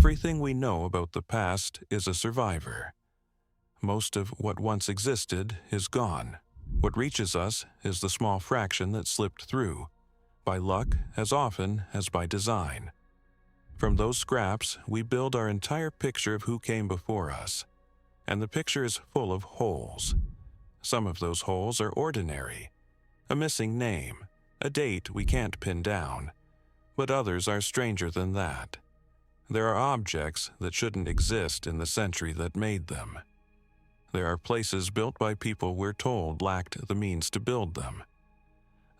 Everything we know about the past is a survivor. Most of what once existed is gone. What reaches us is the small fraction that slipped through, by luck as often as by design. From those scraps, we build our entire picture of who came before us, and the picture is full of holes. Some of those holes are ordinary, a missing name, a date we can't pin down, but others are stranger than that. There are objects that shouldn't exist in the century that made them. There are places built by people we're told lacked the means to build them.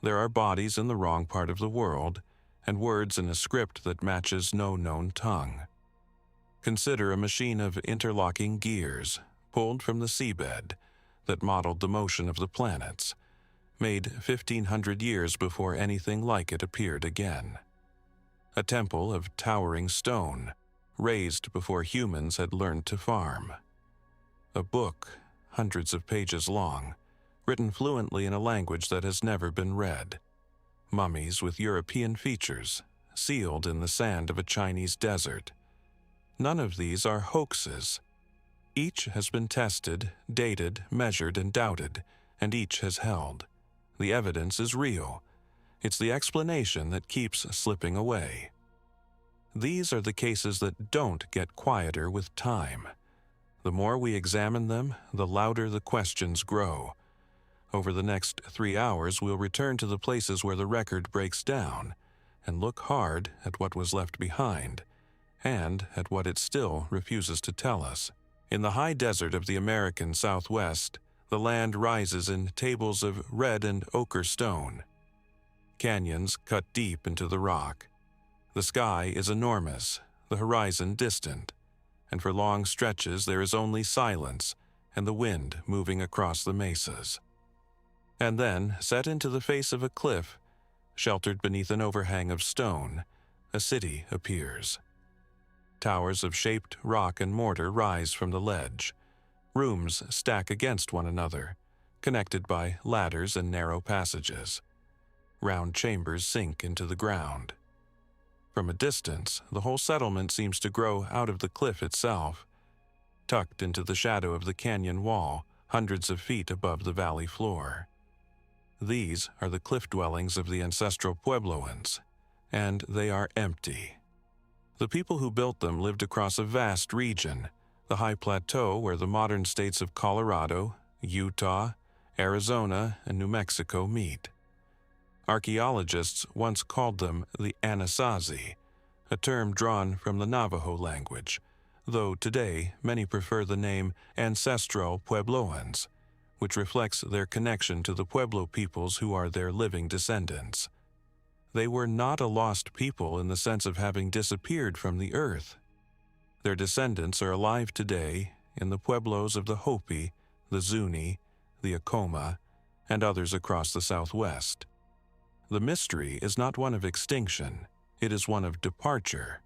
There are bodies in the wrong part of the world, and words in a script that matches no known tongue. Consider a machine of interlocking gears, pulled from the seabed, that modeled the motion of the planets, made 1,500 years before anything like it appeared again. A temple of towering stone, raised before humans had learned to farm. A book, hundreds of pages long, written fluently in a language that has never been read. Mummies with European features, sealed in the sand of a Chinese desert. None of these are hoaxes. Each has been tested, dated, measured, and doubted, and each has held. The evidence is real. It's the explanation that keeps slipping away. These are the cases that don't get quieter with time. The more we examine them, the louder the questions grow. Over the next 3 hours, we'll return to the places where the record breaks down and look hard at what was left behind and at what it still refuses to tell us. In the high desert of the American Southwest, the land rises in tables of red and ochre stone. Canyons cut deep into the rock. The sky is enormous, the horizon distant, and for long stretches there is only silence and the wind moving across the mesas. And then, set into the face of a cliff, sheltered beneath an overhang of stone, a city appears. Towers of shaped rock and mortar rise from the ledge. Rooms stack against one another, connected by ladders and narrow passages. Round chambers sink into the ground. From a distance, the whole settlement seems to grow out of the cliff itself, tucked into the shadow of the canyon wall, hundreds of feet above the valley floor. These are the cliff dwellings of the ancestral Puebloans, and they are empty. The people who built them lived across a vast region, the high plateau where the modern states of Colorado, Utah, Arizona, and New Mexico meet. Archaeologists once called them the Anasazi, a term drawn from the Navajo language, though today many prefer the name Ancestral Puebloans, which reflects their connection to the Pueblo peoples who are their living descendants. They were not a lost people in the sense of having disappeared from the earth. Their descendants are alive today in the pueblos of the Hopi, the Zuni, the Acoma, and others across the Southwest. The mystery is not one of extinction, it is one of departure.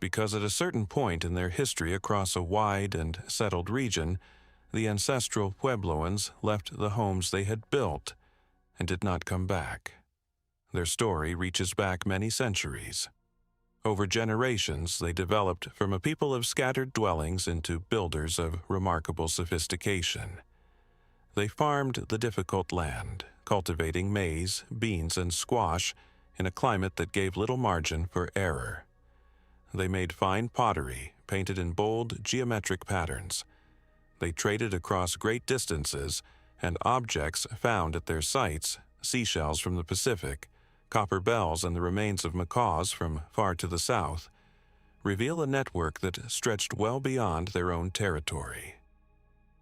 Because at a certain point in their history across a wide and settled region, the ancestral Puebloans left the homes they had built and did not come back. Their story reaches back many centuries. Over generations, they developed from a people of scattered dwellings into builders of remarkable sophistication. They farmed the difficult land, cultivating maize, beans, and squash in a climate that gave little margin for error. They made fine pottery, painted in bold, geometric patterns. They traded across great distances, and objects found at their sites, seashells from the Pacific, copper bells and the remains of macaws from far to the south, reveal a network that stretched well beyond their own territory.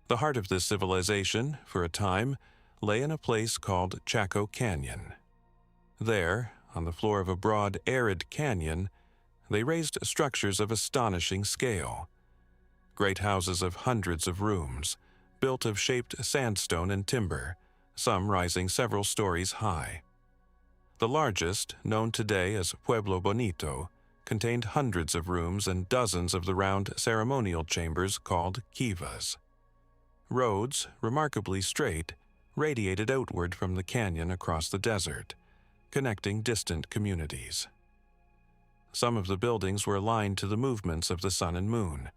The heart of this civilization, for a time, lay in a place called Chaco Canyon. There, on the floor of a broad, arid canyon, they raised structures of astonishing scale. Great houses of hundreds of rooms, built of shaped sandstone and timber, some rising several stories high. The largest, known today as Pueblo Bonito, contained hundreds of rooms and dozens of the round ceremonial chambers called kivas. Roads, remarkably straight, radiated outward from the canyon across the desert, connecting distant communities. Some of the buildings were aligned to the movements of the sun and moon,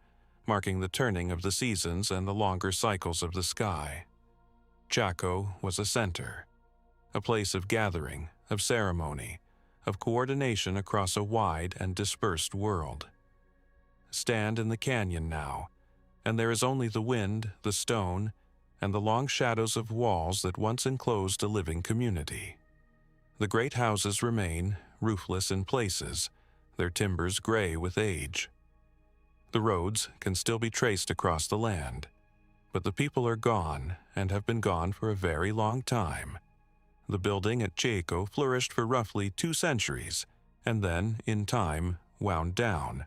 marking the turning of the seasons and the longer cycles of the sky. Chaco was a center, a place of gathering, of ceremony, of coordination across a wide and dispersed world. Stand in the canyon now, and there is only the wind, the stone, and the long shadows of walls that once enclosed a living community. The great houses remain, roofless in places, their timbers gray with age. The roads can still be traced across the land, but the people are gone and have been gone for a very long time. The building at Chaco flourished for roughly 2 centuries, and then, in time, wound down.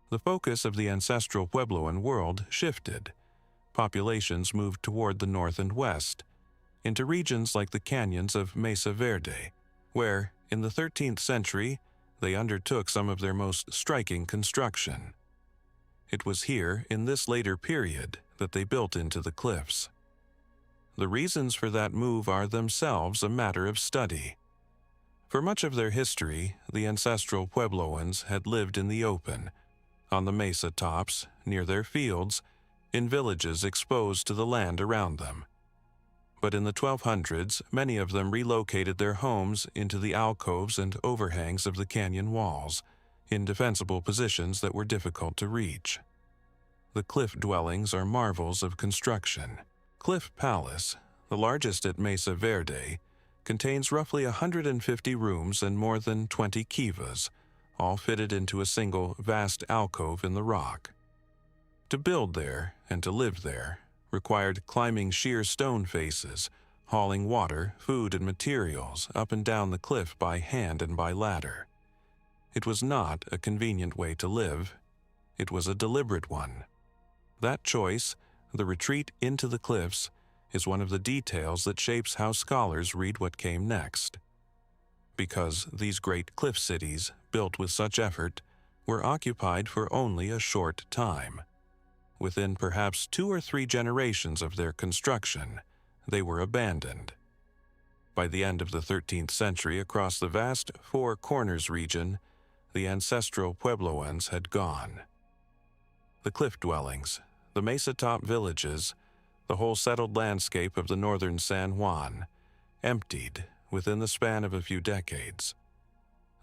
The focus of the ancestral Puebloan world shifted. Populations moved toward the north and west, into regions like the canyons of Mesa Verde, where, in the 13th century, they undertook some of their most striking construction. It was here, in this later period, that they built into the cliffs. The reasons for that move are themselves a matter of study. For much of their history, the ancestral Puebloans had lived in the open, on the mesa tops, near their fields, in villages exposed to the land around them. But in the 1200s, many of them relocated their homes into the alcoves and overhangs of the canyon walls, in defensible positions that were difficult to reach. The cliff dwellings are marvels of construction. Cliff Palace, the largest at Mesa Verde, contains roughly 150 rooms and more than 20 kivas, all fitted into a single vast alcove in the rock. To build there and to live there required climbing sheer stone faces, hauling water, food, and materials up and down the cliff by hand and by ladder. It was not a convenient way to live. It was a deliberate one. That choice, the retreat into the cliffs, is one of the details that shapes how scholars read what came next. Because these great cliff cities, built with such effort, were occupied for only a short time. Within perhaps 2 or 3 generations of their construction, they were abandoned. By the end of the 13th century, across the vast Four Corners region, the ancestral Puebloans had gone. The cliff dwellings, the mesa-top villages, the whole settled landscape of the northern San Juan, emptied within the span of a few decades.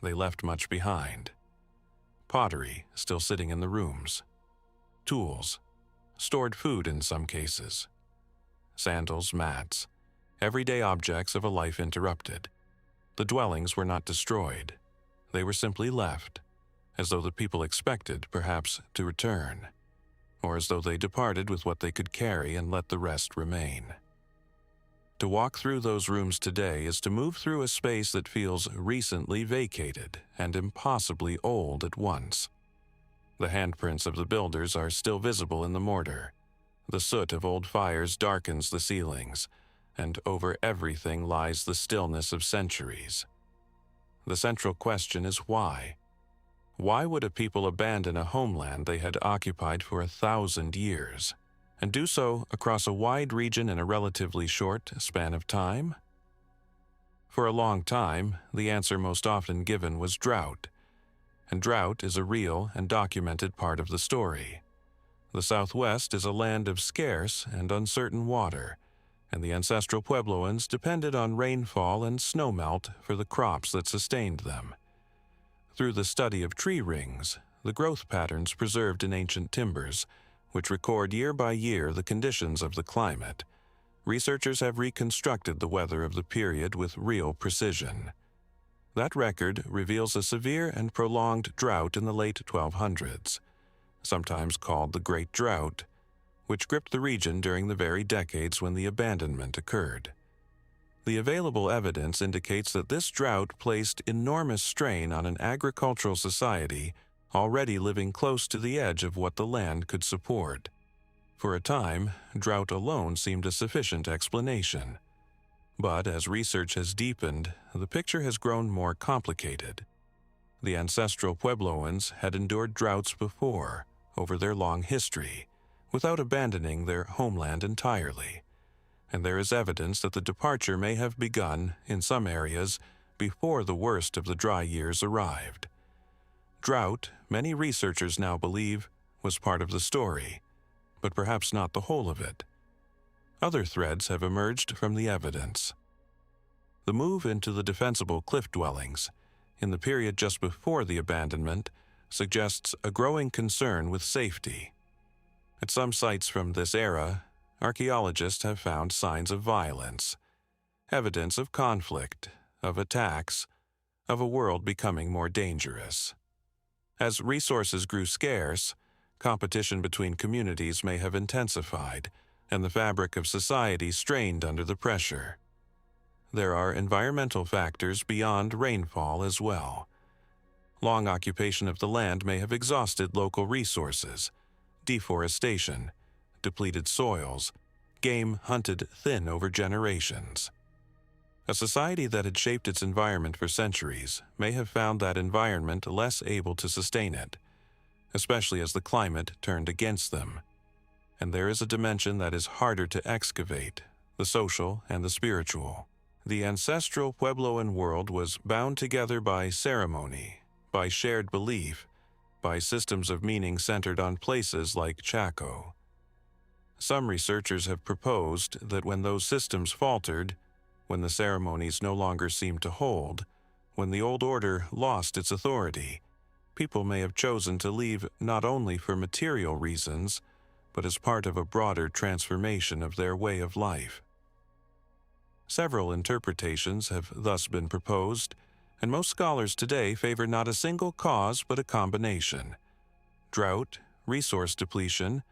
They left much behind. Pottery still sitting in the rooms. Tools, stored food in some cases. Sandals, mats, everyday objects of a life interrupted. The dwellings were not destroyed. They were simply left, as though the people expected, perhaps, to return, or as though they departed with what they could carry and let the rest remain. To walk through those rooms today is to move through a space that feels recently vacated and impossibly old at once. The handprints of the builders are still visible in the mortar. The soot of old fires darkens the ceilings, and over everything lies the stillness of centuries. The central question is why? Why would a people abandon a homeland they had occupied for 1,000 years, and do so across a wide region in a relatively short span of time? For a long time, the answer most often given was drought, and drought is a real and documented part of the story. The Southwest is a land of scarce and uncertain water, and the ancestral Puebloans depended on rainfall and snowmelt for the crops that sustained them. Through the study of tree rings, the growth patterns preserved in ancient timbers, which record year by year the conditions of the climate, researchers have reconstructed the weather of the period with real precision. That record reveals a severe and prolonged drought in the late 1200s, sometimes called the Great Drought, which gripped the region during the very decades when the abandonment occurred. The available evidence indicates that this drought placed enormous strain on an agricultural society already living close to the edge of what the land could support. For a time, drought alone seemed a sufficient explanation. But as research has deepened, the picture has grown more complicated. The ancestral Puebloans had endured droughts before, over their long history, without abandoning their homeland entirely, and there is evidence that the departure may have begun, in some areas, before the worst of the dry years arrived. Drought, many researchers now believe, was part of the story, but perhaps not the whole of it. Other threads have emerged from the evidence. The move into the defensible cliff dwellings, in the period just before the abandonment, suggests a growing concern with safety. At some sites from this era, archaeologists have found signs of violence, evidence of conflict, of attacks, of a world becoming more dangerous. As resources grew scarce, competition between communities may have intensified, and the fabric of society strained under the pressure. There are environmental factors beyond rainfall as well. Long occupation of the land may have exhausted local resources, deforestation, depleted soils, game hunted thin over generations. A society that had shaped its environment for centuries may have found that environment less able to sustain it, especially as the climate turned against them. And there is a dimension that is harder to excavate, the social and the spiritual. The ancestral Puebloan world was bound together by ceremony, by shared belief, by systems of meaning centered on places like Chaco. Some researchers have proposed that when those systems faltered, when the ceremonies no longer seemed to hold, when the old order lost its authority, people may have chosen to leave not only for material reasons, but as part of a broader transformation of their way of life. Several interpretations have thus been proposed, and most scholars today favor not a single cause but a combination: drought, resource depletion,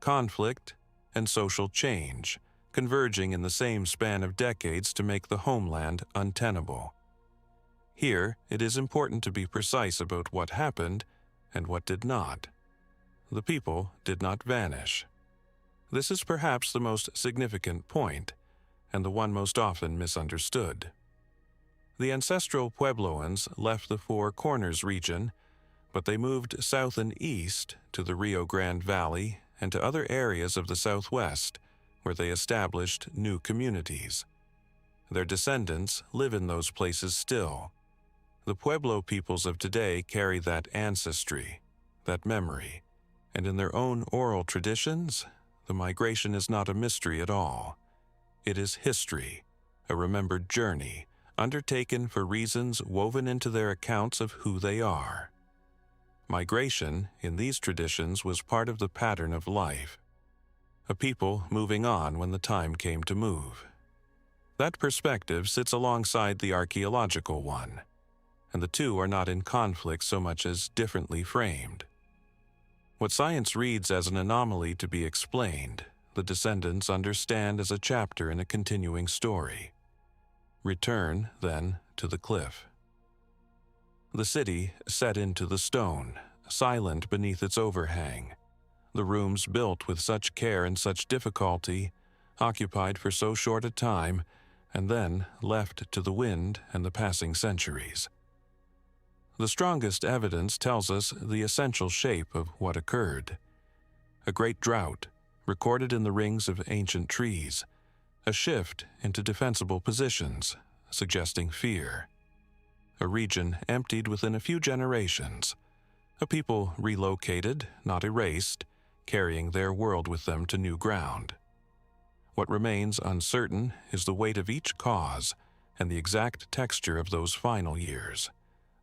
conflict, and social change, converging in the same span of decades to make the homeland untenable. Here, it is important to be precise about what happened and what did not. The people did not vanish. This is perhaps the most significant point, and the one most often misunderstood. The ancestral Puebloans left the Four Corners region, but they moved south and east to the Rio Grande Valley and to other areas of the Southwest, where they established new communities. Their descendants live in those places still. The Pueblo peoples of today carry that ancestry, that memory, and in their own oral traditions, the migration is not a mystery at all. It is history, a remembered journey, undertaken for reasons woven into their accounts of who they are. Migration, in these traditions, was part of the pattern of life, a people moving on when the time came to move. That perspective sits alongside the archaeological one, and the two are not in conflict so much as differently framed. What science reads as an anomaly to be explained, the descendants understand as a chapter in a continuing story. Return, then, to the cliff. The city set into the stone, silent beneath its overhang. The rooms built with such care and such difficulty, occupied for so short a time, and then left to the wind and the passing centuries. The strongest evidence tells us the essential shape of what occurred. A great drought, recorded in the rings of ancient trees, a shift into defensible positions, suggesting fear. A region emptied within a few generations, a people relocated, not erased, carrying their world with them to new ground. What remains uncertain is the weight of each cause and the exact texture of those final years,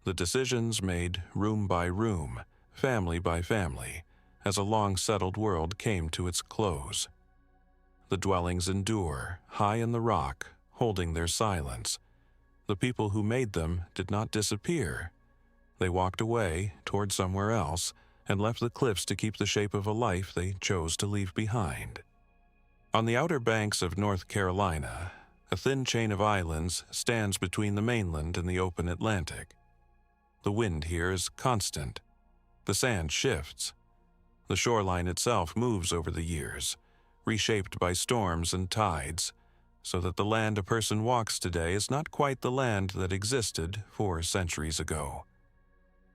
the decisions made room by room, family by family, as a long-settled world came to its close. The dwellings endure, high in the rock, holding their silence. The people who made them did not disappear. They walked away toward somewhere else and left the cliffs to keep the shape of a life they chose to leave behind. On the outer banks of North Carolina, a thin chain of islands stands between the mainland and the open Atlantic. The wind here is constant. The sand shifts. The shoreline itself moves over the years, reshaped by storms and tides, so that the land a person walks today is not quite the land that existed 4 centuries ago.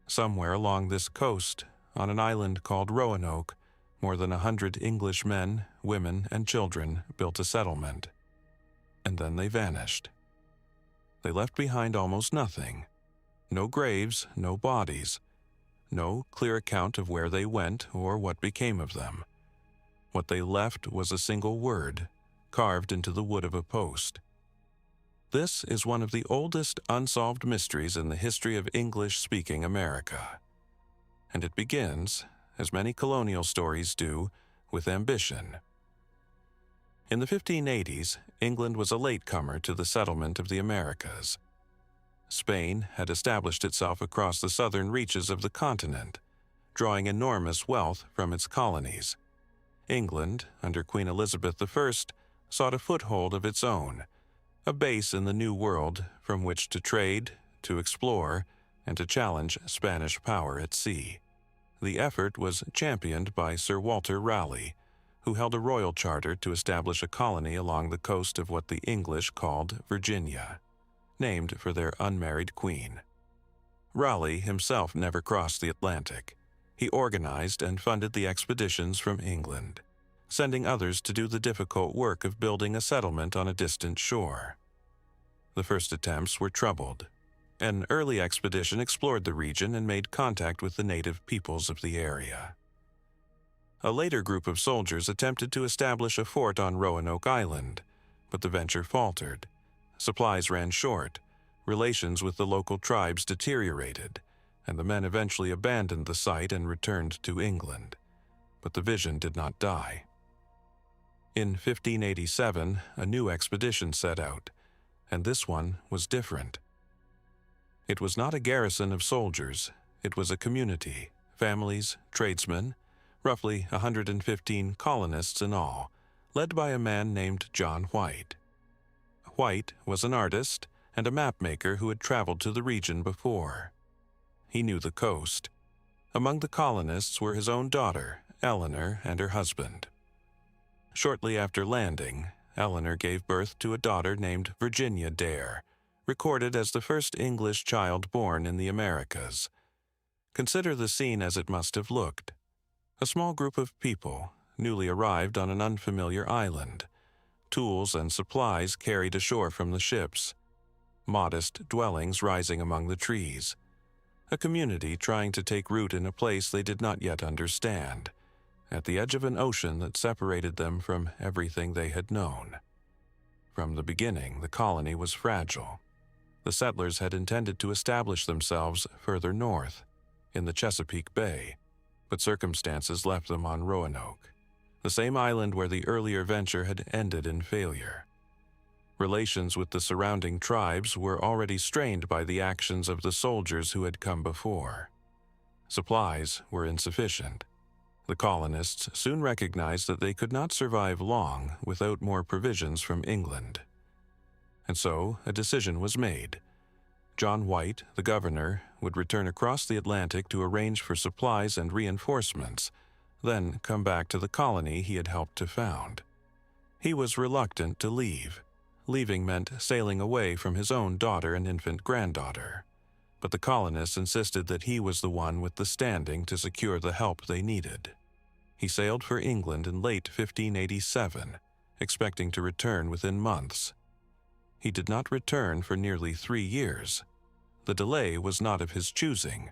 Somewhere along this coast, on an island called Roanoke, more than 100 English men, women, and children built a settlement. And then they vanished. They left behind almost nothing. No graves, no bodies. no clear account of where they went or what became of them. What they left was a single word, carved into the wood of a post. This is one of the oldest unsolved mysteries in the history of English-speaking America. And it begins, as many colonial stories do, with ambition. In the 1580s, England was a latecomer to the settlement of the Americas. Spain had established itself across the southern reaches of the continent, drawing enormous wealth from its colonies. England, under Queen Elizabeth I, sought a foothold of its own, a base in the New World from which to trade, to explore, and to challenge Spanish power at sea. The effort was championed by Sir Walter Raleigh, who held a royal charter to establish a colony along the coast of what the English called Virginia, named for their unmarried queen. Raleigh himself never crossed the Atlantic. He organized and funded the expeditions from England, sending others to do the difficult work of building a settlement on a distant shore. The first attempts were troubled. An early expedition explored the region and made contact with the native peoples of the area. A later group of soldiers attempted to establish a fort on Roanoke Island, but the venture faltered. Supplies ran short, relations with the local tribes deteriorated, and the men eventually abandoned the site and returned to England. But the vision did not die. In 1587, a new expedition set out, and this one was different. It was not a garrison of soldiers, it was a community, families, tradesmen, roughly 115 colonists in all, led by a man named John White. White was an artist and a mapmaker who had traveled to the region before. He knew the coast. Among the colonists were his own daughter, Eleanor, and her husband. Shortly after landing, Eleanor gave birth to a daughter named Virginia Dare, recorded as the first English child born in the Americas. Consider the scene as it must have looked. A small group of people, newly arrived on an unfamiliar island, tools and supplies carried ashore from the ships, modest dwellings rising among the trees, a community trying to take root in a place they did not yet understand, at the edge of an ocean that separated them from everything they had known. From the beginning, the colony was fragile. The settlers had intended to establish themselves further north, in the Chesapeake Bay, but circumstances left them on Roanoke, the same island where the earlier venture had ended in failure. Relations with the surrounding tribes were already strained by the actions of the soldiers who had come before. Supplies were insufficient. The colonists soon recognized that they could not survive long without more provisions from England. And so a decision was made. John White, the governor, would return across the Atlantic to arrange for supplies and reinforcements, then come back to the colony he had helped to found. He was reluctant to leave. Leaving meant sailing away from his own daughter and infant granddaughter. But the colonists insisted that he was the one with the standing to secure the help they needed. He sailed for England in late 1587, expecting to return within months. He did not return for nearly 3 years. The delay was not of his choosing.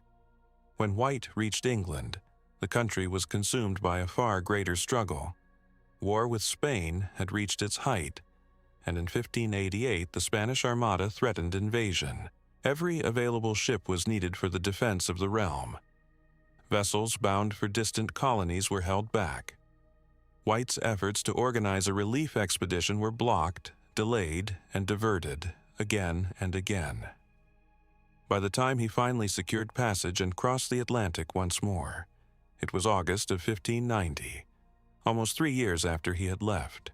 When White reached England, the country was consumed by a far greater struggle. War with Spain had reached its height, and in 1588 the Spanish Armada threatened invasion. Every available ship was needed for the defense of the realm. Vessels bound for distant colonies were held back. White's efforts to organize a relief expedition were blocked, delayed, and diverted again and again. By the time he finally secured passage and crossed the Atlantic once more, it was August of 1590, almost 3 years after he had left.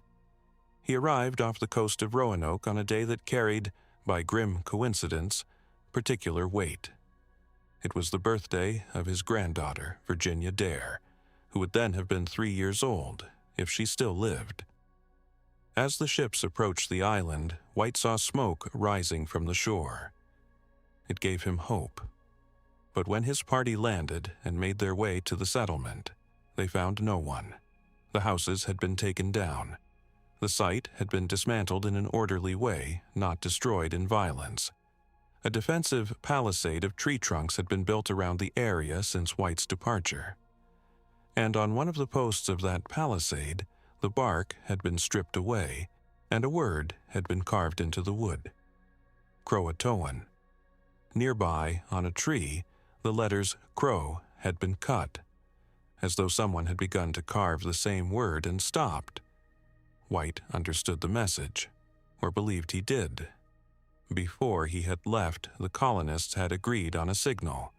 He arrived off the coast of Roanoke on a day that carried, by grim coincidence, particular weight. It was the birthday of his granddaughter, Virginia Dare, who would then have been 3 years old, if she still lived. As the ships approached the island, White saw smoke rising from the shore. It gave him hope. But when his party landed and made their way to the settlement, they found no one. The houses had been taken down. The site had been dismantled in an orderly way, not destroyed in violence. A defensive palisade of tree trunks had been built around the area since White's departure. And on one of the posts of that palisade, the bark had been stripped away, and a word had been carved into the wood: Croatoan. Nearby, on a tree, the letters Crow had been cut, as though someone had begun to carve the same word and stopped. White understood the message, or believed he did. Before he had left, the colonists had agreed on a signal.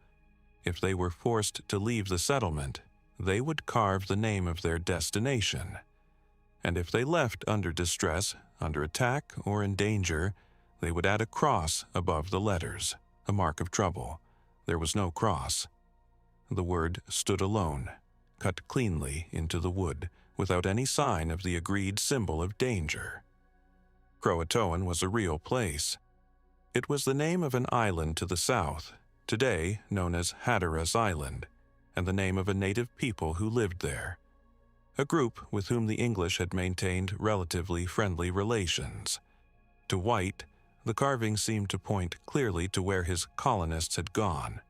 If they were forced to leave the settlement, they would carve the name of their destination. And if they left under distress, under attack, or in danger, they would add a cross above the letters, a mark of trouble. There was no cross. The word stood alone, cut cleanly into the wood, without any sign of the agreed symbol of danger. Croatoan was a real place. It was the name of an island to the south, today known as Hatteras Island, and the name of a native people who lived there, a group with whom the English had maintained relatively friendly relations. To White, the carving seemed to point clearly to where his colonists had gone.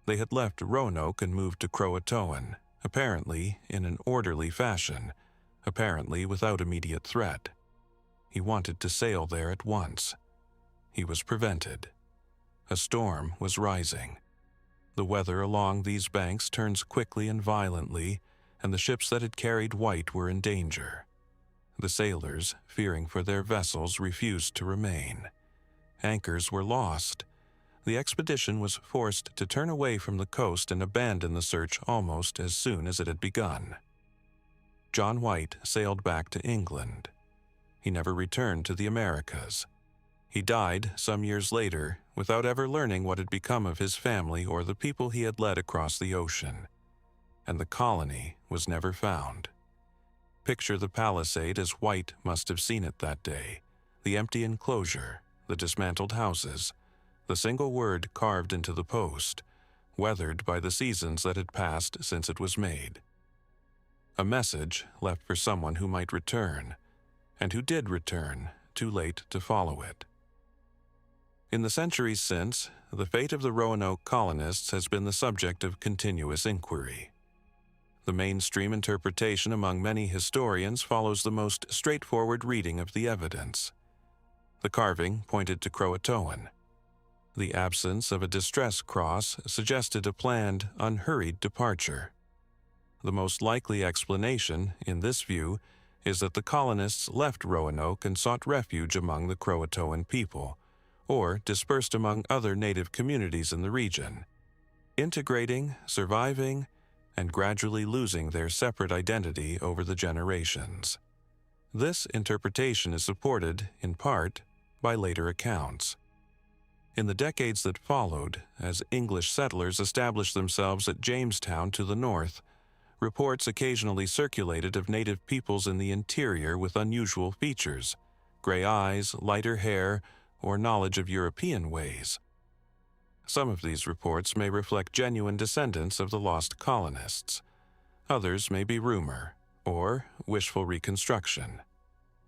They had left Roanoke and moved to Croatoan, apparently in an orderly fashion, apparently without immediate threat. He wanted to sail there at once. He was prevented. A storm was rising. The weather along these banks turns quickly and violently, and the ships that had carried White were in danger. The sailors, fearing for their vessels, refused to remain. Anchors were lost. The expedition was forced to turn away from the coast and abandon the search almost as soon as it had begun. John White sailed back to England. He never returned to the Americas. He died some years later without ever learning what had become of his family or the people he had led across the ocean. And the colony was never found. Picture the palisade as White must have seen it that day: the empty enclosure, the dismantled houses, the single word carved into the post, weathered by the seasons that had passed since it was made. A message left for someone who might return, and who did return, too late to follow it. In the centuries since, the fate of the Roanoke colonists has been the subject of continuous inquiry. The mainstream interpretation among many historians follows the most straightforward reading of the evidence. The carving pointed to Croatoan. The absence of a distress cross suggested a planned, unhurried departure. The most likely explanation, in this view, is that the colonists left Roanoke and sought refuge among the Croatoan people, or dispersed among other native communities in the region, integrating, surviving, and gradually losing their separate identity over the generations. This interpretation is supported, in part, by later accounts. In the decades that followed, as English settlers established themselves at Jamestown to the north, reports occasionally circulated of native peoples in the interior with unusual features: gray eyes, lighter hair, or knowledge of European ways. Some of these reports may reflect genuine descendants of the lost colonists. Others may be rumor or wishful reconstruction.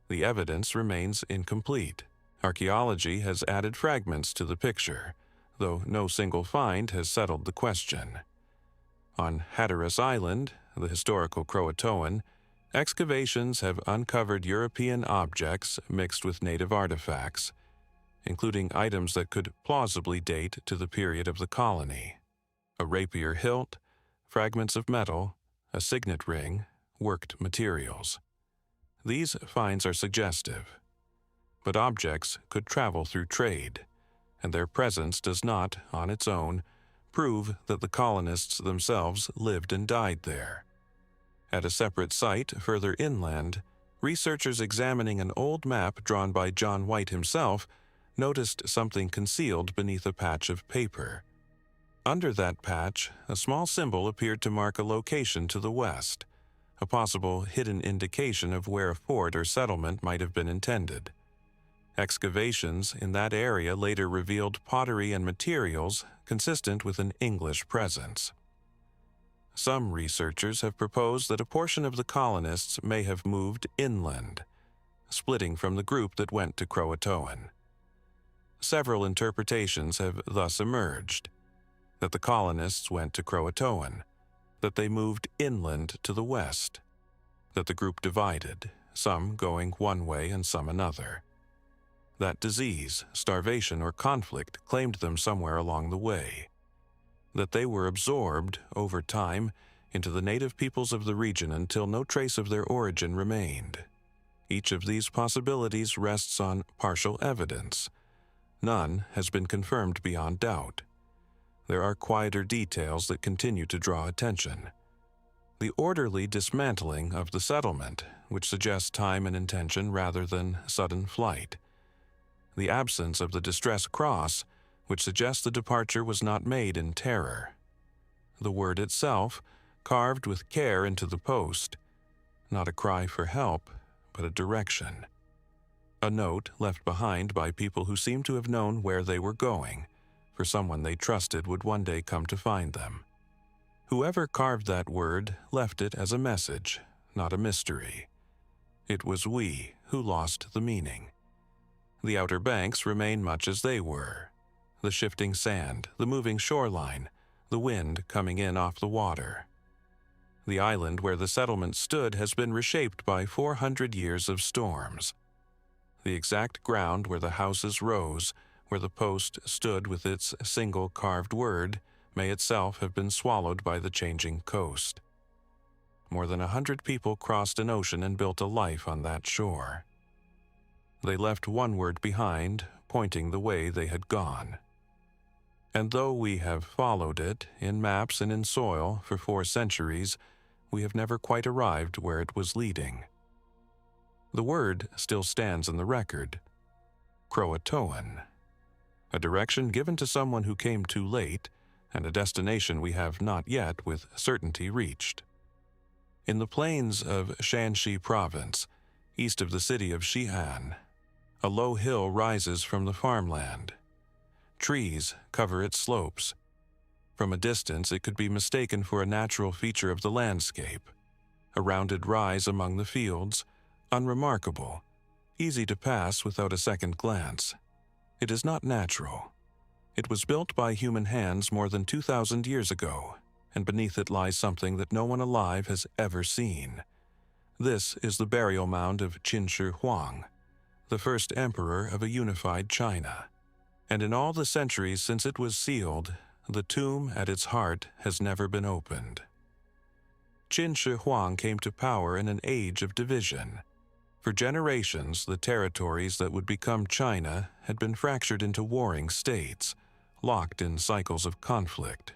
The evidence remains incomplete. Archaeology has added fragments to the picture, though no single find has settled the question. On Hatteras Island, the historical Croatoan, excavations have uncovered European objects mixed with native artifacts, including items that could plausibly date to the period of the colony: a rapier hilt, fragments of metal, a signet ring, worked materials. These finds are suggestive. But objects could travel through trade, and their presence does not, on its own, prove that the colonists themselves lived and died there. At a separate site further inland, researchers examining an old map drawn by John White himself noticed something concealed beneath a patch of paper. Under that patch, a small symbol appeared to mark a location to the west, a possible hidden indication of where a fort or settlement might have been intended. Excavations in that area later revealed pottery and materials consistent with an English presence. Some researchers have proposed that a portion of the colonists may have moved inland, splitting from the group that went to Croatoan. Several interpretations have thus emerged: that the colonists went to Croatoan, that they moved inland to the west, that the group divided, some going one way and some another, that disease, starvation, or conflict claimed them somewhere along the way, that they were absorbed, over time, into the native peoples of the region until no trace of their origin remained. Each of these possibilities rests on partial evidence. None has been confirmed beyond doubt. There are quieter details that continue to draw attention. The orderly dismantling of the settlement, which suggests time and intention rather than sudden flight. The absence of the distress cross, which suggests the departure was not made in terror. The word itself, carved with care into the post, not a cry for help, but a direction. A note left behind by people who seemed to have known where they were going, for someone they trusted would one day come to find them. Whoever carved that word left it as a message, not a mystery. It was we who lost the meaning. The Outer Banks remain much as they were. The shifting sand, the moving shoreline, the wind coming in off the water. The island where the settlement stood has been reshaped by 400 years of storms. The exact ground where the houses rose, where the post stood with its single carved word, may itself have been swallowed by the changing coast. More than 100 people crossed an ocean and built a life on that shore. They left one word behind, pointing the way they had gone. And though we have followed it, in maps and in soil, for 4 centuries, we have never quite arrived where it was leading. The word still stands in the record: Croatoan. A direction given to someone who came too late, and a destination we have not yet with certainty reached. In the plains of Shanxi Province, east of the city of Xi'an, a low hill rises from the farmland. Trees cover its slopes. From a distance, it could be mistaken for a natural feature of the landscape. A rounded rise among the fields, unremarkable, easy to pass without a second glance. It is not natural. It was built by human hands more than 2,000 years ago, and beneath it lies something that no one alive has ever seen. This is the burial mound of Qin Shi Huang, the first emperor of a unified China. And in all the centuries since it was sealed, the tomb at its heart has never been opened. Qin Shi Huang came to power in an age of division. For generations, the territories that would become China had been fractured into warring states, locked in cycles of conflict.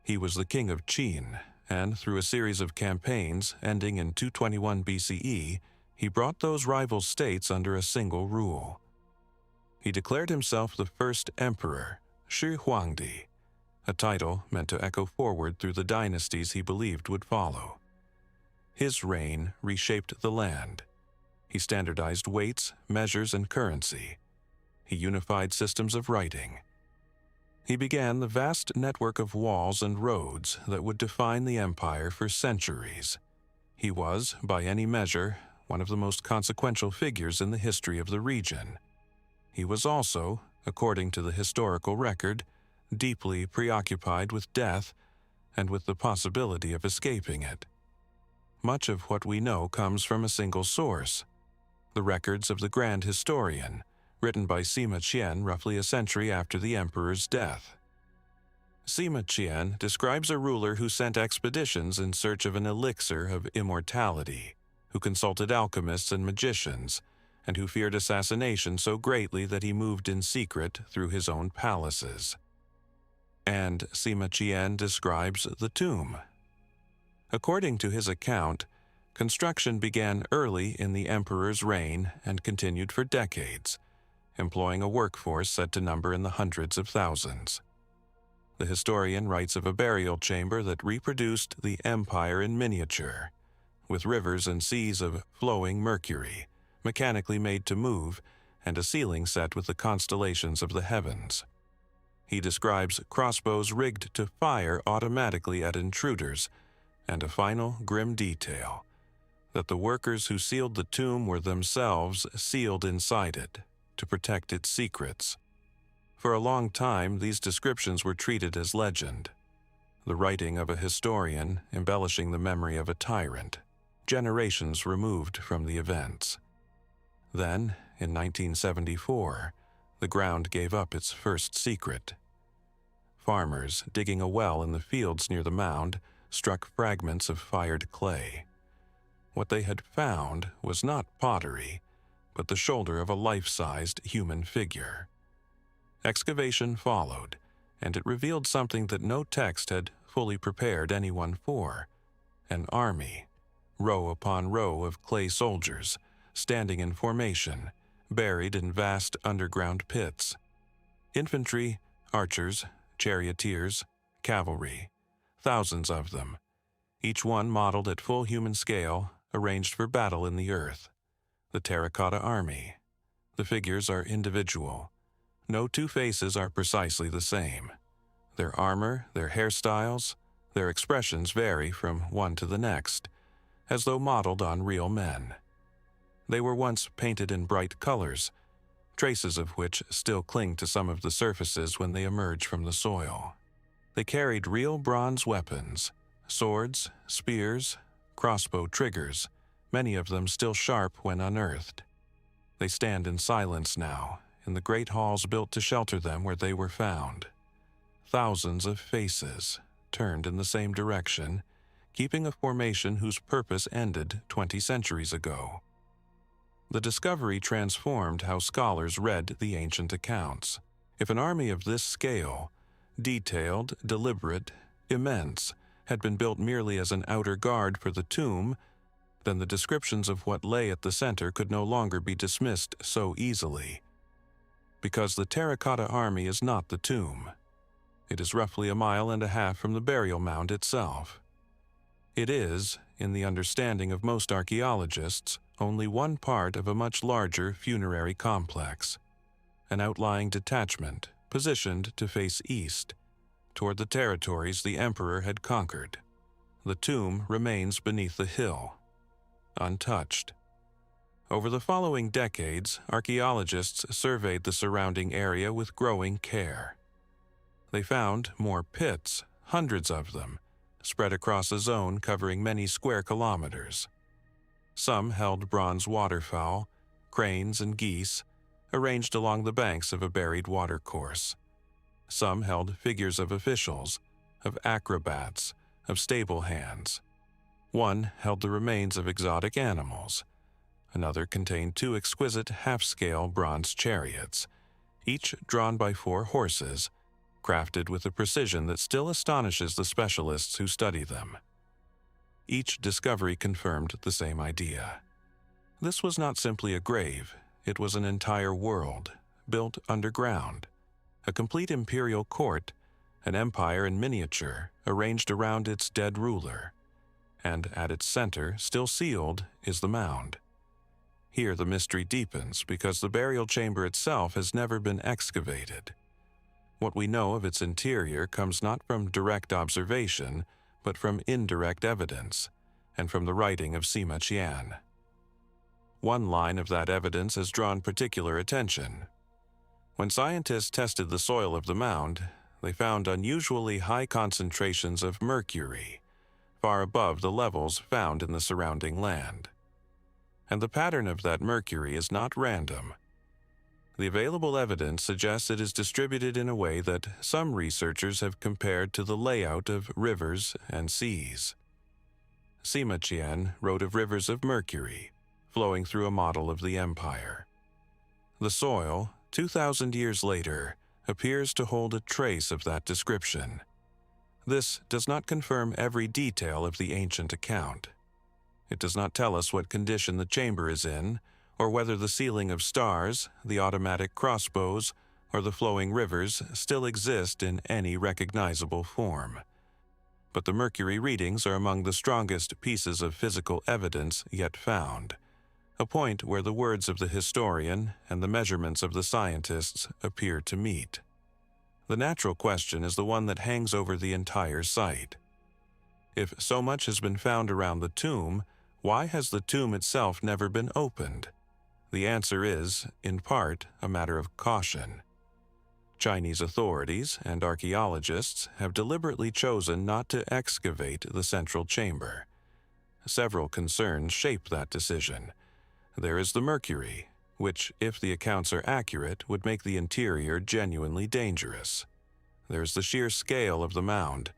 He was the king of Qin, and through a series of campaigns ending in 221 BCE, he brought those rival states under a single rule. He declared himself the first emperor, Shi Huangdi, a title meant to echo forward through the dynasties he believed would follow. His reign reshaped the land. He standardized weights, measures, and currency. He unified systems of writing. He began the vast network of walls and roads that would define the empire for centuries. He was, by any measure, one of the most consequential figures in the history of the region. He was also, according to the historical record, deeply preoccupied with death and with the possibility of escaping it. Much of what we know comes from a single source: the records of the Grand Historian, written by Sima Qian roughly a century after the emperor's death. Sima Qian describes a ruler who sent expeditions in search of an elixir of immortality, who consulted alchemists and magicians, and who feared assassination so greatly that he moved in secret through his own palaces. And Sima Qian describes the tomb. According to his account, construction began early in the emperor's reign and continued for decades, employing a workforce said to number in the hundreds of thousands. The historian writes of a burial chamber that reproduced the empire in miniature, with rivers and seas of flowing mercury, mechanically made to move, and a ceiling set with the constellations of the heavens. He describes crossbows rigged to fire automatically at intruders, and a final grim detail: that the workers who sealed the tomb were themselves sealed inside it to protect its secrets. For a long time, these descriptions were treated as legend, the writing of a historian embellishing the memory of a tyrant, generations removed from the events. Then, in 1974, the ground gave up its first secret. Farmers digging a well in the fields near the mound struck fragments of fired clay. What they had found was not pottery, but the shoulder of a life-sized human figure. Excavation followed, and it revealed something that no text had fully prepared anyone for: an army, row upon row of clay soldiers, standing in formation, buried in vast underground pits. Infantry, archers, charioteers, cavalry, thousands of them, each one modeled at full human scale, arranged for battle in the earth. The terracotta army. The figures are individual. No two faces are precisely the same. Their armor, their hairstyles, their expressions vary from one to the next, as though modeled on real men. They were once painted in bright colors, traces of which still cling to some of the surfaces when they emerge from the soil. They carried real bronze weapons, swords, spears, crossbow triggers, many of them still sharp when unearthed. They stand in silence now, in the great halls built to shelter them where they were found. Thousands of faces, turned in the same direction, keeping a formation whose purpose ended 20 centuries ago. The discovery transformed how scholars read the ancient accounts. If an army of this scale, detailed, deliberate, immense, had been built merely as an outer guard for the tomb, then the descriptions of what lay at the center could no longer be dismissed so easily. Because the terracotta army is not the tomb. It is roughly 1.5 miles from the burial mound itself. It is, in the understanding of most archaeologists, only one part of a much larger funerary complex, an outlying detachment positioned to face east, toward the territories the emperor had conquered. The tomb remains beneath the hill, untouched. Over the following decades, archaeologists surveyed the surrounding area with growing care. They found more pits, hundreds of them, spread across a zone covering many square kilometers. Some held bronze waterfowl, cranes, and geese, arranged along the banks of a buried watercourse. Some held figures of officials, of acrobats, of stable hands. One held the remains of exotic animals. Another contained 2 exquisite half-scale bronze chariots, each drawn by 4 horses, crafted with a precision that still astonishes the specialists who study them. Each discovery confirmed the same idea. This was not simply a grave, it was an entire world, built underground, a complete imperial court, an empire in miniature, arranged around its dead ruler. And at its center, still sealed, is the mound. Here the mystery deepens because the burial chamber itself has never been excavated. What we know of its interior comes not from direct observation, but from indirect evidence, and from the writing of Sima Qian. One line of that evidence has drawn particular attention. When scientists tested the soil of the mound, they found unusually high concentrations of mercury, far above the levels found in the surrounding land. And the pattern of that mercury is not random. The available evidence suggests it is distributed in a way that some researchers have compared to the layout of rivers and seas. Sima Qian wrote of rivers of mercury, flowing through a model of the empire. The soil, 2,000 years later, appears to hold a trace of that description. This does not confirm every detail of the ancient account. It does not tell us what condition the chamber is in, or whether the ceiling of stars, the automatic crossbows, or the flowing rivers still exist in any recognizable form. But the mercury readings are among the strongest pieces of physical evidence yet found, a point where the words of the historian and the measurements of the scientists appear to meet. The natural question is the one that hangs over the entire site. If so much has been found around the tomb, why has the tomb itself never been opened? The answer is, in part, a matter of caution. Chinese authorities and archaeologists have deliberately chosen not to excavate the central chamber. Several concerns shape that decision. There is the mercury, which, if the accounts are accurate, would make the interior genuinely dangerous. There's the sheer scale of the mound,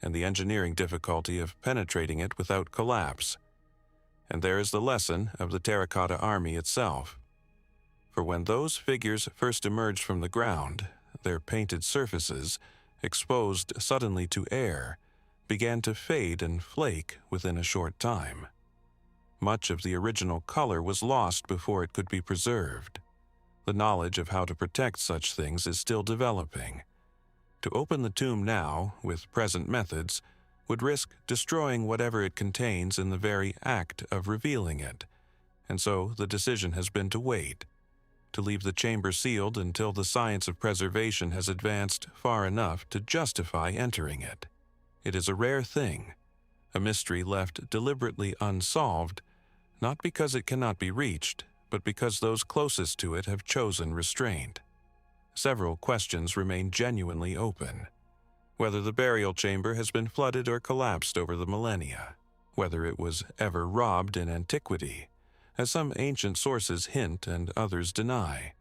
and the engineering difficulty of penetrating it without collapse. And there is the lesson of the terracotta army itself. For when those figures first emerged from the ground, their painted surfaces, exposed suddenly to air, began to fade and flake within a short time. Much of the original color was lost before it could be preserved. The knowledge of how to protect such things is still developing. To open the tomb now, with present methods, would risk destroying whatever it contains in the very act of revealing it, and so the decision has been to wait, to leave the chamber sealed until the science of preservation has advanced far enough to justify entering it. It is a rare thing, a mystery left deliberately unsolved, not because it cannot be reached, but because those closest to it have chosen restraint. Several questions remain genuinely open. Whether the burial chamber has been flooded or collapsed over the millennia, whether it was ever robbed in antiquity, as some ancient sources hint and others deny,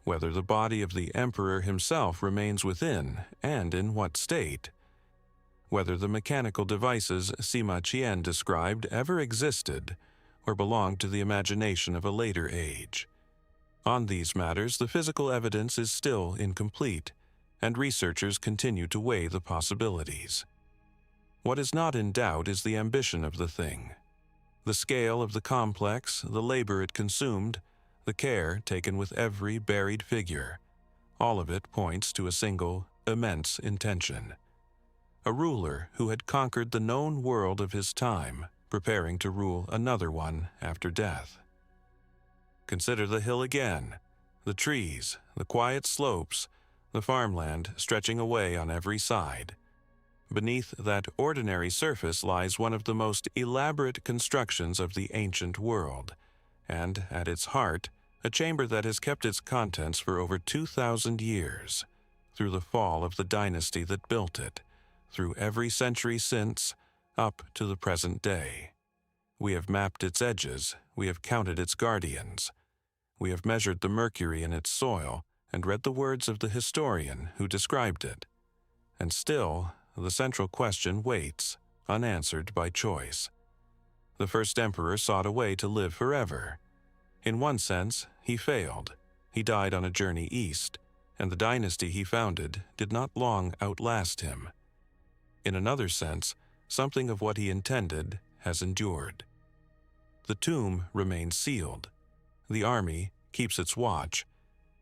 whether the body of the emperor himself remains within and in what state, whether the mechanical devices Sima Qian described ever existed or belonged to the imagination of a later age. On these matters, the physical evidence is still incomplete, and researchers continue to weigh the possibilities. What is not in doubt is the ambition of the thing. The scale of the complex, the labor it consumed, the care taken with every buried figure, all of it points to a single, immense intention. A ruler who had conquered the known world of his time, preparing to rule another one after death. Consider the hill again, the trees, the quiet slopes, the farmland stretching away on every side. Beneath that ordinary surface lies one of the most elaborate constructions of the ancient world, and at its heart, a chamber that has kept its contents for over 2,000 years, through the fall of the dynasty that built it, through every century since, up to the present day. We have mapped its edges, we have counted its guardians. We have measured the mercury in its soil and read the words of the historian who described it. And still, the central question waits, unanswered by choice. The first emperor sought a way to live forever. In one sense, he failed. He died on a journey east, and the dynasty he founded did not long outlast him. In another sense, something of what he intended has endured. The tomb remains sealed. The army keeps its watch,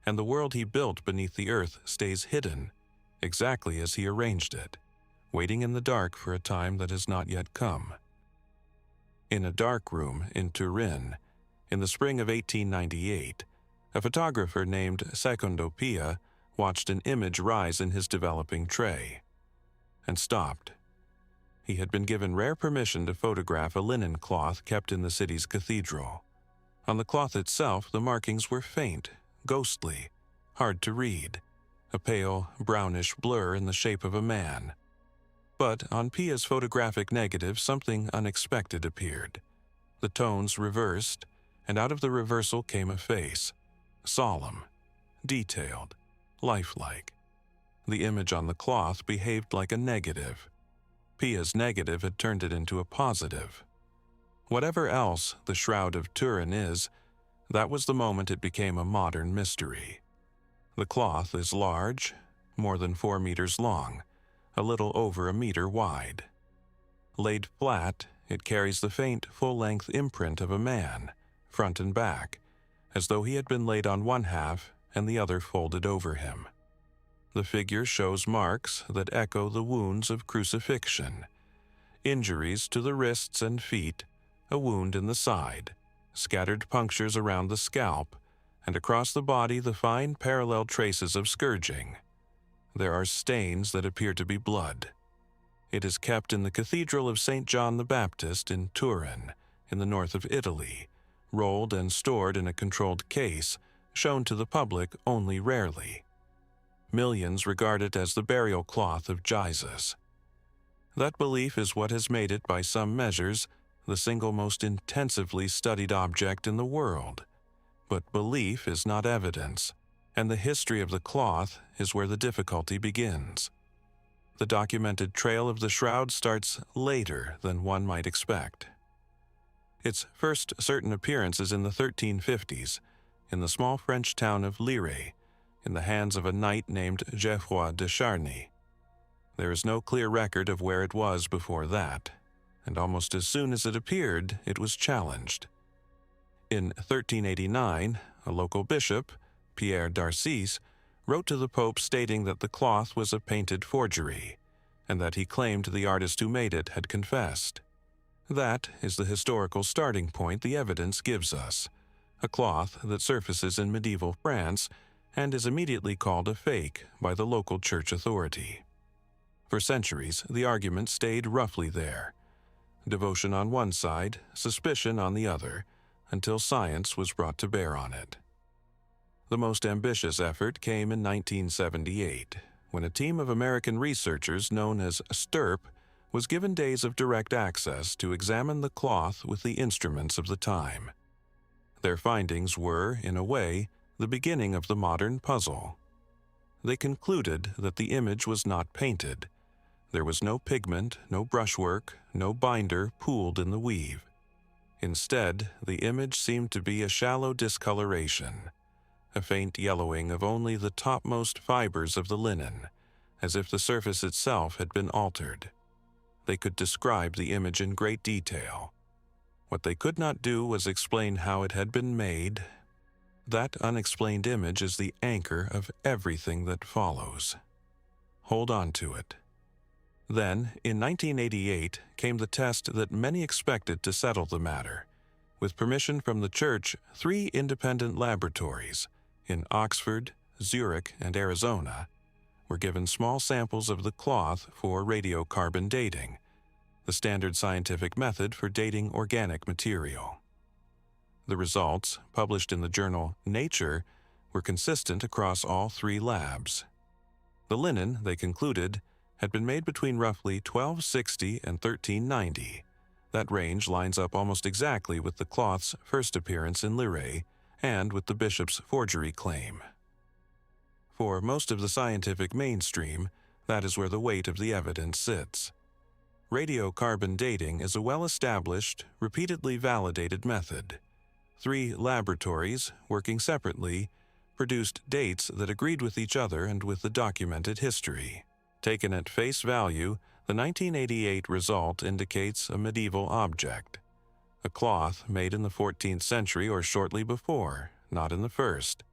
and the world he built beneath the earth stays hidden, exactly as he arranged it, waiting in the dark for a time that has not yet come. In a dark room in Turin, in the spring of 1898, a photographer named Secondo Pia watched an image rise in his developing tray, and stopped. He had been given rare permission to photograph a linen cloth kept in the city's cathedral. On the cloth itself, the markings were faint, ghostly, hard to read, a pale, brownish blur in the shape of a man. But on Pia's photographic negative, something unexpected appeared. The tones reversed, and out of the reversal came a face, solemn, detailed, lifelike. The image on the cloth behaved like a negative. Pia's negative had turned it into a positive. Whatever else the Shroud of Turin is, that was the moment it became a modern mystery. The cloth is large, more than 4 meters long, a little over a meter wide. Laid flat, it carries the faint, full-length imprint of a man, front and back, as though he had been laid on one half and the other folded over him. The figure shows marks that echo the wounds of crucifixion, injuries to the wrists and feet, a wound in the side, scattered punctures around the scalp, and across the body the fine parallel traces of scourging. There are stains that appear to be blood. It is kept in the Cathedral of St. John the Baptist in Turin, in the north of Italy, rolled and stored in a controlled case, shown to the public only rarely. Millions regard it as the burial cloth of Jesus. That belief is what has made it, by some measures, the single most intensively studied object in the world. But belief is not evidence, and the history of the cloth is where the difficulty begins. The documented trail of the shroud starts later than one might expect. Its first certain appearance is in the 1350s, in the small French town of Lire, in the hands of a knight named Geoffroy de Charny. There is no clear record of where it was before that, and almost as soon as it appeared, it was challenged. In 1389, a local bishop, Pierre d'Arcis, wrote to the Pope stating that the cloth was a painted forgery, and that he claimed the artist who made it had confessed. That is the historical starting point the evidence gives us, a cloth that surfaces in medieval France and is immediately called a fake by the local church authority. For centuries, the argument stayed roughly there. Devotion on one side, suspicion on the other, until science was brought to bear on it. The most ambitious effort came in 1978, when a team of American researchers known as STIRP was given days of direct access to examine the cloth with the instruments of the time. Their findings were, in a way, the beginning of the modern puzzle. They concluded that the image was not painted. There was no pigment, no brushwork, no binder pooled in the weave. Instead, the image seemed to be a shallow discoloration, a faint yellowing of only the topmost fibers of the linen, as if the surface itself had been altered. They could describe the image in great detail. What they could not do was explain how it had been made. That unexplained image is the anchor of everything that follows. Hold on to it. Then, in 1988, came the test that many expected to settle the matter. With permission from the church, 3 independent laboratories in Oxford, Zurich, and Arizona were given small samples of the cloth for radiocarbon dating, the standard scientific method for dating organic material. The results, published in the journal Nature, were consistent across all 3 labs. The linen, they concluded, had been made between roughly 1260 and 1390. That range lines up almost exactly with the cloth's first appearance in Lire and with the bishop's forgery claim. For most of the scientific mainstream, that is where the weight of the evidence sits. Radiocarbon dating is a well-established, repeatedly validated method. 3 laboratories, working separately, produced dates that agreed with each other and with the documented history. Taken at face value, the 1988 result indicates a medieval object, a cloth made in the 14th century or shortly before, not in the first.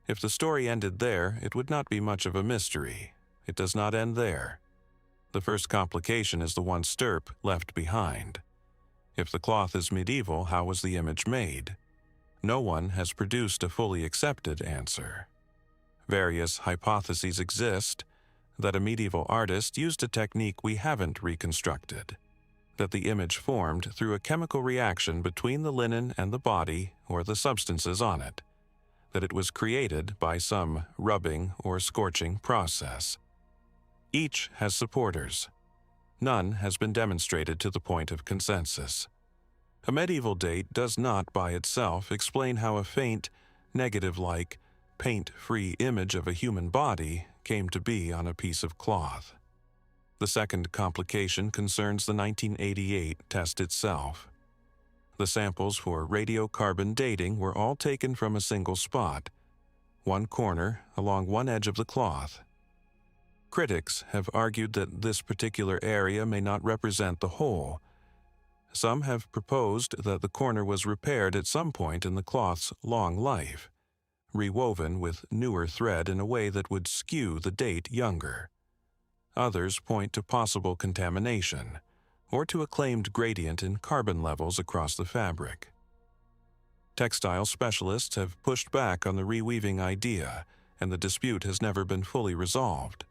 If the story ended there, it would not be much of a mystery. It does not end there. The first complication is the one STIRP left behind. If the cloth is medieval, how was the image made? No one has produced a fully accepted answer. Various hypotheses exist: that a medieval artist used a technique we haven't reconstructed, that the image formed through a chemical reaction between the linen and the body or the substances on it, that it was created by some rubbing or scorching process. Each has supporters. None has been demonstrated to the point of consensus. A medieval date does not by itself explain how a faint, negative-like, paint-free image of a human body came to be on a piece of cloth. The second complication concerns the 1988 test itself. The samples for radiocarbon dating were all taken from a single spot, one corner along one edge of the cloth. Critics have argued that this particular area may not represent the whole. Some have proposed that the corner was repaired at some point in the cloth's long life, rewoven with newer thread in a way that would skew the date younger. Others point to possible contamination, or to a claimed gradient in carbon levels across the fabric. Textile specialists have pushed back on the reweaving idea, and the dispute has never been fully resolved.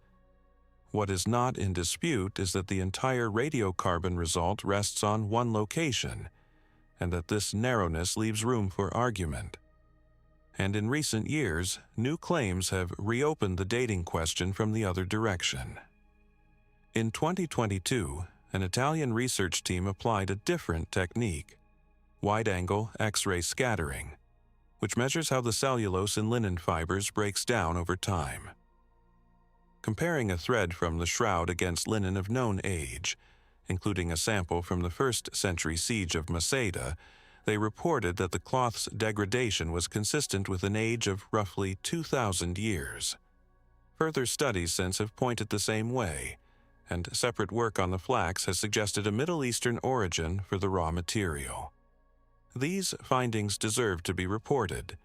What is not in dispute is that the entire radiocarbon result rests on one location, and that this narrowness leaves room for argument. And in recent years, new claims have reopened the dating question from the other direction. In 2022, an Italian research team applied a different technique, wide-angle X-ray scattering, which measures how the cellulose in linen fibers breaks down over time. Comparing a thread from the shroud against linen of known age, including a sample from the 1st century siege of Masada, they reported that the cloth's degradation was consistent with an age of roughly 2,000 years. Further studies since have pointed the same way, and separate work on the flax has suggested a Middle Eastern origin for the raw material. These findings deserve to be reported.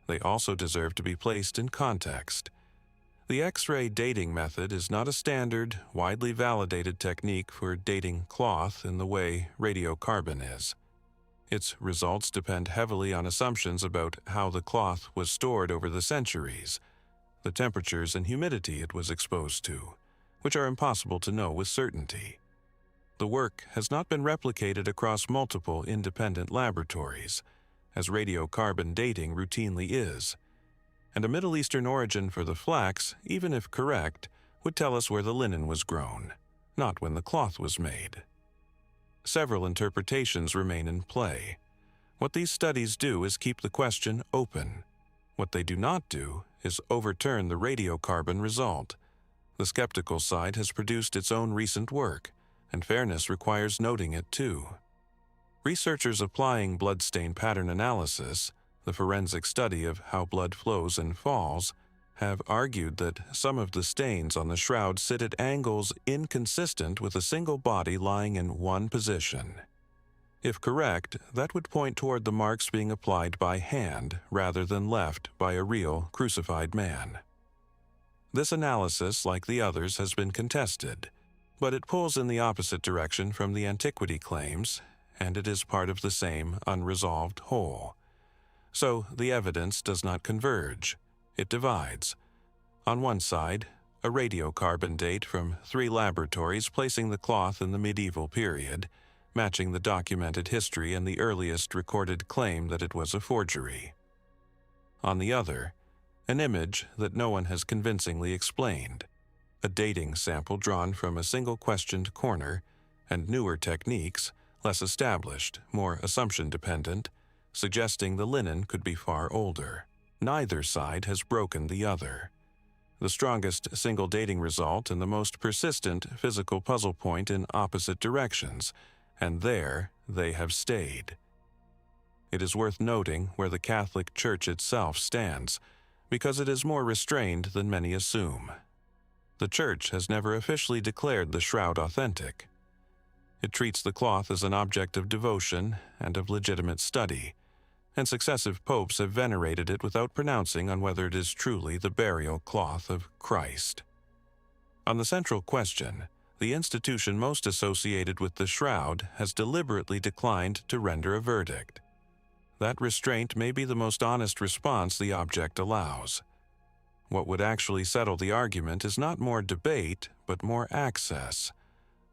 They also deserve to be placed in context. The X-ray dating method is not a standard, widely validated technique for dating cloth in the way radiocarbon is. Its results depend heavily on assumptions about how the cloth was stored over the centuries, the temperatures and humidity it was exposed to, which are impossible to know with certainty. The work has not been replicated across multiple independent laboratories, as radiocarbon dating routinely is, and a Middle Eastern origin for the flax, even if correct, would tell us where the linen was grown, not when the cloth was made. Several interpretations remain in play. What these studies do is keep the question open. What they do not do is overturn the radiocarbon result. The skeptical side has produced its own recent work, and fairness requires noting it too. Researchers applying bloodstain pattern analysis, the forensic study of how blood flows and falls, have argued that some of the stains on the shroud sit at angles inconsistent with a single body lying in one position. If correct, that would point toward the marks being applied by hand rather than left by a real crucified man. This analysis, like the others, has been contested, but it pulls in the opposite direction from the antiquity claims, and it is part of the same unresolved whole. So the evidence does not converge. It divides. On one side, a radiocarbon date from 3 laboratories placing the cloth in the medieval period, matching the documented history and the earliest recorded claim that it was a forgery. On the other, an image that no one has convincingly explained, a dating sample drawn from a single questioned corner, and newer techniques, less established, more assumption-dependent, suggesting the linen could be far older. Neither side has broken the other. The strongest single dating result and the most persistent physical puzzle point in opposite directions, and there they have stayed. It is worth noting where the Catholic Church itself stands, because it is more restrained than many assume. The Church has never officially declared the shroud authentic. It treats the cloth as an object of devotion and of legitimate study, and successive popes have venerated it without pronouncing on whether it is truly the burial cloth of Christ. On the central question, the institution most associated with the shroud has deliberately declined to render a verdict. That restraint may be the most honest response the object allows. What would actually settle the argument is not more debate, but more access.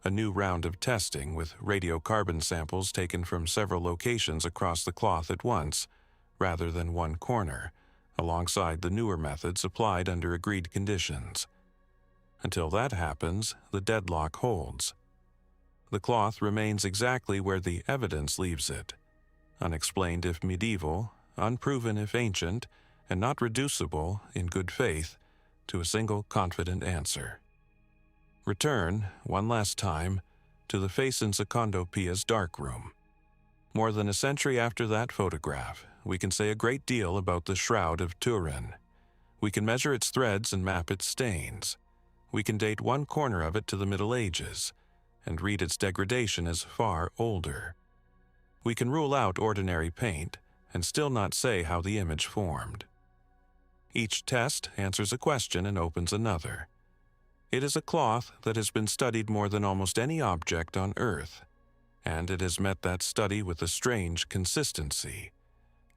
A new round of testing with radiocarbon samples taken from several locations across the cloth at once, rather than one corner, alongside the newer methods applied under agreed conditions. Until that happens, the deadlock holds. The cloth remains exactly where the evidence leaves it, unexplained if medieval, unproven if ancient, and not reducible, in good faith, to a single confident answer. Return, one last time, to the face in Secondo Pia's darkroom. More than a century after that photograph, we can say a great deal about the Shroud of Turin. We can measure its threads and map its stains. We can date one corner of it to the Middle Ages, and read its degradation as far older. We can rule out ordinary paint, and still not say how the image formed. Each test answers a question and opens another. It is a cloth that has been studied more than almost any object on Earth, and it has met that study with a strange consistency,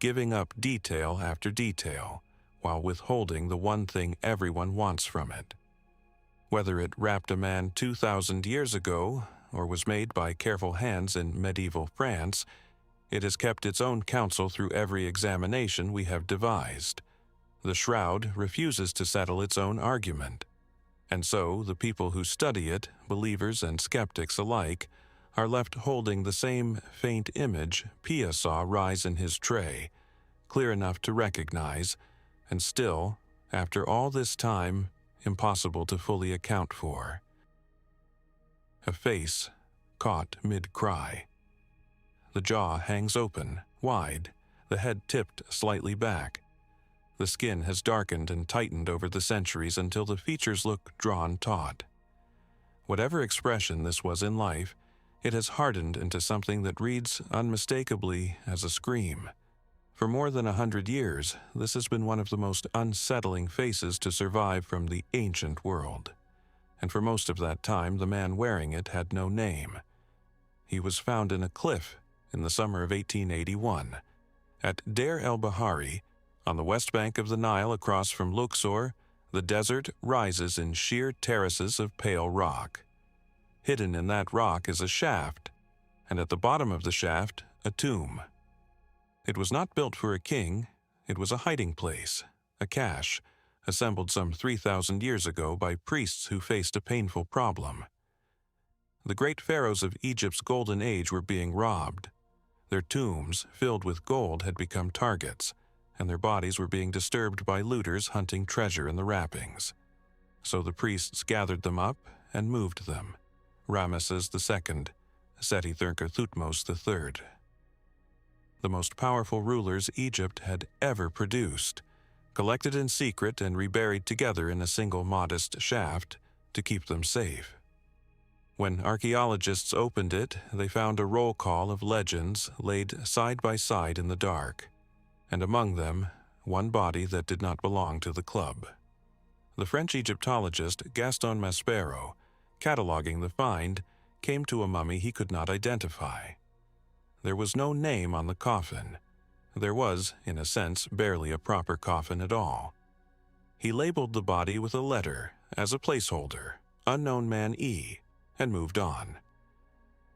giving up detail after detail, while withholding the one thing everyone wants from it. Whether it wrapped a man 2,000 years ago, or was made by careful hands in medieval France, It has kept its own counsel through every examination we have devised. The shroud refuses to settle its own argument. And so the people who study it, believers and skeptics alike, are left holding the same faint image Pia saw rise in his tray, clear enough to recognize, and still, after all this time, impossible to fully account for. A face caught mid-cry. The jaw hangs open, wide, the head tipped slightly back. The skin has darkened and tightened over the centuries until the features look drawn taut. Whatever expression this was in life, it has hardened into something that reads unmistakably as a scream. For more than 100 years, this has been one of the most unsettling faces to survive from the ancient world. And for most of that time, the man wearing it had no name. He was found in a cliff in the summer of 1881. At Deir el-Bahari, on the west bank of the Nile across from Luxor, the desert rises in sheer terraces of pale rock. Hidden in that rock is a shaft, and at the bottom of the shaft, a tomb. It was not built for a king, it was a hiding place, a cache, assembled some 3,000 years ago by priests who faced a painful problem. The great pharaohs of Egypt's golden age were being robbed. Their tombs, filled with gold, had become targets, and their bodies were being disturbed by looters hunting treasure in the wrappings. So the priests gathered them up and moved them. Ramesses II, Seti Thutmose III. The most powerful rulers Egypt had ever produced, collected in secret and reburied together in a single modest shaft to keep them safe. When archaeologists opened it, they found a roll call of legends laid side by side in the dark, and among them, one body that did not belong to the club. The French Egyptologist Gaston Maspero, cataloging the find, came to a mummy he could not identify. There was no name on the coffin. There was, in a sense, barely a proper coffin at all. He labeled the body with a letter, as a placeholder, unknown man E, and moved on.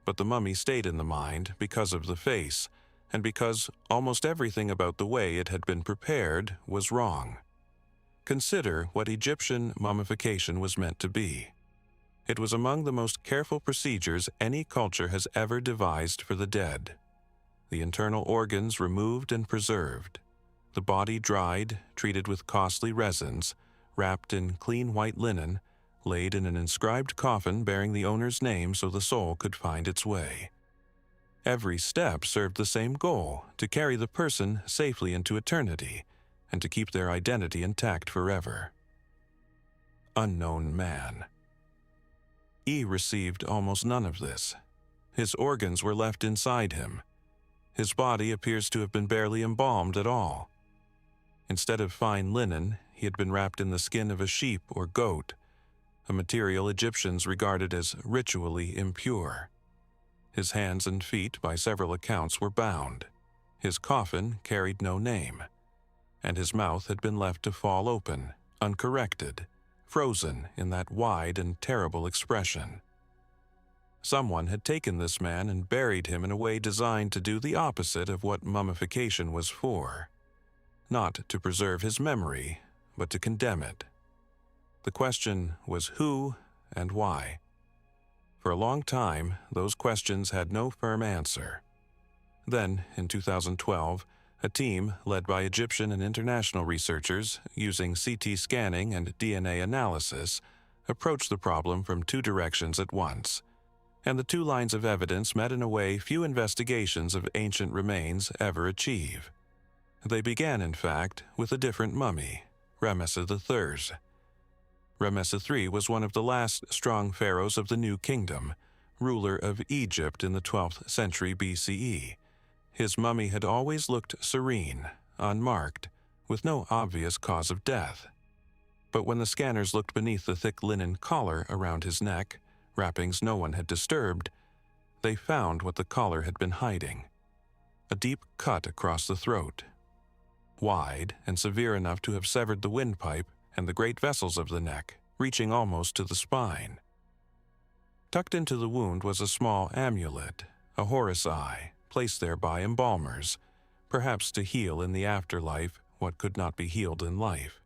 But the mummy stayed in the mind because of the face, and because almost everything about the way it had been prepared was wrong. Consider what Egyptian mummification was meant to be. It was among the most careful procedures any culture has ever devised for the dead. The internal organs removed and preserved, the body dried, treated with costly resins, wrapped in clean white linen, laid in an inscribed coffin bearing the owner's name so the soul could find its way. Every step served the same goal, to carry the person safely into eternity and to keep their identity intact forever. Unknown man. E received almost none of this. His organs were left inside him. His body appears to have been barely embalmed at all. Instead of fine linen, he had been wrapped in the skin of a sheep or goat, a material Egyptians regarded as ritually impure. His hands and feet, by several accounts, were bound. His coffin carried no name, and his mouth had been left to fall open, uncorrected, frozen in that wide and terrible expression. Someone had taken this man and buried him in a way designed to do the opposite of what mummification was for. Not to preserve his memory, but to condemn it. The question was who and why. For a long time, those questions had no firm answer. Then, in 2012, a team led by Egyptian and international researchers using CT scanning and DNA analysis approached the problem from two directions at once, and the two lines of evidence met in a way few investigations of ancient remains ever achieve. They began, in fact, with a different mummy, Ramesses III. Ramesses III was one of the last strong pharaohs of the New Kingdom, ruler of Egypt in the 12th century BCE. His mummy had always looked serene, unmarked, with no obvious cause of death. But when the scanners looked beneath the thick linen collar around his neck, wrappings no one had disturbed, they found what the collar had been hiding: a deep cut across the throat, wide and severe enough to have severed the windpipe and the great vessels of the neck, reaching almost to the spine. Tucked into the wound was a small amulet, a Horus eye, placed there by embalmers, perhaps to heal in the afterlife what could not be healed in life.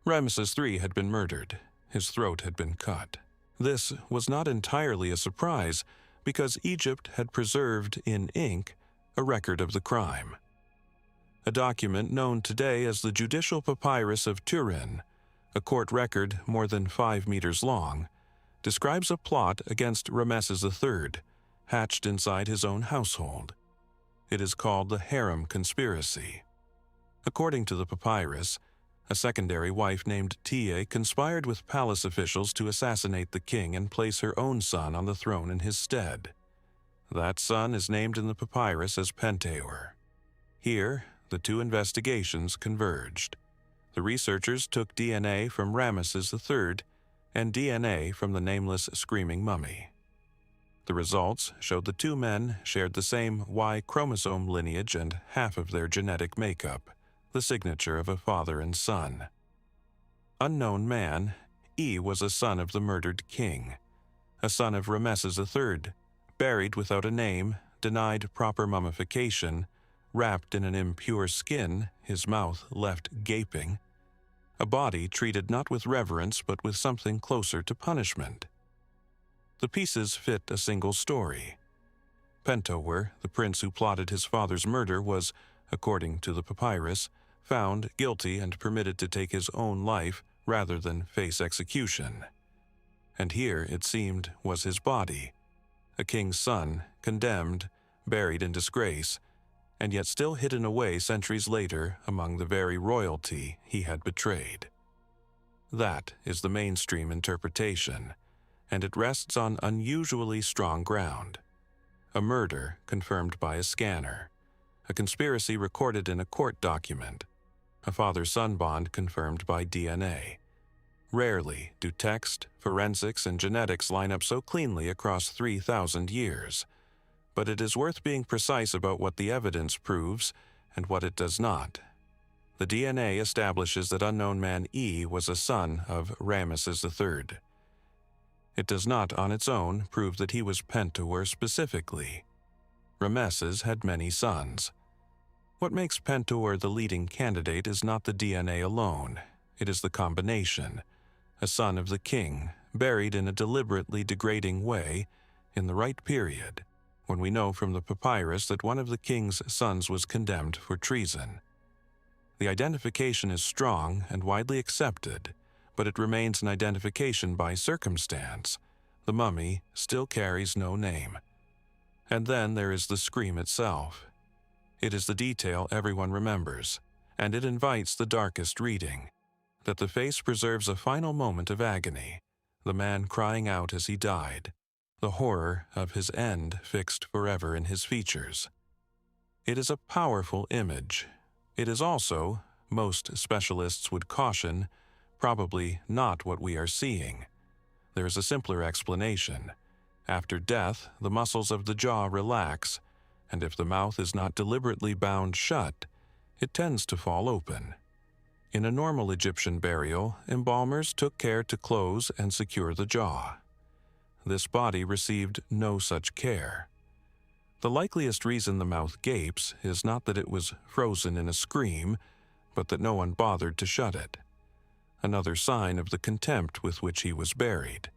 Ramesses III had been murdered. His throat had been cut. This was not entirely a surprise, because Egypt had preserved in ink a record of the crime. A document known today as the Judicial Papyrus of Turin, a court record more than 5 meters long, describes a plot against Ramesses III, hatched inside his own household. It is called the Harem Conspiracy. According to the papyrus, a secondary wife named Tia conspired with palace officials to assassinate the king and place her own son on the throne in his stead. That son is named in the papyrus as Pentuer. Here, the two investigations converged. The researchers took DNA from Ramesses III and DNA from the nameless screaming mummy. The results showed the two men shared the same Y chromosome lineage and half of their genetic makeup, the signature of a father and son. Unknown man, E was a son of the murdered king, a son of Ramesses III, buried without a name, denied proper mummification, wrapped in an impure skin, his mouth left gaping, a body treated not with reverence but with something closer to punishment. The pieces fit a single story. Pentuer, the prince who plotted his father's murder, was, according to the papyrus, found guilty and permitted to take his own life rather than face execution. And here, it seemed, was his body, a king's son, condemned, buried in disgrace, and yet still hidden away centuries later among the very royalty he had betrayed. That is the mainstream interpretation, and it rests on unusually strong ground. A murder confirmed by a scanner, a conspiracy recorded in a court document, a father-son bond confirmed by DNA. Rarely do text, forensics, and genetics line up so cleanly across 3,000 years. But it is worth being precise about what the evidence proves and what it does not. The DNA establishes that unknown man E was a son of Ramesses III. It does not on its own prove that he was Pentuer specifically. Ramesses had many sons. What makes Pentuer the leading candidate is not the DNA alone. It is the combination. A son of the king, buried in a deliberately degrading way, in the right period, when we know from the papyrus that one of the king's sons was condemned for treason. The identification is strong and widely accepted, but it remains an identification by circumstance. The mummy still carries no name. And then there is the scream itself. It is the detail everyone remembers, and it invites the darkest reading, that the face preserves a final moment of agony, the man crying out as he died, the horror of his end fixed forever in his features. It is a powerful image. It is also, most specialists would caution, probably not what we are seeing. There is a simpler explanation. After death, the muscles of the jaw relax, and if the mouth is not deliberately bound shut, it tends to fall open. In a normal Egyptian burial, embalmers took care to close and secure the jaw. This body received no such care. The likeliest reason the mouth gapes is not that it was frozen in a scream, but that no one bothered to shut it. Another sign of the contempt with which he was buried.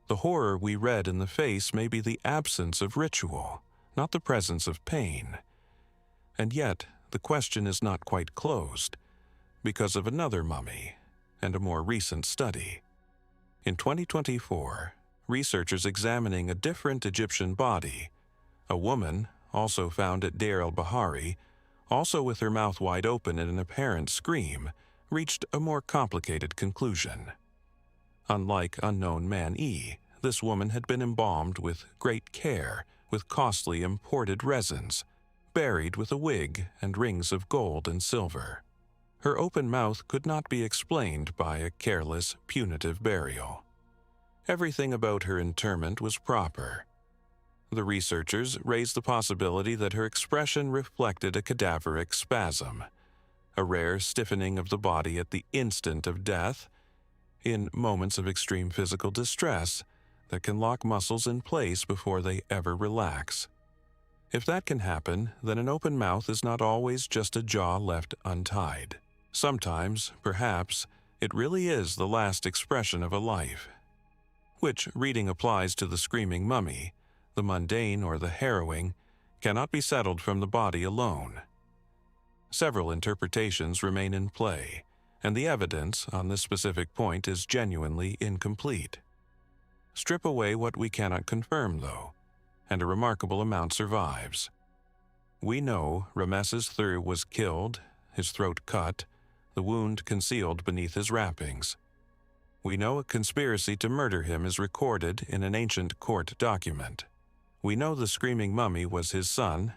The horror we read in the face may be the absence of ritual, not the presence of pain. And yet, the question is not quite closed, because of another mummy and a more recent study. In 2024, researchers examining a different Egyptian body, a woman, also found at Deir el-Bahari, also with her mouth wide open in an apparent scream, reached a more complicated conclusion. Unlike unknown man E, this woman had been embalmed with great care, with costly imported resins, buried with a wig and rings of gold and silver. Her open mouth could not be explained by a careless, punitive burial. Everything about her interment was proper. The researchers raised the possibility that her expression reflected a cadaveric spasm, a rare stiffening of the body at the instant of death, in moments of extreme physical distress that can lock muscles in place before they ever relax. If that can happen, then an open mouth is not always just a jaw left untied. Sometimes, perhaps, it really is the last expression of a life. Which reading applies to the screaming mummy, the mundane or the harrowing, cannot be settled from the body alone. Several interpretations remain in play, and the evidence on this specific point is genuinely incomplete. Strip away what we cannot confirm, though, and a remarkable amount survives. We know Ramesses III was killed, his throat cut, the wound concealed beneath his wrappings. We know a conspiracy to murder him is recorded in an ancient court document. We know the screaming mummy was his son,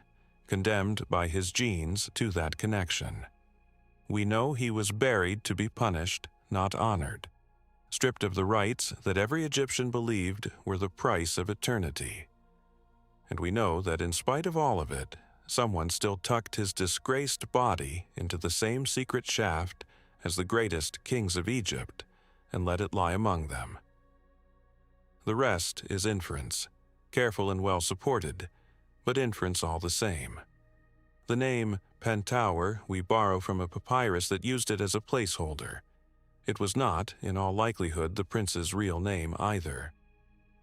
condemned by his genes to that connection. We know he was buried to be punished, not honored, stripped of the rights that every Egyptian believed were the price of eternity. And we know that in spite of all of it, someone still tucked his disgraced body into the same secret shaft as the greatest kings of Egypt and let it lie among them. The rest is inference, careful and well supported, but inference all the same. The name Pentower we borrow from a papyrus that used it as a placeholder. It was not, in all likelihood, the prince's real name either.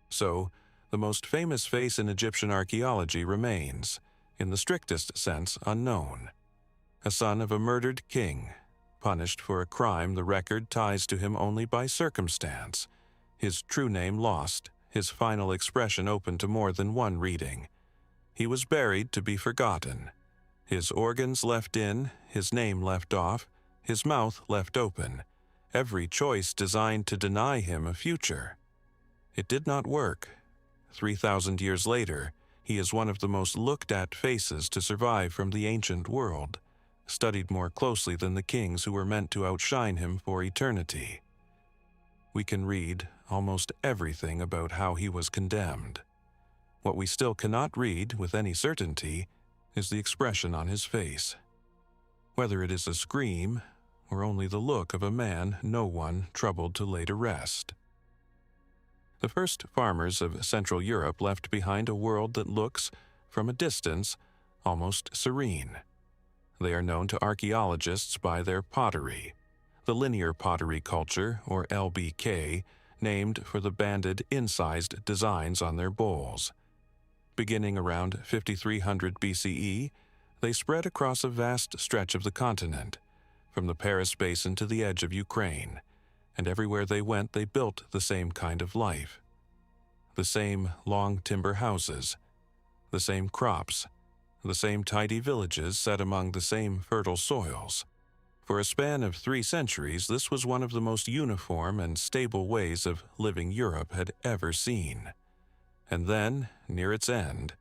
So, the most famous face in Egyptian archaeology remains, in the strictest sense, unknown. A son of a murdered king, punished for a crime the record ties to him only by circumstance, his true name lost, his final expression open to more than one reading. He was buried to be forgotten, his organs left in, his name left off, his mouth left open, every choice designed to deny him a future. It did not work. 3,000 years later, he is one of the most looked-at faces to survive from the ancient world, studied more closely than the kings who were meant to outshine him for eternity. We can read almost everything about how he was condemned. What we still cannot read with any certainty is the expression on his face. Whether it is a scream or only the look of a man no one troubled to lay to rest. The first farmers of Central Europe left behind a world that looks, from a distance, almost serene. They are known to archaeologists by their pottery, the linear pottery culture, or LBK, named for the banded, incised designs on their bowls. Beginning around 5300 BCE, they spread across a vast stretch of the continent, from the Paris Basin to the edge of Ukraine, and everywhere they went they built the same kind of life. The same long timber houses, the same crops, the same tidy villages set among the same fertile soils. For a span of 3 centuries, this was one of the most uniform and stable ways of living Europe had ever seen. And then, near its end,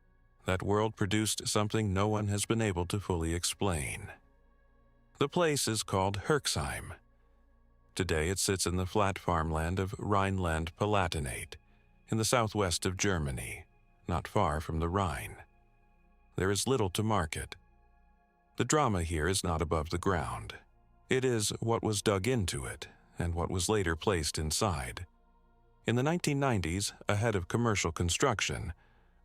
that world produced something no one has been able to fully explain. The place is called Herxheim. Today it sits in the flat farmland of Rhineland-Palatinate, in the southwest of Germany, not far from the Rhine. There is little to mark it. The drama here is not above the ground. It is what was dug into it, and what was later placed inside. In the 1990s, ahead of commercial construction,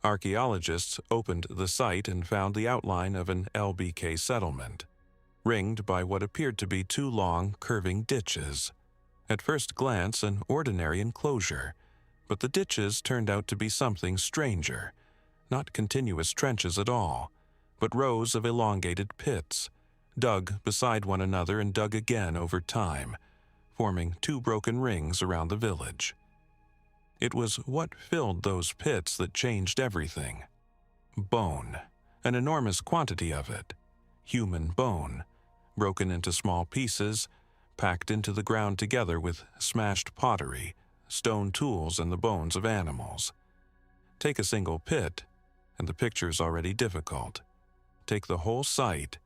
archaeologists opened the site and found the outline of an LBK settlement, ringed by what appeared to be 2 long, curving ditches. At first glance, an ordinary enclosure, but the ditches turned out to be something stranger, not continuous trenches at all, but rows of elongated pits, dug beside one another and dug again over time, forming 2 broken rings around the village. It was what filled those pits that changed everything. Bone, an enormous quantity of it, human bone, broken into small pieces, packed into the ground together with smashed pottery, stone tools, and the bones of animals. Take a single pit, and the picture's already difficult. Take the whole site,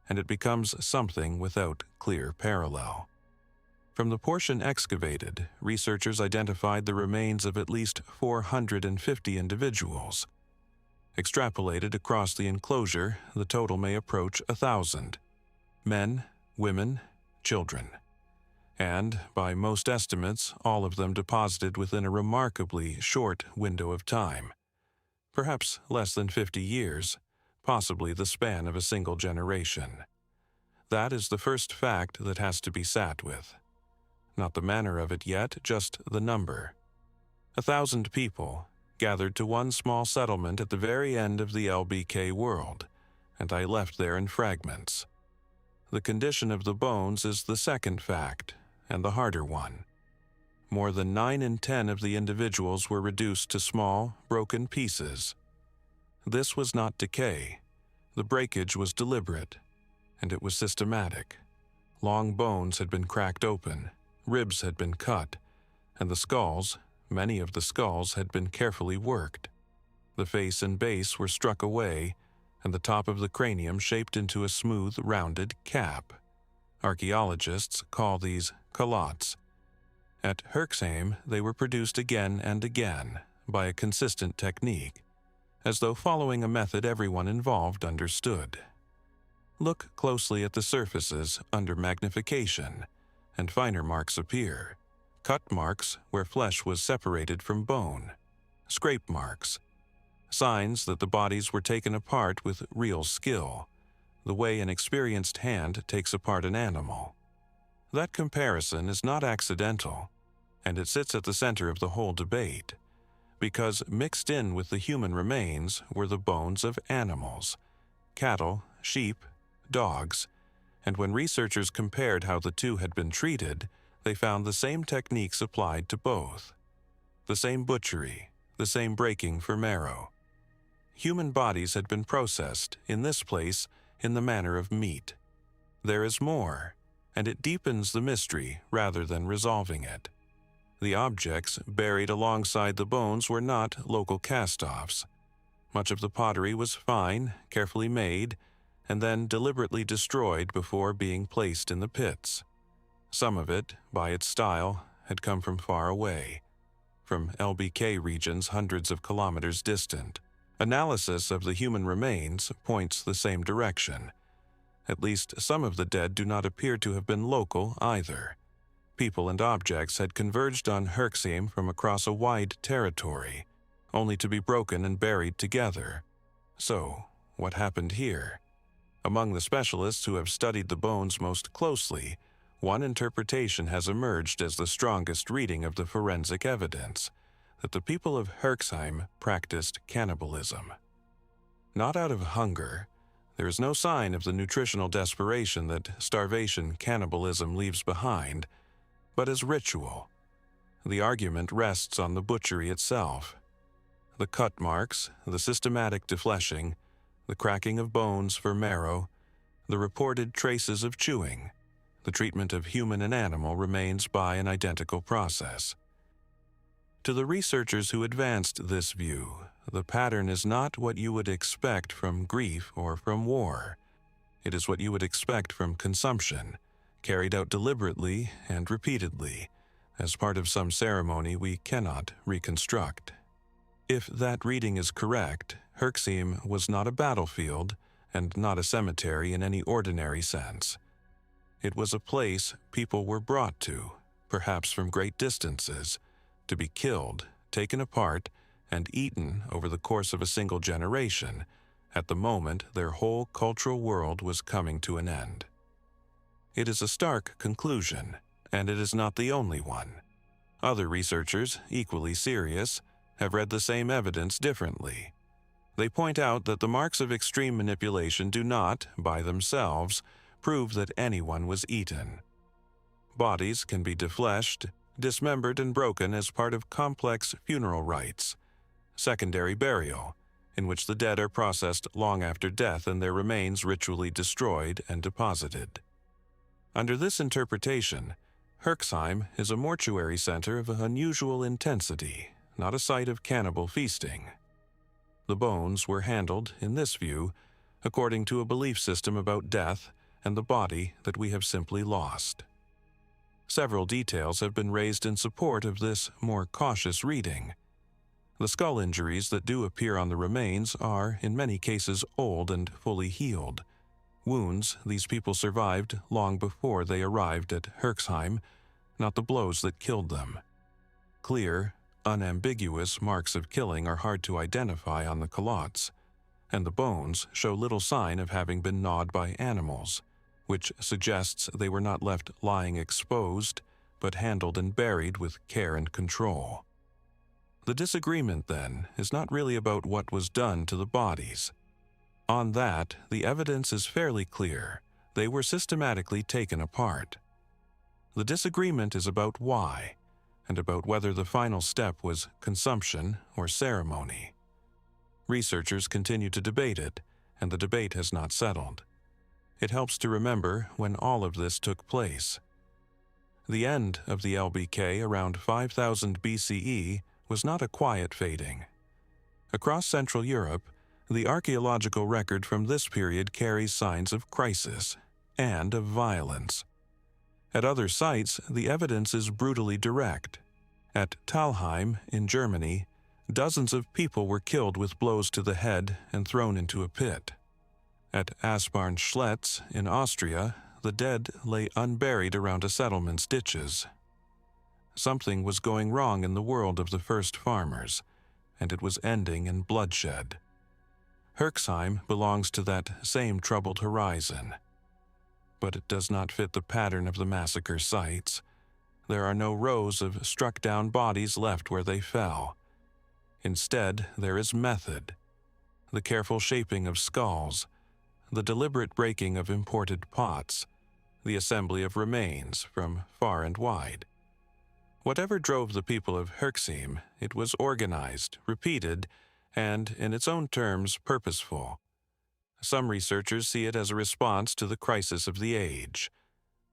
and it becomes something without clear parallel. From the portion excavated, researchers identified the remains of at least 450 individuals. Extrapolated across the enclosure, the total may approach 1,000. Men, women, children. And, by most estimates, all of them deposited within a remarkably short window of time. Perhaps less than 50 years, possibly the span of a single generation. That is the first fact that has to be sat with. Not the manner of it yet, just the number. 1,000 people gathered to one small settlement at the very end of the LBK world, and I left there in fragments. The condition of the bones is the second fact, and the harder one. More than 9 in 10 of the individuals were reduced to small, broken pieces. This was not decay. The breakage was deliberate, and it was systematic. Long bones had been cracked open, ribs had been cut, and the skulls, many of the skulls, had been carefully worked. The face and base were struck away, and the top of the cranium shaped into a smooth, rounded cap. Archaeologists call these calottes. At Herxheim, they were produced again and again by a consistent technique, as though following a method everyone involved understood. Look closely at the surfaces under magnification, and finer marks appear. Cut marks where flesh was separated from bone. Scrape marks. Signs that the bodies were taken apart with real skill, the way an experienced hand takes apart an animal. That comparison is not accidental, and it sits at the center of the whole debate, because mixed in with the human remains were the bones of animals, cattle, sheep, dogs, and when researchers compared how the two had been treated, they found the same techniques applied to both. The same butchery, the same breaking for marrow. Human bodies had been processed, in this place, in the manner of meat. There is more, and it deepens the mystery rather than resolving it. The objects buried alongside the bones were not local cast-offs. Much of the pottery was fine, carefully made, and then deliberately destroyed before being placed in the pits. Some of it, by its style, had come from far away, from LBK regions hundreds of kilometers distant. Analysis of the human remains points the same direction. At least some of the dead do not appear to have been local either. People and objects had converged on Herxheim from across a wide territory, only to be broken and buried together. So, what happened here? Among the specialists who have studied the bones most closely, one interpretation has emerged as the strongest reading of the forensic evidence, that the people of Herxheim practiced cannibalism. Not out of hunger. There is no sign of the nutritional desperation that starvation cannibalism leaves behind, but as ritual. The argument rests on the butchery itself. The cut marks, the systematic defleshing, the cracking of bones for marrow, the reported traces of chewing. The treatment of human and animal remains by an identical process. To the researchers who advanced this view, the pattern is not what you would expect from grief or from war. It is what you would expect from consumption, carried out deliberately and repeatedly, as part of some ceremony we cannot reconstruct. If that reading is correct, Herxheim was not a battlefield and not a cemetery in any ordinary sense. It was a place people were brought to, perhaps from great distances, to be killed, taken apart, and eaten over the course of a single generation, at the moment their whole cultural world was coming to an end. It is a stark conclusion, and it is not the only one. Other researchers, equally serious, have read the same evidence differently. They point out that the marks of extreme manipulation do not, by themselves, prove that anyone was eaten. Bodies can be defleshed, dismembered and broken as part of complex funeral rites, secondary burial, in which the dead are processed long after death and their remains ritually destroyed and deposited. Under this interpretation, Herxheim is a mortuary center of unusual intensity, not a site of cannibal feasting. The bones were handled, in this view, according to a belief system about death and the body that we have simply lost. Several details have been raised in support of this more cautious reading. The skull injuries that do appear on the remains are, in many cases, old and fully healed. Wounds these people survived long before they arrived at Herxheim, not the blows that killed them. Clear, unambiguous marks of killing are hard to identify on the calottes. and the bones show little sign of having been gnawed by animals, which suggests they were not left lying exposed, but handled and buried with care and control. The disagreement, then, is not really about what was done to the bodies. On that, the evidence is fairly clear. They were systematically taken apart. The disagreement is about why, and about whether the final step was consumption or ceremony. Researchers continue to debate it, and the debate has not settled. It helps to remember when all of this took place. The end of the LBK around 5000 BCE was not a quiet fading. Across Central Europe, the archaeological record from this period carries signs of crisis and of violence. At other sites, the evidence is brutally direct. At Talheim in Germany, dozens of people were killed with blows to the head and thrown into a pit. At Aspern-Schletz in Austria, the dead lay unburied around a settlement's ditches. Something was going wrong in the world of the first farmers, and it was ending in bloodshed. Herxheim belongs to that same troubled horizon. But it does not fit the pattern of the massacre sites. There are no rows of struck-down bodies left where they fell. Instead, there is method. The careful shaping of skulls, the deliberate breaking of imported pots, the assembly of remains from far and wide. Whatever drove the people of Herxheim, it was organized, repeated, and, in its own terms, purposeful. Some researchers see it as a response to the crisis of the age.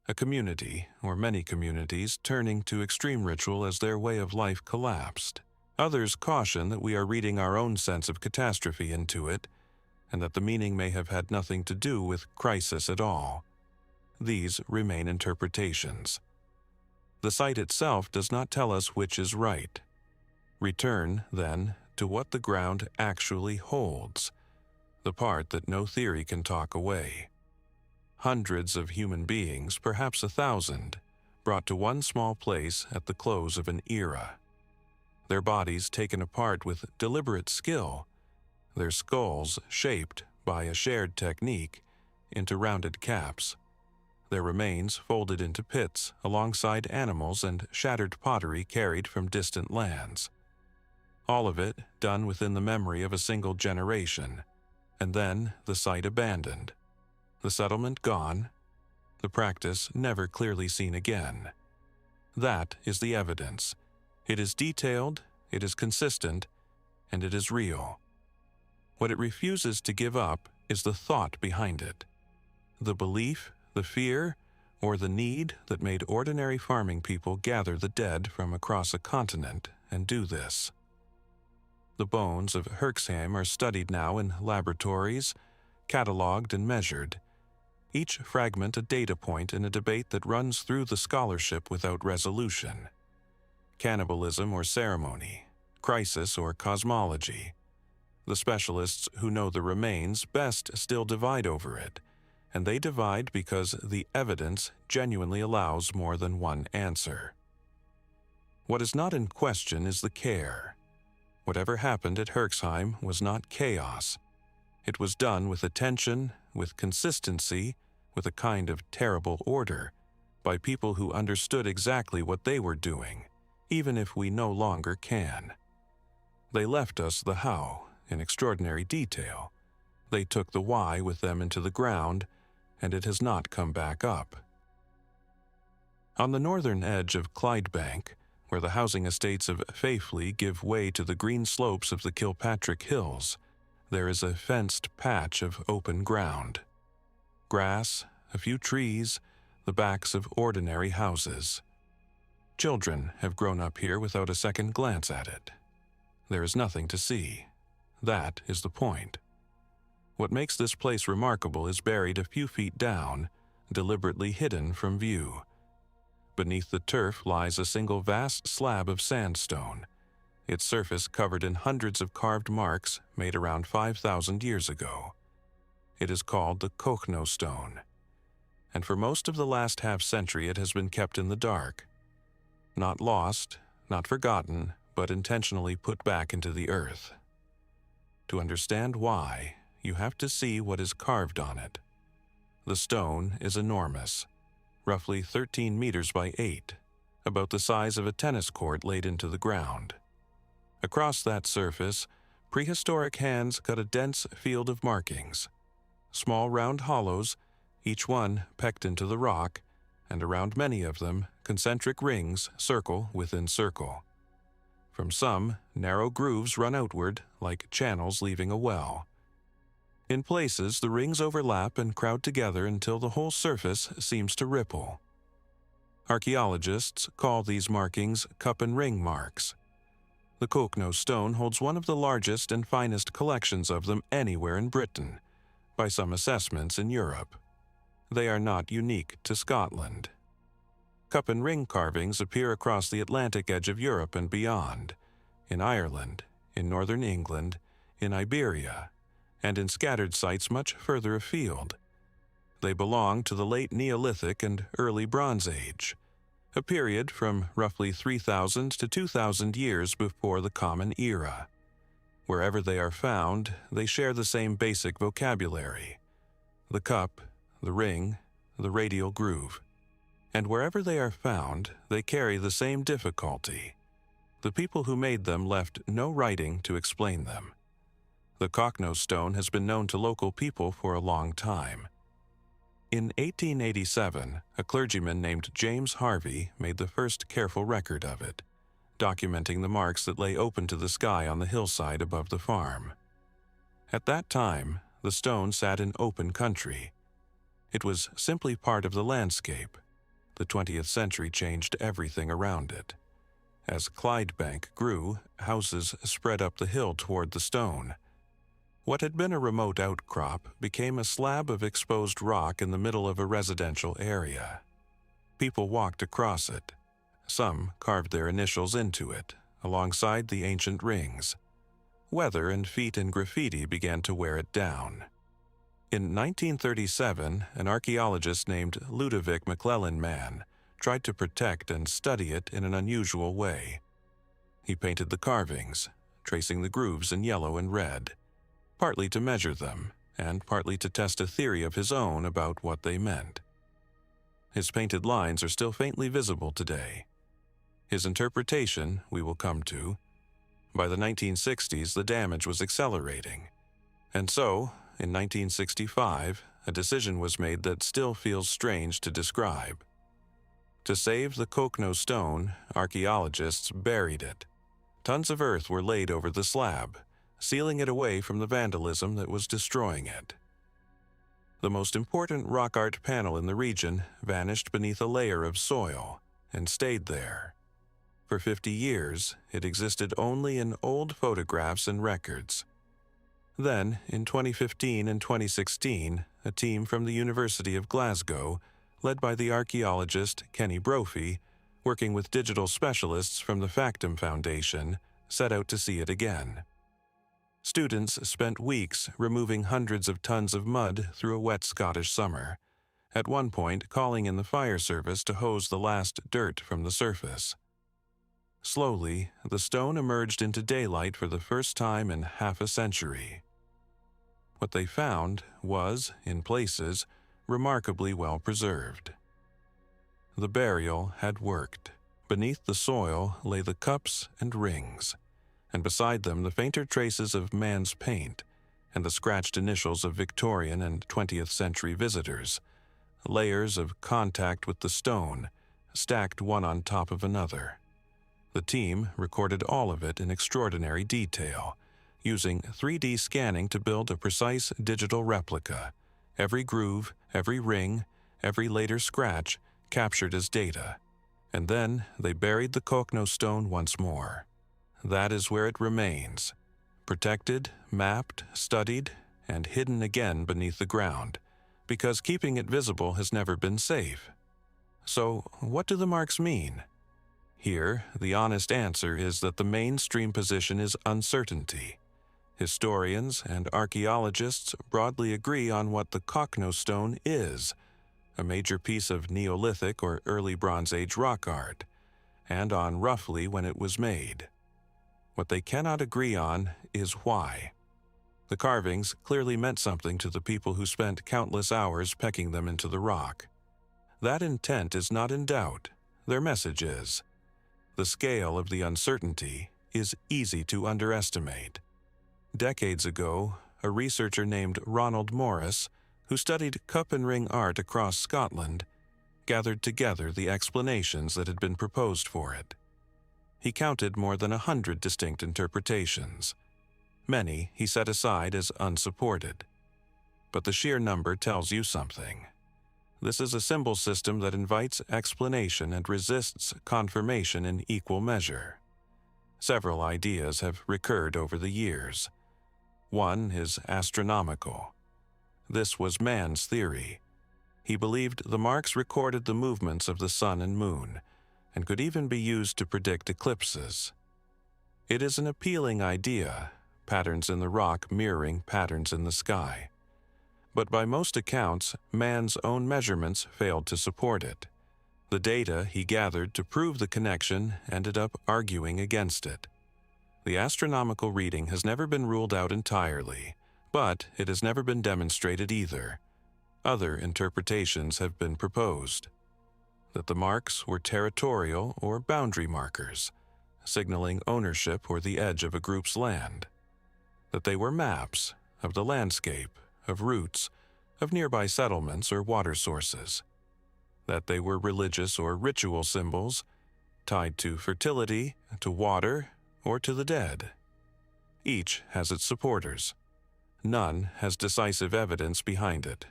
A community, or many communities, turning to extreme ritual as their way of life collapsed. Others caution that we are reading our own sense of catastrophe into it, and that the meaning may have had nothing to do with crisis at all. These remain interpretations. The site itself does not tell us which is right. Return, then, to what the ground actually holds, the part that no theory can talk away. Hundreds of human beings, perhaps 1,000, brought to one small place at the close of an era. Their bodies taken apart with deliberate skill, their skulls shaped by a shared technique into rounded caps, their remains folded into pits alongside animals and shattered pottery carried from distant lands. All of it done within the memory of a single generation, and then the site abandoned, the settlement gone, the practice never clearly seen again. That is the evidence. It is detailed, it is consistent, and it is real. What it refuses to give up is the thought behind it, the belief, the fear, or the need that made ordinary farming people gather the dead from across a continent and do this. The bones of Herxheim are studied now in laboratories, catalogued and measured, each fragment a data point in a debate that runs through the scholarship without resolution. Cannibalism or ceremony, crisis or cosmology. The specialists who know the remains best still divide over it, and they divide because the evidence genuinely allows more than one answer. What is not in question is the care. Whatever happened at Herxheim was not chaos. It was done with attention, with consistency, with a kind of terrible order, by people who understood exactly what they were doing, even if we no longer can. They left us the how in extraordinary detail. They took the why with them into the ground, and it has not come back up. On the northern edge of Clydebank, where the housing estates of Fluently give way to the green slopes of the Kilpatrick Hills, there is a fenced patch of open ground. Grass, a few trees, the backs of ordinary houses. Children have grown up here without a second glance at it. There is nothing to see. That is the point. What makes this place remarkable is buried a few feet down, deliberately hidden from view. Beneath the turf lies a single vast slab of sandstone, its surface covered in hundreds of carved marks made around 5,000 years ago. It is called the Kochno stone, and for most of the last half-century it has been kept in the dark. Not lost, not forgotten, but intentionally put back into the earth. To understand why, you have to see what is carved on it. The stone is enormous, roughly 13 meters by 8, about the size of a tennis court laid into the ground. Across that surface, prehistoric hands cut a dense field of markings, small round hollows, each one pecked into the rock, and around many of them, concentric rings circle within circle. From some, narrow grooves run outward like channels leaving a well. In places, the rings overlap and crowd together until the whole surface seems to ripple. Archaeologists call these markings cup and ring marks. The Cocknow stone holds one of the largest and finest collections of them anywhere in Britain, by some assessments in Europe. They are not unique to Scotland. Cup and ring carvings appear across the Atlantic edge of Europe and beyond, in Ireland, in northern England, in Iberia, and in scattered sites much further afield. They belong to the late Neolithic and early Bronze Age, a period from roughly 3,000 to 2,000 years before the Common Era. Wherever they are found, they share the same basic vocabulary: the cup, the ring, the radial groove. And wherever they are found, they carry the same difficulty. The people who made them left no writing to explain them. The Cocknow stone has been known to local people for a long time. In 1887, a clergyman named James Harvey made the first careful record of it, documenting the marks that lay open to the sky on the hillside above the farm. At that time, the stone sat in open country. It was simply part of the landscape. The 20th century changed everything around it. As Clydebank grew, houses spread up the hill toward the stone. What had been a remote outcrop became a slab of exposed rock in the middle of a residential area. People walked across it. Some carved their initials into it, alongside the ancient rings. Weather and feet in graffiti began to wear it down. In 1937, an archaeologist named Ludovic McClellan Mann tried to protect and study it in an unusual way. He painted the carvings, tracing the grooves in yellow and red, partly to measure them, and partly to test a theory of his own about what they meant. His painted lines are still faintly visible today. His interpretation we will come to. By the 1960s, the damage was accelerating. And so, in 1965, a decision was made that still feels strange to describe. To save the Cocknow stone, archaeologists buried it. Tons of earth were laid over the slab, sealing it away from the vandalism that was destroying it. The most important rock art panel in the region vanished beneath a layer of soil and stayed there. For 50 years, it existed only in old photographs and records. Then, in 2015 and 2016, a team from the University of Glasgow, led by the archaeologist Kenny Brophy, working with digital specialists from the Factum Foundation, set out to see it again. Students spent weeks removing hundreds of tons of mud through a wet Scottish summer, at one point calling in the fire service to hose the last dirt from the surface. Slowly, the stone emerged into daylight for the first time in half a century. What they found was, in places, remarkably well preserved. The burial had worked. Beneath the soil lay the cups and rings, and beside them the fainter traces of man's paint and the scratched initials of Victorian and 20th century visitors, layers of contact with the stone, stacked one on top of another. The team recorded all of it in extraordinary detail, using 3D scanning to build a precise digital replica. Every groove, every ring, every later scratch captured as data. And then they buried the Cocknow stone once more. That is where it remains, protected, mapped, studied, and hidden again beneath the ground, because keeping it visible has never been safe. So, what do the marks mean? Here, the honest answer is that the mainstream position is uncertainty. Historians and archaeologists broadly agree on what the Cocknow stone is, a major piece of Neolithic or early Bronze Age rock art, and on roughly when it was made. What they cannot agree on is why. The The carvings clearly meant something to the people who spent countless hours pecking them into the rock. That intent is not in doubt. Their message is. The scale of the uncertainty is easy to underestimate. Decades ago, a researcher named Ronald Morris, who studied cup and ring art across Scotland, gathered together the explanations that had been proposed for it. He counted more than 100 distinct interpretations. Many he set aside as unsupported. But the sheer number tells you something. This is a symbol system that invites explanation and resists confirmation in equal measure. Several ideas have recurred over the years. One is astronomical. This was man's theory. He believed the marks recorded the movements of the sun and moon, and could even be used to predict eclipses. It is an appealing idea, patterns in the rock mirroring patterns in the sky. But by most accounts, man's own measurements failed to support it. The data he gathered to prove the connection ended up arguing against it. The astronomical reading has never been ruled out entirely, but it has never been demonstrated either. Other interpretations have been proposed. That the marks were territorial or boundary markers, signaling ownership or the edge of a group's land. That they were maps of the landscape, of routes, of nearby settlements or water sources. That they were religious or ritual symbols, tied to fertility, to water, or to the dead. Each has its supporters. None has decisive evidence behind it.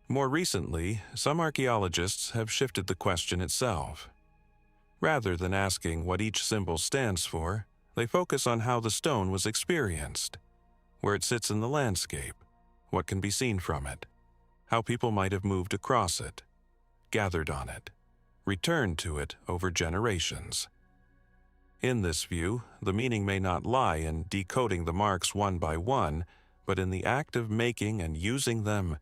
More recently, some archaeologists have shifted the question itself. Rather than asking what each symbol stands for, they focus on how the stone was experienced, where it sits in the landscape, what can be seen from it, how people might have moved across it, gathered on it, returned to it over generations. In this view, the meaning may not lie in decoding the marks one by one, but in the act of making and using them.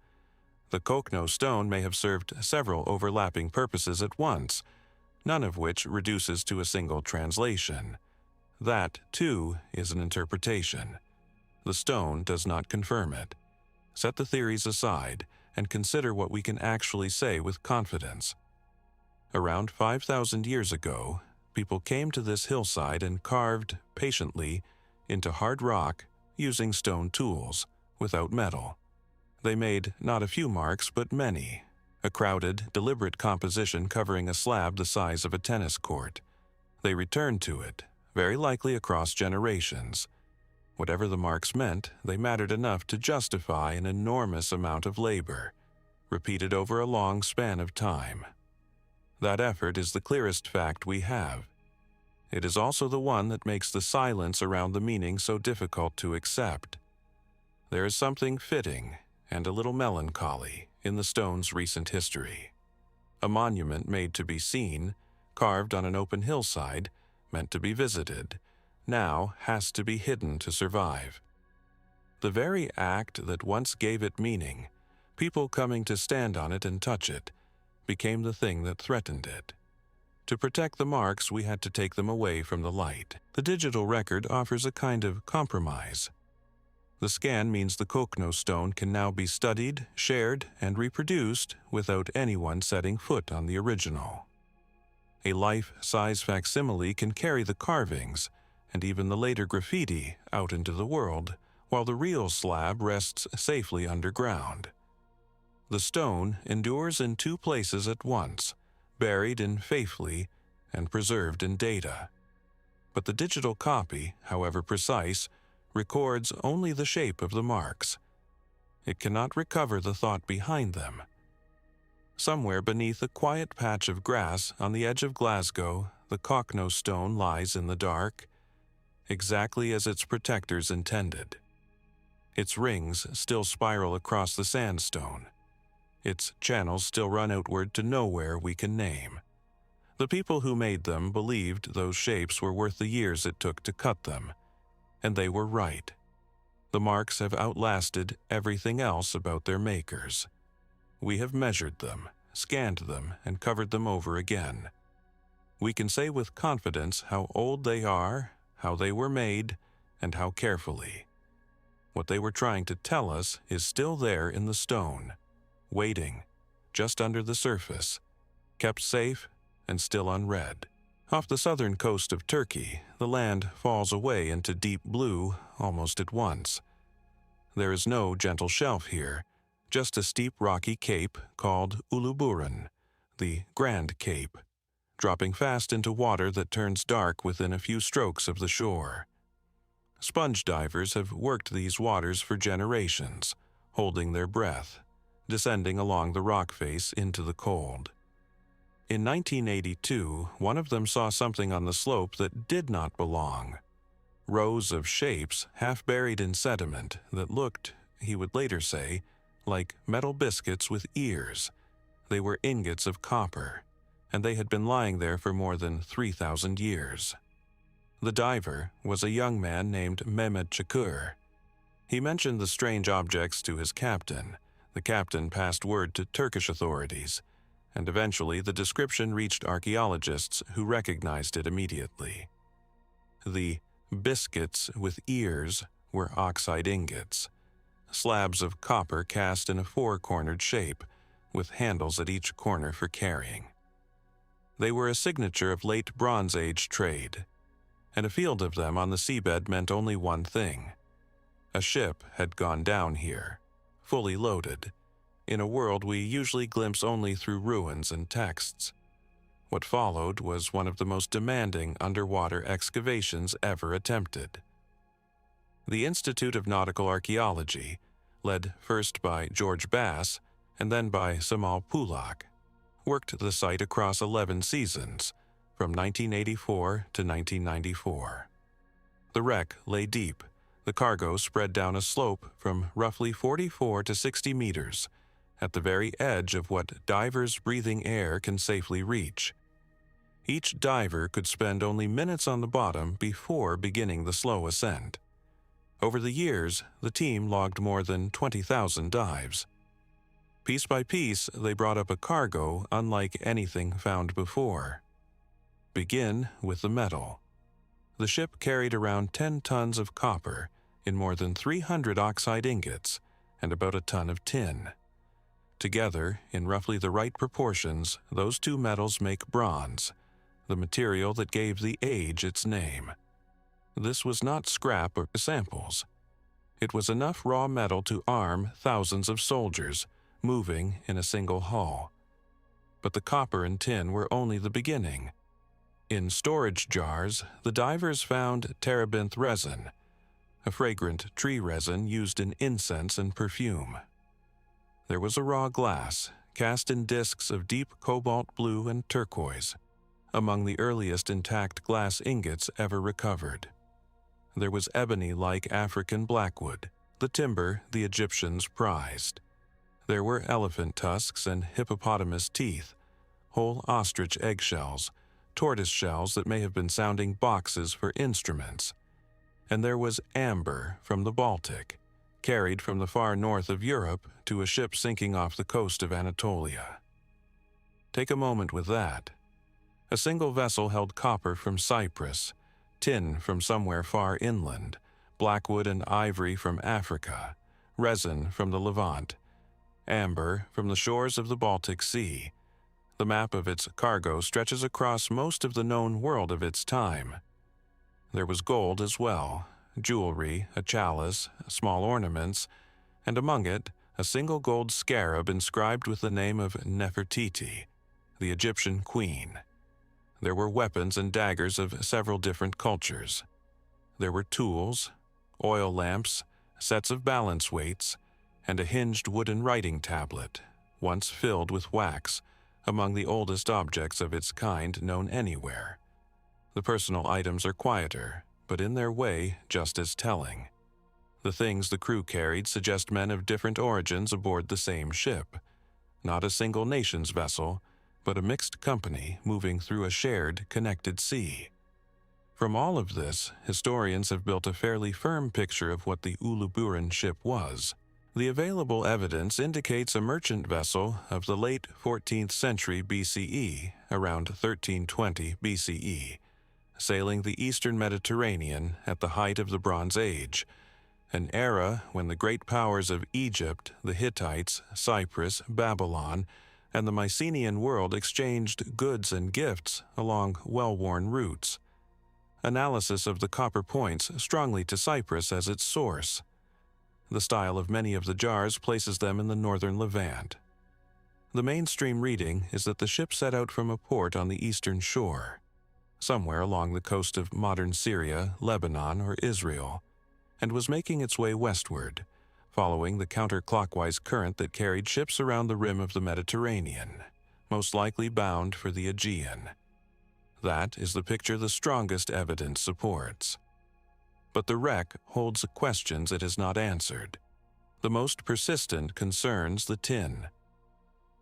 The Kokno stone may have served several overlapping purposes at once, none of which reduces to a single translation. That, too, is an interpretation. The stone does not confirm it. Set the theories aside and consider what we can actually say with confidence. Around 5,000 years ago, people came to this hillside and carved, patiently, into hard rock using stone tools, without metal. They made not a few marks, but many, a crowded, deliberate composition covering a slab the size of a tennis court. They returned to it, very likely across generations. Whatever the marks meant, they mattered enough to justify an enormous amount of labor, repeated over a long span of time. That effort is the clearest fact we have. It is also the one that makes the silence around the meaning so difficult to accept. There is something fitting and a little melancholy in the stone's recent history. A monument made to be seen, carved on an open hillside, meant to be visited, now has to be hidden to survive. The very act that once gave it meaning, people coming to stand on it and touch it, became the thing that threatened it. To protect the marks, we had to take them away from the light. The digital record offers a kind of compromise. The scan means the Kokno stone can now be studied, shared, and reproduced without anyone setting foot on the original. A life-size facsimile can carry the carvings, and even the later graffiti, out into the world, while the real slab rests safely underground. The stone endures in two places at once, buried in faithfully and preserved in data. But the digital copy, however precise, records only the shape of the marks. It cannot recover the thought behind them. Somewhere beneath a quiet patch of grass on the edge of Glasgow, the Kokno stone lies in the dark, exactly as its protectors intended. Its rings still spiral across the sandstone. Its channels still run outward to nowhere we can name. The people who made them believed those shapes were worth the years it took to cut them, and they were right. The marks have outlasted everything else about their makers. We have measured them, scanned them, and covered them over again. We can say with confidence how old they are, how they were made, and how carefully. What they were trying to tell us is still there in the stone, waiting, just under the surface, kept safe and still unread. Off the southern coast of Turkey, the land falls away into deep blue almost at once. There is no gentle shelf here, just a steep rocky cape called Uluburun, the Grand Cape, dropping fast into water that turns dark within a few strokes of the shore. Sponge divers have worked these waters for generations, holding their breath, descending along the rock face into the cold. In 1982, one of them saw something on the slope that did not belong. Rows of shapes half buried in sediment that looked, he would later say, like metal biscuits with ears. They were ingots of copper, and they had been lying there for more than 3,000 years. The diver was a young man named Mehmet Çakır. He mentioned the strange objects to his captain. The captain passed word to Turkish authorities, and eventually the description reached archaeologists who recognized it immediately. The biscuits with ears were oxide ingots, slabs of copper cast in a four-cornered shape, with handles at each corner for carrying. They were a signature of late Bronze Age trade, and a field of them on the seabed meant only one thing. A ship had gone down here, fully loaded, in a world we usually glimpse only through ruins and texts. What followed was one of the most demanding underwater excavations ever attempted. The Institute of Nautical Archaeology, led first by George Bass and then by Samal Pulak, worked the site across 11 seasons, from 1984 to 1994. The wreck lay deep, the cargo spread down a slope from roughly 44 to 60 meters, at the very edge of what divers breathing air can safely reach. Each diver could spend only minutes on the bottom before beginning the slow ascent. Over the years, the team logged more than 20,000 dives. Piece by piece, they brought up a cargo unlike anything found before. Begin with the metal. The ship carried around 10 tons of copper in more than 300 oxide ingots and about a ton of tin. Together, in roughly the right proportions, those two metals make bronze, the material that gave the age its name. This was not scrap or samples. It was enough raw metal to arm thousands of soldiers, moving in a single hull. But the copper and tin were only the beginning. In storage jars, the divers found terebinth resin, a fragrant tree resin used in incense and perfume. There was a raw glass, cast in discs of deep cobalt blue and turquoise, among the earliest intact glass ingots ever recovered. There was ebony-like African blackwood, the timber the Egyptians prized. There were elephant tusks and hippopotamus teeth, whole ostrich eggshells, tortoise shells that may have been sounding boxes for instruments. And there was amber from the Baltic, carried from the far north of Europe to a ship sinking off the coast of Anatolia. Take a moment with that. A single vessel held copper from Cyprus, tin from somewhere far inland, blackwood and ivory from Africa, resin from the Levant, amber from the shores of the Baltic Sea. The map of its cargo stretches across most of the known world of its time. There was gold as well, jewelry, a chalice, small ornaments, and among it, a single gold scarab inscribed with the name of Nefertiti, the Egyptian queen. There were weapons and daggers of several different cultures. There were tools, oil lamps, sets of balance weights, and a hinged wooden writing tablet, once filled with wax, among the oldest objects of its kind known anywhere. The personal items are quieter, but in their way just as telling. The things the crew carried suggest men of different origins aboard the same ship. Not a single nation's vessel, but a mixed company moving through a shared, connected sea. From all of this, historians have built a fairly firm picture of what the Uluburun ship was. The available evidence indicates a merchant vessel of the late 14th century BCE, around 1320 BCE, sailing the eastern Mediterranean at the height of the Bronze Age, an era when the great powers of Egypt, the Hittites, Cyprus, Babylon, and the Mycenaean world exchanged goods and gifts along well-worn routes. Analysis of the copper points strongly to Cyprus as its source. The style of many of the jars places them in the northern Levant. The mainstream reading is that the ship set out from a port on the eastern shore, somewhere along the coast of modern Syria, Lebanon, or Israel, and was making its way westward, following the counterclockwise current that carried ships around the rim of the Mediterranean, most likely bound for the Aegean. That is the picture the strongest evidence supports. But the wreck holds questions it has not answered. The most persistent concerns the tin.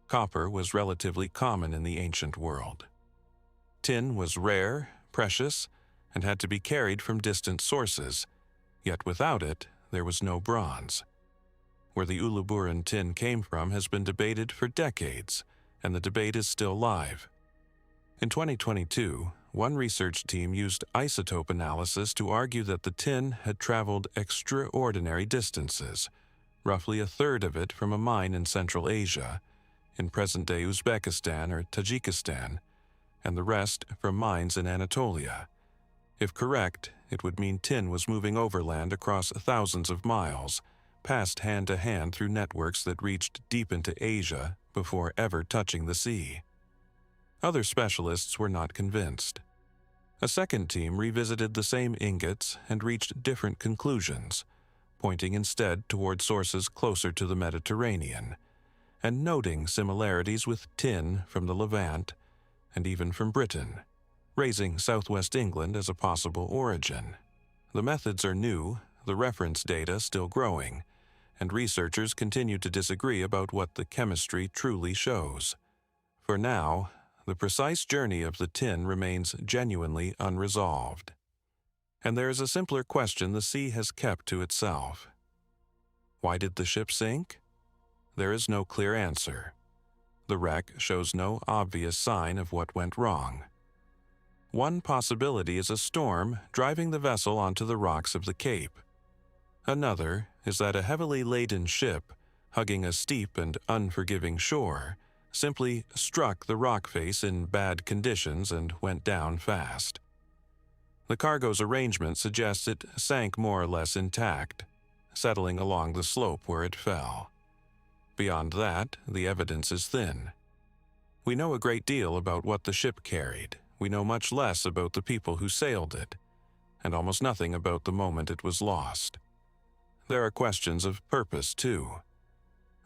Copper was relatively common in the ancient world. Tin was rare, precious, and had to be carried from distant sources, yet without it, there was no bronze. Where the Uluburan tin came from has been debated for decades, and the debate is still live. In 2022, one research team used isotope analysis to argue that the tin had traveled extraordinary distances, roughly a third of it from a mine in Central Asia, in present-day Uzbekistan or Tajikistan, and the rest from mines in Anatolia. If correct, it would mean tin was moving overland across thousands of miles, passed hand-to-hand through networks that reached deep into Asia before ever touching the sea. Other specialists were not convinced. A second team revisited the same ingots and reached different conclusions, pointing instead toward sources closer to the Mediterranean, and noting similarities with tin from the Levant and even from Britain, raising southwest England as a possible origin. The methods are new, the reference data still growing, and researchers continue to disagree about what the chemistry truly shows. For now, the precise journey of the tin remains genuinely unresolved. And there is a simpler question the sea has kept to itself. Why did the ship sink? There is no clear answer. The wreck shows no obvious sign of what went wrong. One possibility is a storm driving the vessel onto the rocks of the Cape. Another is that a heavily laden ship, hugging a steep and unforgiving shore, simply struck the rock face in bad conditions and went down fast. The cargo's arrangement suggests it sank more or less intact, settling along the slope where it fell. Beyond that, the evidence is thin. We know a great deal about what the ship carried. We know much less about the people who sailed it, and almost nothing about the moment it was lost. There are questions of purpose, too.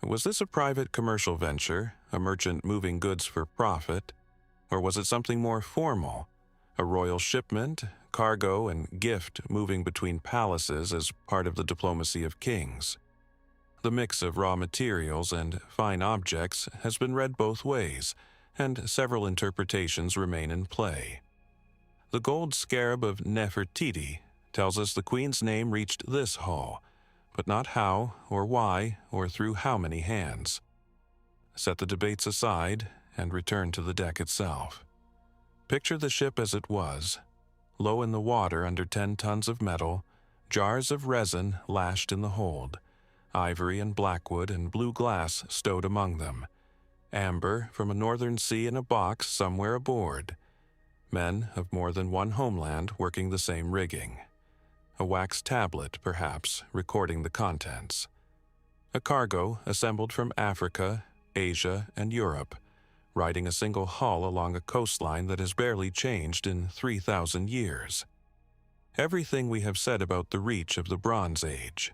Was this a private commercial venture, a merchant moving goods for profit, or was it something more formal, a royal shipment, cargo, and gift moving between palaces as part of the diplomacy of kings? The mix of raw materials and fine objects has been read both ways, and several interpretations remain in play. The gold scarab of Nefertiti tells us the queen's name reached this hull, but not how or why or through how many hands. Set the debates aside and return to the deck itself. Picture the ship as it was, low in the water under 10 tons of metal, jars of resin lashed in the hold, ivory and blackwood and blue glass stowed among them, amber from a northern sea in a box somewhere aboard, men of more than one homeland working the same rigging. A wax tablet, perhaps, recording the contents. A cargo assembled from Africa, Asia, and Europe, riding a single hull along a coastline that has barely changed in 3,000 years. Everything we have said about the reach of the Bronze Age,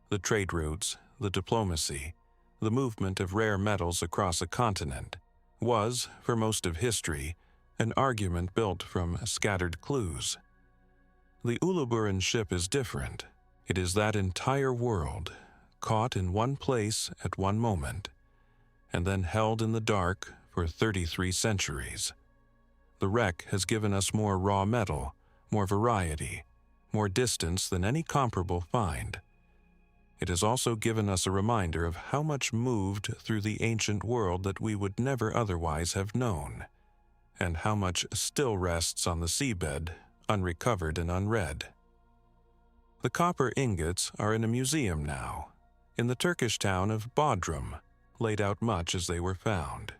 the trade routes, the diplomacy, the movement of rare metals across a continent, was, for most of history, an argument built from scattered clues. The Uluburan ship is different. It is that entire world, caught in one place at one moment, and then held in the dark for 33 centuries. The wreck has given us more raw metal, more variety, more distance than any comparable find. It has also given us a reminder of how much moved through the ancient world that we would never otherwise have known, and how much still rests on the seabed, unrecovered and unread. The copper ingots are in a museum now, in the Turkish town of Bodrum, laid out much as they were found.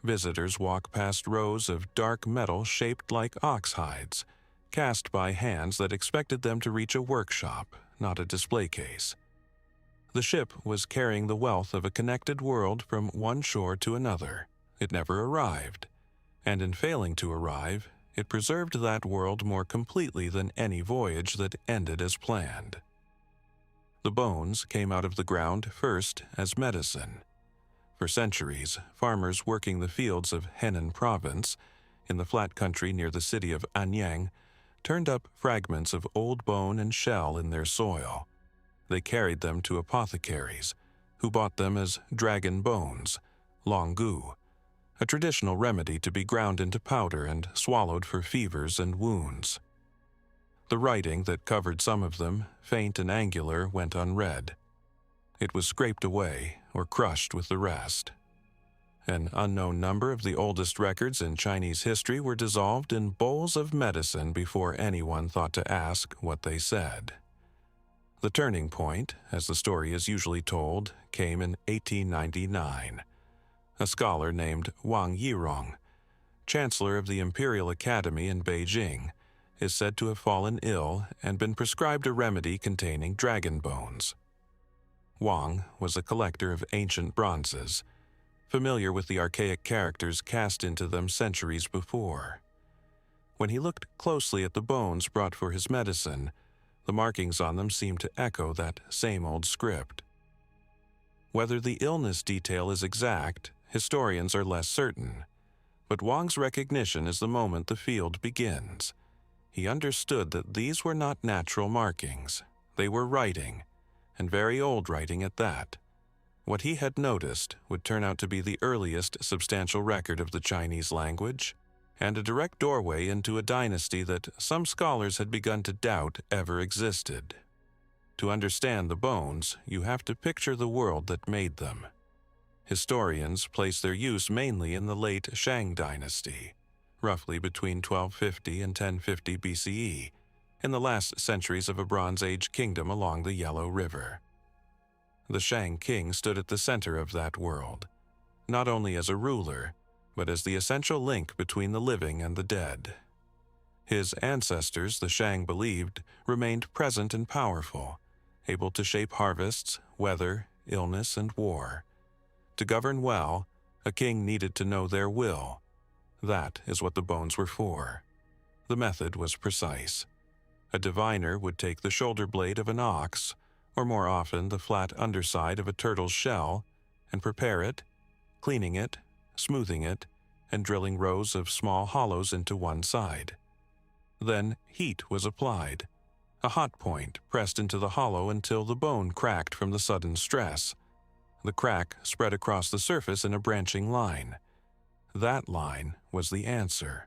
Visitors walk past rows of dark metal shaped like ox hides, cast by hands that expected them to reach a workshop, not a display case. The ship was carrying the wealth of a connected world from one shore to another. It never arrived, and in failing to arrive, it preserved that world more completely than any voyage that ended as planned. The bones came out of the ground first as medicine. For centuries, farmers working the fields of Henan province, in the flat country near the city of Anyang, turned up fragments of old bone and shell in their soil. They carried them to apothecaries, who bought them as dragon bones, longu, a traditional remedy to be ground into powder and swallowed for fevers and wounds. The writing that covered some of them, faint and angular, went unread. It was scraped away or crushed with the rest. An unknown number of the oldest records in Chinese history were dissolved in bowls of medicine before anyone thought to ask what they said. The turning point, as the story is usually told, came in 1899. A scholar named Wang Yirong, chancellor of the Imperial Academy in Beijing, is said to have fallen ill and been prescribed a remedy containing dragon bones. Wang was a collector of ancient bronzes, familiar with the archaic characters cast into them centuries before. When he looked closely at the bones brought for his medicine, the markings on them seemed to echo that same old script. Whether the illness detail is exact, historians are less certain, but Wang's recognition is the moment the field begins. He understood that these were not natural markings. They were writing, and very old writing at that. What he had noticed would turn out to be the earliest substantial record of the Chinese language, and a direct doorway into a dynasty that some scholars had begun to doubt ever existed. To understand the bones, you have to picture the world that made them. Historians place their use mainly in the late Shang dynasty, roughly between 1250 and 1050 BCE, in the last centuries of a Bronze Age kingdom along the Yellow River. The Shang king stood at the center of that world, not only as a ruler, but as the essential link between the living and the dead. His ancestors, the Shang believed, remained present and powerful, able to shape harvests, weather, illness, and war. To govern well, a king needed to know their will. That is what the bones were for. The method was precise. A diviner would take the shoulder blade of an ox, or more often the flat underside of a turtle's shell, and prepare it, cleaning it, smoothing it, and drilling rows of small hollows into one side. Then heat was applied. A hot point pressed into the hollow until the bone cracked from the sudden stress. The crack spread across the surface in a branching line. That line was the answer.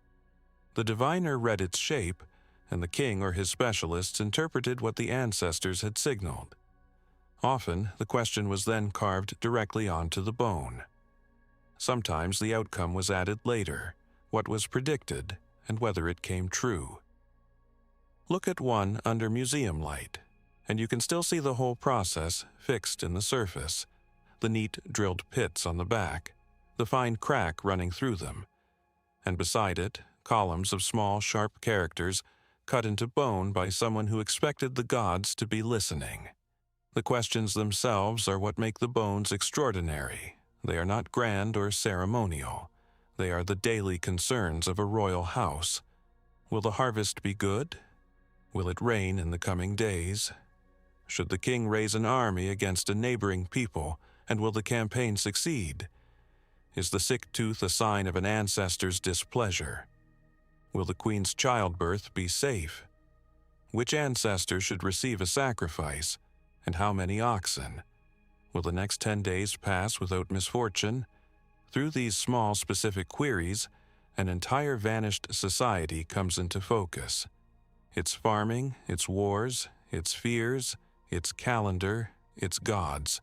The diviner read its shape, and the king or his specialists interpreted what the ancestors had signaled. Often, the question was then carved directly onto the bone. Sometimes the outcome was added later, what was predicted, and whether it came true. Look at one under museum light, and you can still see the whole process fixed in the surface, the neat drilled pits on the back, the fine crack running through them, and beside it, columns of small, sharp characters cut into bone by someone who expected the gods to be listening. The questions themselves are what make the bones extraordinary. They are not grand or ceremonial. They are the daily concerns of a royal house. Will the harvest be good? Will it rain in the coming days? Should the king raise an army against a neighboring people, and will the campaign succeed? Is the sick tooth a sign of an ancestor's displeasure? Will the queen's childbirth be safe? Which ancestor should receive a sacrifice, and how many oxen? Will the next 10 days pass without misfortune? Through these small specific queries, an entire vanished society comes into focus. Its farming, its wars, its fears, its calendar, its gods.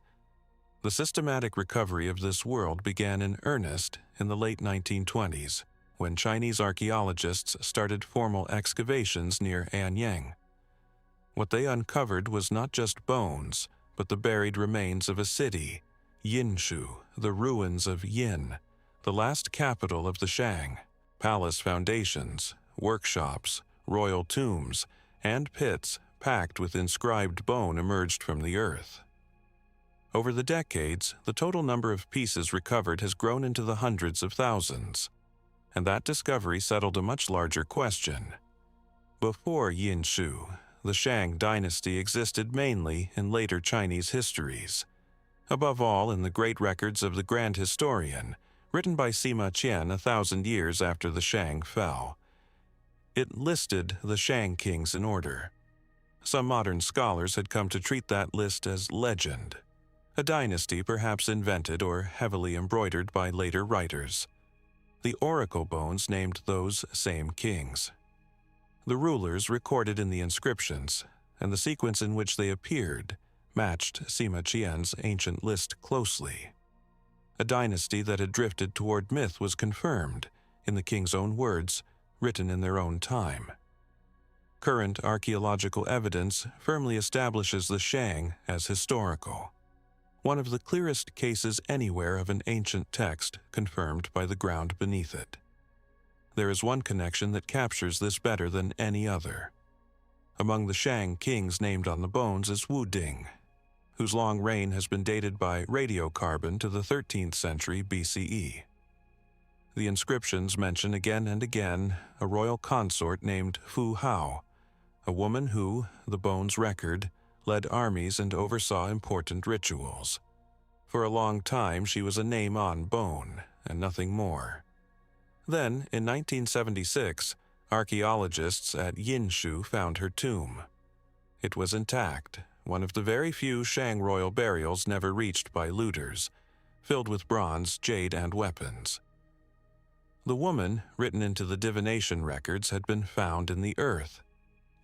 The systematic recovery of this world began in earnest in the late 1920s, when Chinese archaeologists started formal excavations near Anyang. What they uncovered was not just bones, but the buried remains of a city, Yinshu, the ruins of Yin, the last capital of the Shang. Palace foundations, workshops, royal tombs, and pits packed with inscribed bone emerged from the earth. Over the decades, the total number of pieces recovered has grown into the hundreds of thousands, and that discovery settled a much larger question. Before Yinshu, the Shang dynasty existed mainly in later Chinese histories, above all in the great records of the Grand Historian, written by Sima Qian 1,000 years after the Shang fell. It listed the Shang kings in order. Some modern scholars had come to treat that list as legend, a dynasty perhaps invented or heavily embroidered by later writers. The oracle bones named those same kings. The rulers recorded in the inscriptions, and the sequence in which they appeared, matched Sima Qian's ancient list closely. A dynasty that had drifted toward myth was confirmed, in the king's own words, written in their own time. Current archaeological evidence firmly establishes the Shang as historical, one of the clearest cases anywhere of an ancient text confirmed by the ground beneath it. There is one connection that captures this better than any other. Among the Shang kings named on the bones is Wu Ding, whose long reign has been dated by radiocarbon to the 13th century BCE. The inscriptions mention again and again a royal consort named Fu Hao, a woman who, the bones record, led armies and oversaw important rituals. For a long time she was a name on bone, and nothing more. Then, in 1976, archaeologists at Yinshu found her tomb. It was intact, one of the very few Shang royal burials never reached by looters, filled with bronze, jade, and weapons. The woman, written into the divination records, had been found in the earth.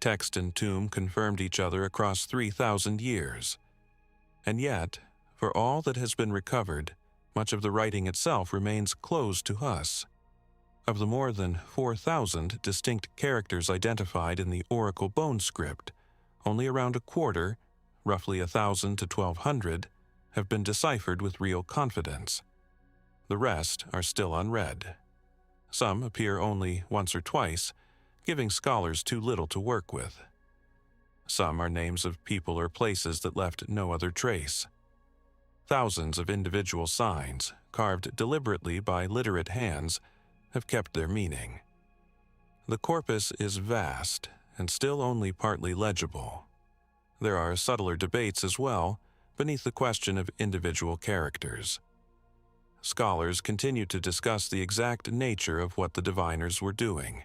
Text and tomb confirmed each other across 3,000 years. And yet, for all that has been recovered, much of the writing itself remains closed to us. Of the more than 4,000 distinct characters identified in the oracle bone script, only around a quarter, roughly 1,000 to 1,200, have been deciphered with real confidence. The rest are still unread. Some appear only once or twice, giving scholars too little to work with. Some are names of people or places that left no other trace. Thousands of individual signs, carved deliberately by literate hands, have kept their meaning. The corpus is vast and still only partly legible. There are subtler debates as well, beneath the question of individual characters. Scholars continue to discuss the exact nature of what the diviners were doing.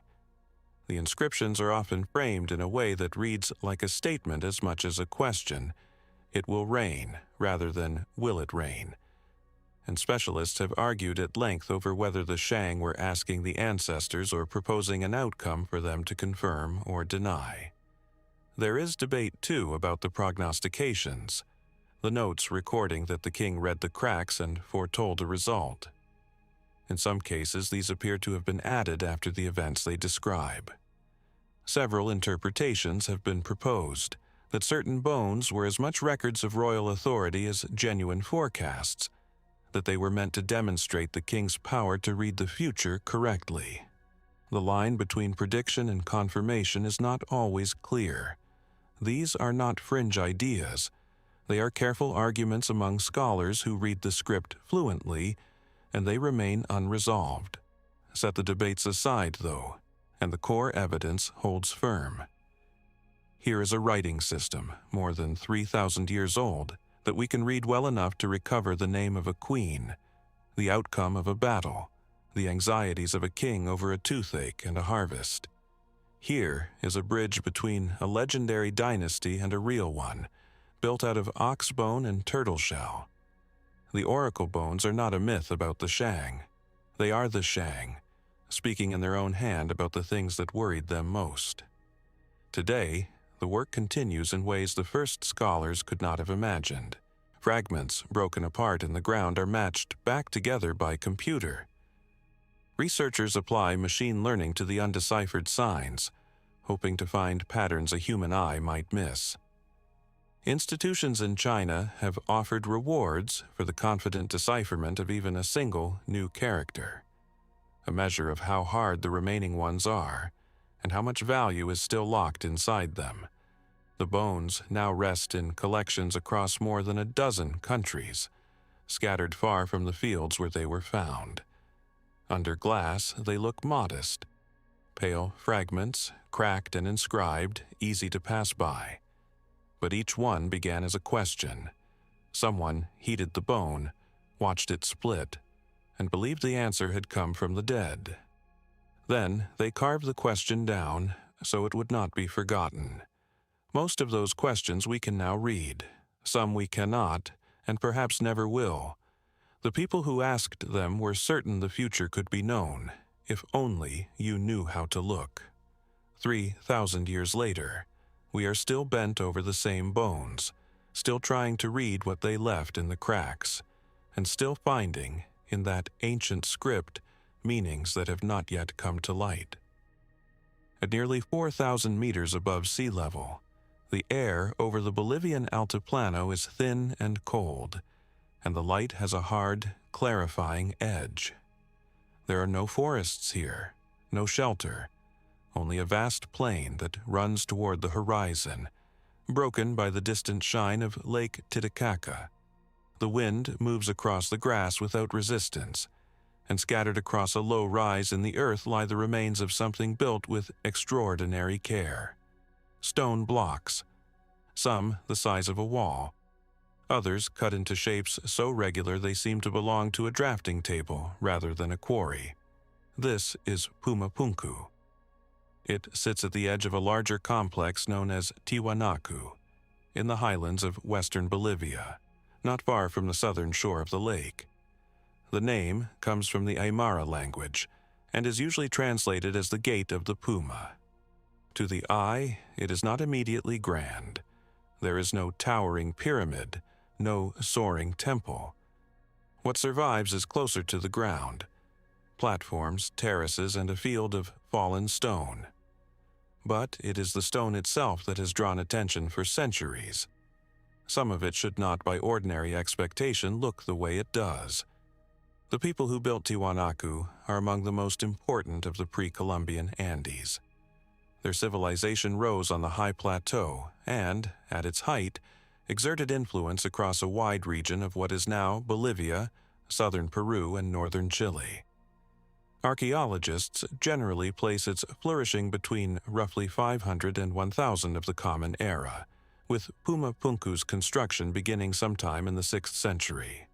The inscriptions are often framed in a way that reads like a statement as much as a question. It will rain, rather than will it rain. And specialists have argued at length over whether the Shang were asking the ancestors or proposing an outcome for them to confirm or deny. There is debate, too, about the prognostications, the notes recording that the king read the cracks and foretold a result. In some cases, these appear to have been added after the events they describe. Several interpretations have been proposed, that certain bones were as much records of royal authority as genuine forecasts, that they were meant to demonstrate the king's power to read the future correctly. The line between prediction and confirmation is not always clear. These are not fringe ideas. They are careful arguments among scholars who read the script fluently, and they remain unresolved. Set the debates aside, though, and the core evidence holds firm. Here is a writing system, more than 3,000 years old, that we can read well enough to recover the name of a queen, the outcome of a battle, the anxieties of a king over a toothache and a harvest. Here is a bridge between a legendary dynasty and a real one, built out of ox bone and turtle shell. The oracle bones are not a myth about the Shang. They are the Shang, speaking in their own hand about the things that worried them most. Today, the work continues in ways the first scholars could not have imagined. Fragments broken apart in the ground are matched back together by computer. Researchers apply machine learning to the undeciphered signs, hoping to find patterns a human eye might miss. Institutions in China have offered rewards for the confident decipherment of even a single new character, a measure of how hard the remaining ones are and how much value is still locked inside them. The bones now rest in collections across more than a dozen countries, scattered far from the fields where they were found. Under glass, they look modest, pale fragments, cracked and inscribed, easy to pass by. But each one began as a question. Someone heated the bone, watched it split, and believed the answer had come from the dead. Then they carved the question down so it would not be forgotten. Most of those questions we can now read. Some we cannot, and perhaps never will. The people who asked them were certain the future could be known, if only you knew how to look. 3,000 years later, we are still bent over the same bones, still trying to read what they left in the cracks, and still finding, in that ancient script, meanings that have not yet come to light. At nearly 4,000 meters above sea level, the air over the Bolivian Altiplano is thin and cold, and the light has a hard, clarifying edge. There are no forests here, no shelter, only a vast plain that runs toward the horizon, broken by the distant shine of Lake Titicaca. The wind moves across the grass without resistance, and scattered across a low rise in the earth lie the remains of something built with extraordinary care. Stone blocks, some the size of a wall, others cut into shapes so regular they seem to belong to a drafting table rather than a quarry. This is Pumapunku. It sits at the edge of a larger complex known as Tiwanaku, in the highlands of western Bolivia, not far from the southern shore of the lake. The name comes from the Aymara language and is usually translated as the Gate of the Puma. To the eye, it is not immediately grand. There is no towering pyramid, no soaring temple. What survives is closer to the ground: platforms, terraces, and a field of fallen stone. But it is the stone itself that has drawn attention for centuries. Some of it should not, by ordinary expectation, look the way it does. The people who built Tiwanaku are among the most important of the pre-Columbian Andes. Their civilization rose on the high plateau and, at its height, exerted influence across a wide region of what is now Bolivia, southern Peru, and northern Chile. Archaeologists generally place its flourishing between roughly 500 and 1000 of the Common Era, with Pumapunku's construction beginning sometime in the 6th century.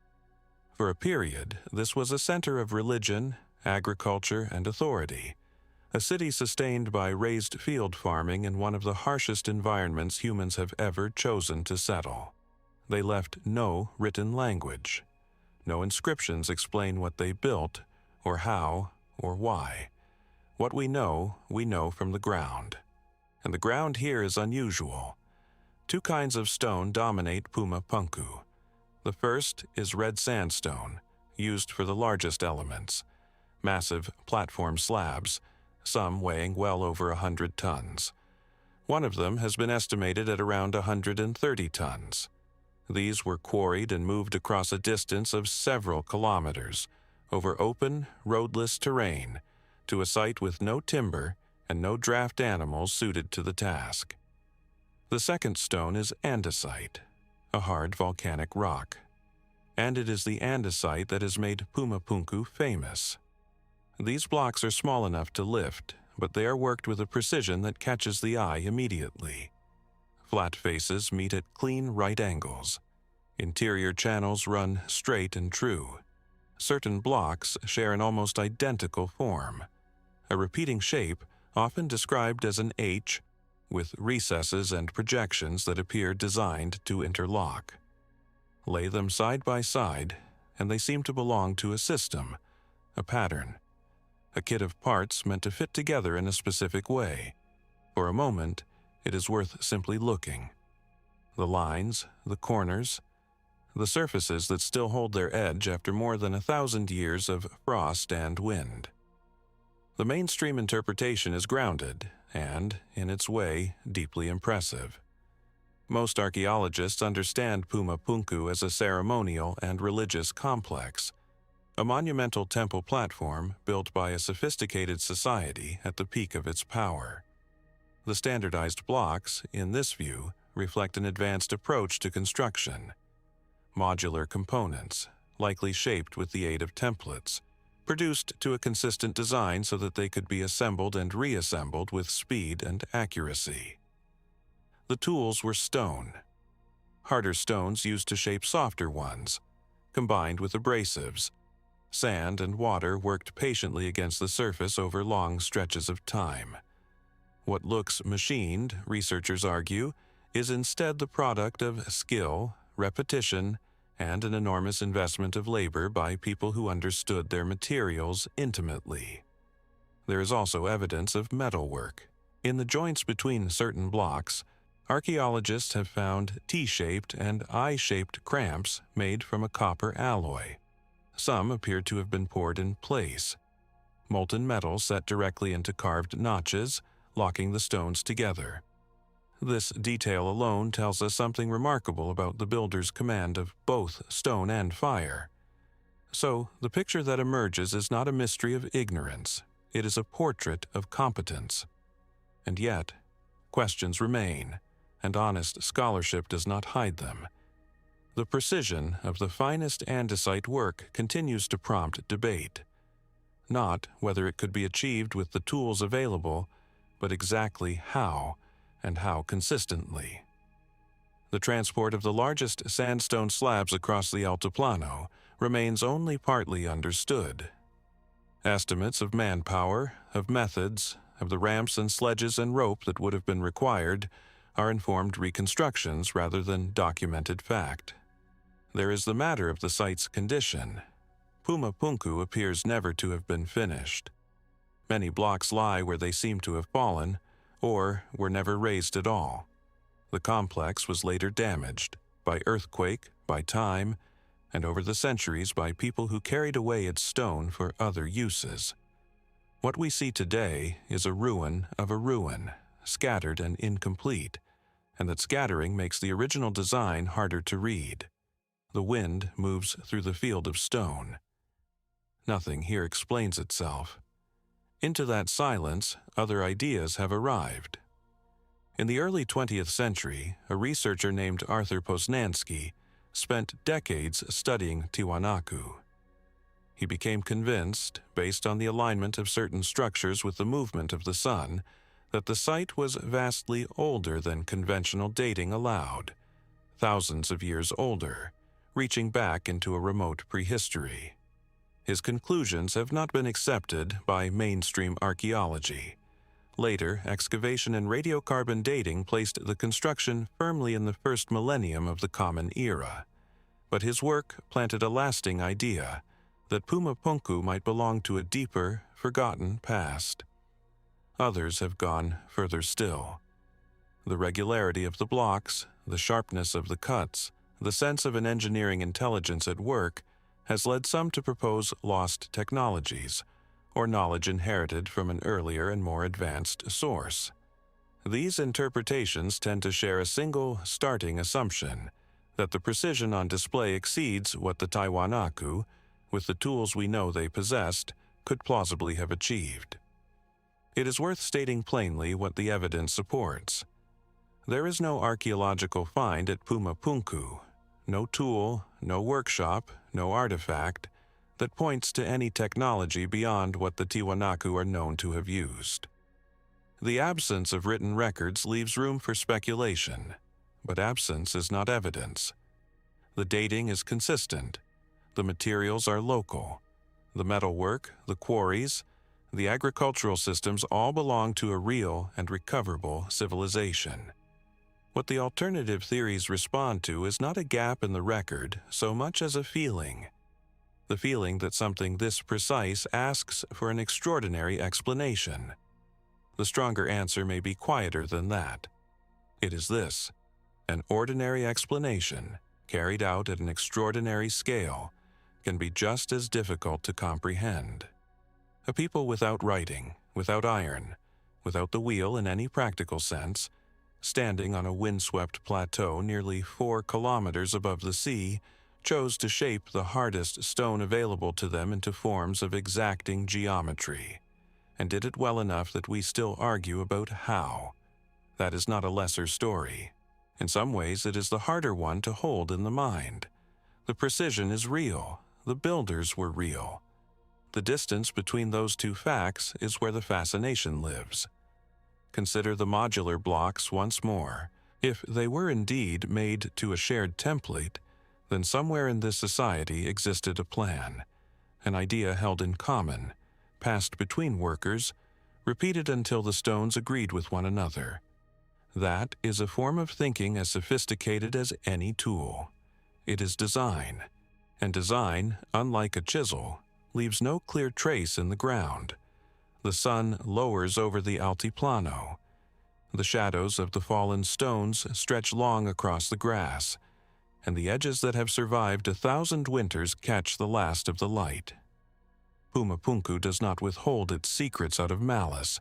For a period, this was a center of religion, agriculture, and authority, a city sustained by raised field farming in one of the harshest environments humans have ever chosen to settle. They left no written language. No inscriptions explain what they built, or how, or why. What we know from the ground. And the ground here is unusual. Two kinds of stone dominate Pumapunku. The first is red sandstone, used for the largest elements, massive platform slabs, some weighing well over 100 tons. One of them has been estimated at around 130 tons. These were quarried and moved across a distance of several kilometers, over open, roadless terrain, to a site with no timber and no draft animals suited to the task. The second stone is andesite, a hard volcanic rock. And it is the andesite that has made Pumapunku famous. These blocks are small enough to lift, but they are worked with a precision that catches the eye immediately. Flat faces meet at clean right angles. Interior channels run straight and true. Certain blocks share an almost identical form, a repeating shape often described as an H, with recesses and projections that appear designed to interlock. Lay them side by side, and they seem to belong to a system, a pattern, a kit of parts meant to fit together in a specific way. For a moment, it is worth simply looking. The lines, the corners, the surfaces that still hold their edge after more than 1,000 years of frost and wind. The mainstream interpretation is grounded, and, in its way, deeply impressive. Most archaeologists understand Pumapunku as a ceremonial and religious complex, a monumental temple platform built by a sophisticated society at the peak of its power. The standardized blocks, in this view, reflect an advanced approach to construction. Modular components, likely shaped with the aid of templates, produced to a consistent design so that they could be assembled and reassembled with speed and accuracy. The tools were stone. Harder stones used to shape softer ones, combined with abrasives. Sand and water worked patiently against the surface over long stretches of time. What looks machined, researchers argue, is instead the product of skill, repetition, and an enormous investment of labor by people who understood their materials intimately. There is also evidence of metalwork. In the joints between certain blocks, archaeologists have found T-shaped and I-shaped cramps made from a copper alloy. Some appear to have been poured in place. Molten metal set directly into carved notches, locking the stones together. This detail alone tells us something remarkable about the builder's command of both stone and fire. So, the picture that emerges is not a mystery of ignorance. It is a portrait of competence. And yet, questions remain, and honest scholarship does not hide them. The precision of the finest andesite work continues to prompt debate. Not whether it could be achieved with the tools available, but exactly how, and how consistently. The transport of the largest sandstone slabs across the Altiplano remains only partly understood. Estimates of manpower, of methods, of the ramps and sledges and rope that would have been required are informed reconstructions rather than documented fact. There is the matter of the site's condition. Pumapunku appears never to have been finished. Many blocks lie where they seem to have fallen, or were never raised at all. The complex was later damaged by earthquake, by time, and over the centuries by people who carried away its stone for other uses. What we see today is a ruin of a ruin, scattered and incomplete, and that scattering makes the original design harder to read. The wind moves through the field of stone. Nothing here explains itself. Into that silence, other ideas have arrived. In the early 20th century, a researcher named Arthur Poznański spent decades studying Tiwanaku. He became convinced, based on the alignment of certain structures with the movement of the sun, that the site was vastly older than conventional dating allowed, thousands of years older, reaching back into a remote prehistory. His conclusions have not been accepted by mainstream archaeology. Later, excavation and radiocarbon dating placed the construction firmly in the first millennium of the Common Era. But his work planted a lasting idea that Pumapunku might belong to a deeper, forgotten past. Others have gone further still. The regularity of the blocks, the sharpness of the cuts, the sense of an engineering intelligence at work has led some to propose lost technologies, or knowledge inherited from an earlier and more advanced source. These interpretations tend to share a single starting assumption, that the precision on display exceeds what the Tiwanaku, with the tools we know they possessed, could plausibly have achieved. It is worth stating plainly what the evidence supports. There is no archaeological find at Pumapunku, no tool, no workshop, no artifact, that points to any technology beyond what the Tiwanaku are known to have used. The absence of written records leaves room for speculation, but absence is not evidence. The dating is consistent. The materials are local. The metalwork, the quarries, the agricultural systems all belong to a real and recoverable civilization. What the alternative theories respond to is not a gap in the record so much as a feeling. The feeling that something this precise asks for an extraordinary explanation. The stronger answer may be quieter than that. It is this: an ordinary explanation, carried out at an extraordinary scale, can be just as difficult to comprehend. A people without writing, without iron, without the wheel in any practical sense, standing on a windswept plateau nearly 4 kilometers above the sea, chose to shape the hardest stone available to them into forms of exacting geometry, and did it well enough that we still argue about how. That is not a lesser story. In some ways, it is the harder one to hold in the mind. The precision is real. The builders were real. The distance between those two facts is where the fascination lives. Consider the modular blocks once more. If they were indeed made to a shared template, then somewhere in this society existed a plan, an idea held in common, passed between workers, repeated until the stones agreed with one another. That is a form of thinking as sophisticated as any tool. It is design, and design, unlike a chisel, leaves no clear trace in the ground. The sun lowers over the altiplano. The shadows of the fallen stones stretch long across the grass, and the edges that have survived 1,000 winters catch the last of the light. Pumapunku does not withhold its secrets out of malice.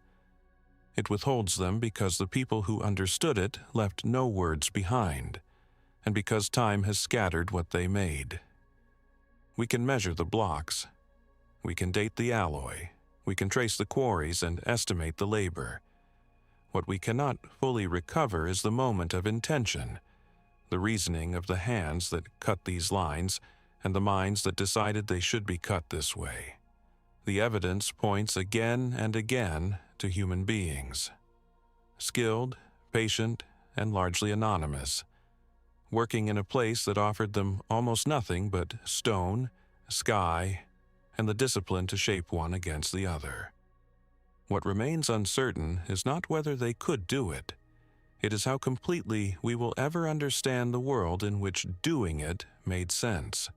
It withholds them because the people who understood it left no words behind, and because time has scattered what they made. We can measure the blocks. We can date the alloy. We can trace the quarries and estimate the labor. What we cannot fully recover is the moment of intention, the reasoning of the hands that cut these lines and the minds that decided they should be cut this way. The evidence points again and again to human beings, skilled, patient, and largely anonymous, working in a place that offered them almost nothing but stone, sky, and the discipline to shape one against the other. What remains uncertain is not whether they could do it. It is how completely we will ever understand the world in which doing it made sense.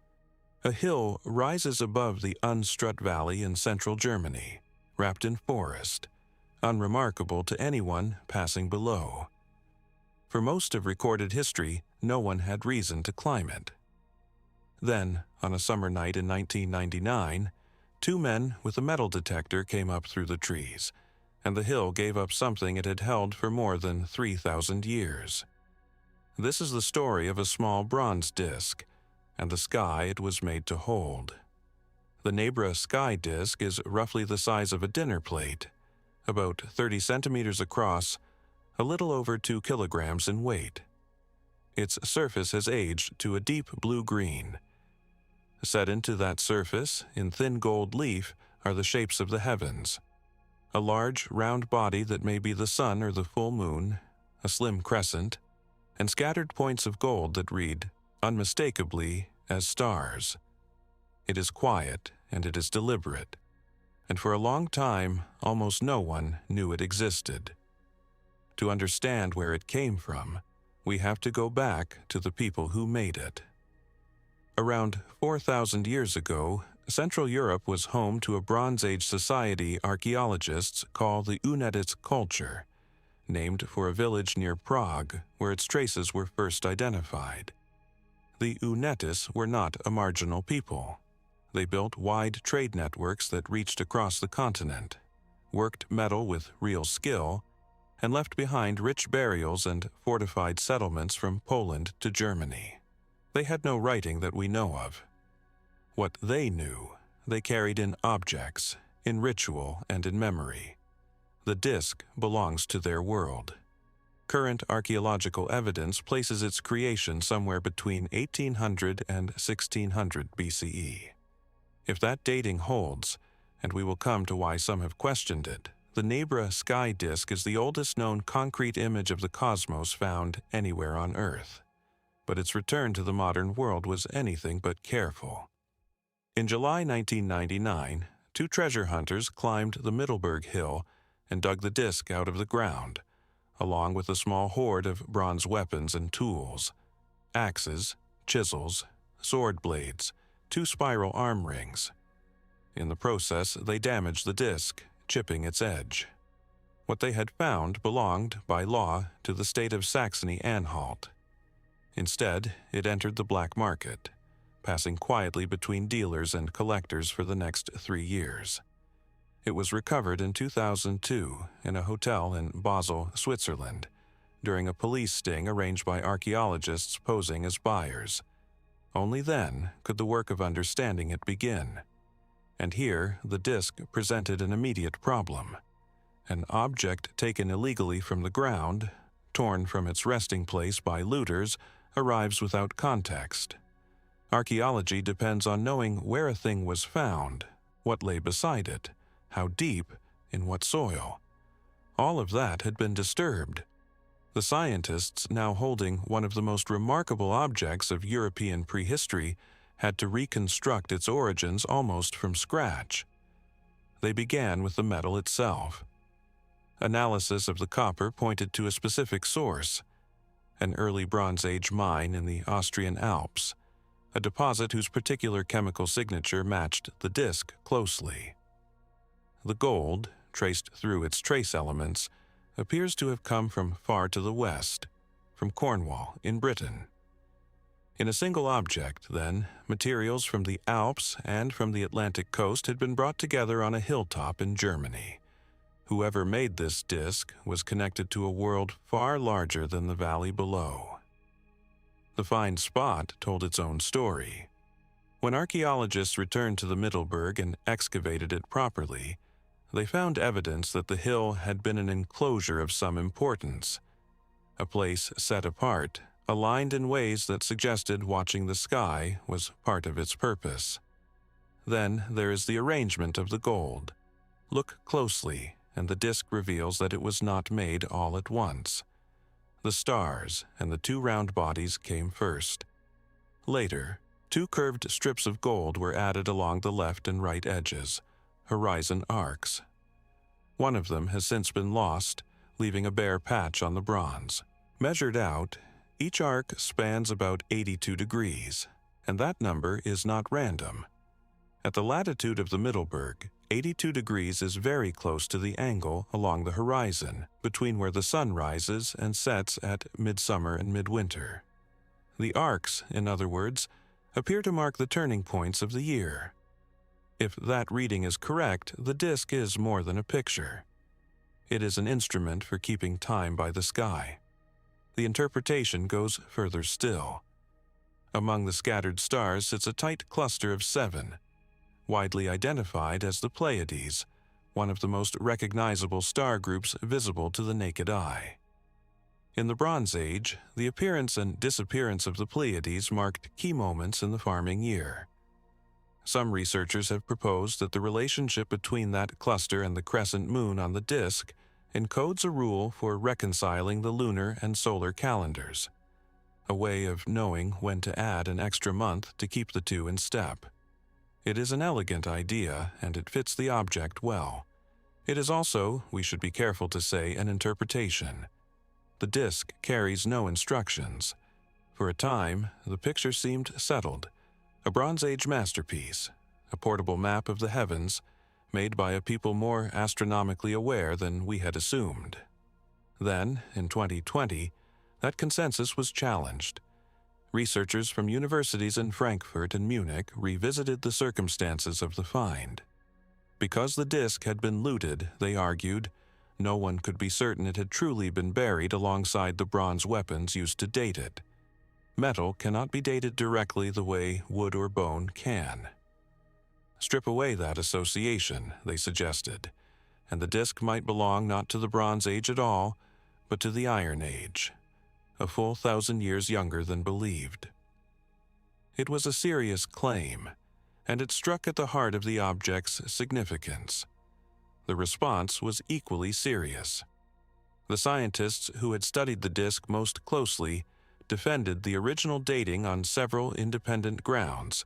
A hill rises above the Unstrut Valley in central Germany, wrapped in forest, unremarkable to anyone passing below. For most of recorded history, no one had reason to climb it. Then, on a summer night in 1999, 2 men with a metal detector came up through the trees, and the hill gave up something it had held for more than 3,000 years. This is the story of a small bronze disk, and the sky it was made to hold. The Nebra sky disk is roughly the size of a dinner plate, about 30 centimeters across, a little over 2 kilograms in weight. Its surface has aged to a deep blue-green. Set into that surface, in thin gold leaf, are the shapes of the heavens. A large, round body that may be the sun or the full moon, a slim crescent, and scattered points of gold that read, unmistakably, as stars. It is quiet and it is deliberate, and for a long time, almost no one knew it existed. To understand where it came from, we have to go back to the people who made it. Around 4,000 years ago, Central Europe was home to a Bronze Age society archaeologists call the Unetics culture, named for a village near Prague where its traces were first identified. The Unetics were not a marginal people. They built wide trade networks that reached across the continent, worked metal with real skill, and left behind rich burials and fortified settlements from Poland to Germany. They had no writing that we know of. What they knew, they carried in objects, in ritual, and in memory. The disk belongs to their world. Current archaeological evidence places its creation somewhere between 1800 and 1600 BCE. If that dating holds, and we will come to why some have questioned it, the Nebra sky disk is the oldest known concrete image of the cosmos found anywhere on Earth. But its return to the modern world was anything but careful. In July 1999, 2 treasure hunters climbed the Middleburg Hill and dug the disk out of the ground, along with a small hoard of bronze weapons and tools, axes, chisels, sword blades, 2 spiral arm rings. In the process, they damaged the disk, chipping its edge. What they had found belonged, by law, to the state of Saxony-Anhalt. Instead, it entered the black market, passing quietly between dealers and collectors for the next 3 years. It was recovered in 2002 in a hotel in Basel, Switzerland, during a police sting arranged by archaeologists posing as buyers. Only then could the work of understanding it begin. And here, the disc presented an immediate problem. An object taken illegally from the ground, torn from its resting place by looters, arrives without context. Archaeology depends on knowing where a thing was found, what lay beside it, how deep, in what soil. All of that had been disturbed. The scientists, now holding one of the most remarkable objects of European prehistory, had to reconstruct its origins almost from scratch. They began with the metal itself. Analysis of the copper pointed to a specific source, an early Bronze Age mine in the Austrian Alps, a deposit whose particular chemical signature matched the disc closely. The gold, traced through its trace elements, appears to have come from far to the west, from Cornwall in Britain. In a single object, then, materials from the Alps and from the Atlantic coast had been brought together on a hilltop in Germany. Whoever made this disc was connected to a world far larger than the valley below. The find spot told its own story. When archaeologists returned to the Mittelberg and excavated it properly, they found evidence that the hill had been an enclosure of some importance, a place set apart, aligned in ways that suggested watching the sky was part of its purpose. Then there is the arrangement of the gold. Look closely, and the disc reveals that it was not made all at once. The stars and the two round bodies came first. Later, two curved strips of gold were added along the left and right edges, horizon arcs. One of them has since been lost, leaving a bare patch on the bronze. Measured out, each arc spans about 82 degrees, and that number is not random. At the latitude of the Mittelberg, 82 degrees is very close to the angle along the horizon, between where the sun rises and sets at midsummer and midwinter. The arcs, in other words, appear to mark the turning points of the year. If that reading is correct, the disc is more than a picture. It is an instrument for keeping time by the sky. The interpretation goes further still. Among the scattered stars sits a tight cluster of 7, widely identified as the Pleiades, one of the most recognizable star groups visible to the naked eye. In the Bronze Age, the appearance and disappearance of the Pleiades marked key moments in the farming year. Some researchers have proposed that the relationship between that cluster and the crescent moon on the disk encodes a rule for reconciling the lunar and solar calendars, a way of knowing when to add an extra month to keep the two in step. It is an elegant idea, and it fits the object well. It is also, we should be careful to say, an interpretation. The disc carries no instructions. For a time, the picture seemed settled, a Bronze Age masterpiece, a portable map of the heavens, made by a people more astronomically aware than we had assumed. Then, in 2020, that consensus was challenged. Researchers from universities in Frankfurt and Munich revisited the circumstances of the find. Because the disc had been looted, they argued, no one could be certain it had truly been buried alongside the bronze weapons used to date it. Metal cannot be dated directly the way wood or bone can. Strip away that association, they suggested, and the disc might belong not to the Bronze Age at all, but to the Iron Age, a full 1,000 years younger than believed. It was a serious claim, and it struck at the heart of the object's significance. The response was equally serious. The scientists who had studied the disc most closely defended the original dating on several independent grounds: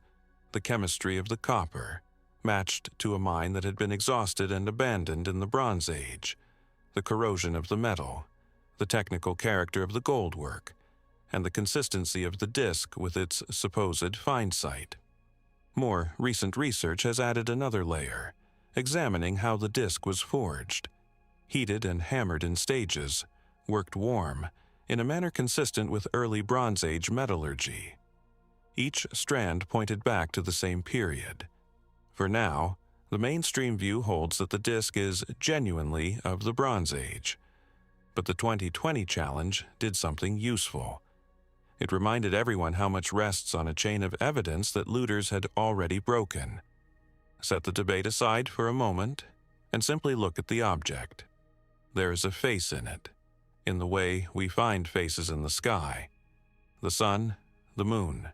the chemistry of the copper, matched to a mine that had been exhausted and abandoned in the Bronze Age, the corrosion of the metal, the technical character of the gold work, and the consistency of the disc with its supposed find site. More recent research has added another layer, examining how the disc was forged. Heated and hammered in stages, worked warm, in a manner consistent with early Bronze Age metallurgy. Each strand pointed back to the same period. For now, The mainstream view holds that the disk is genuinely of the Bronze Age. But the 2020 challenge did something useful. It reminded everyone how much rests on a chain of evidence that looters had already broken. Set the debate aside for a moment and simply look at the object. There is a face in it, in the way we find faces in the sky. The sun, the moon,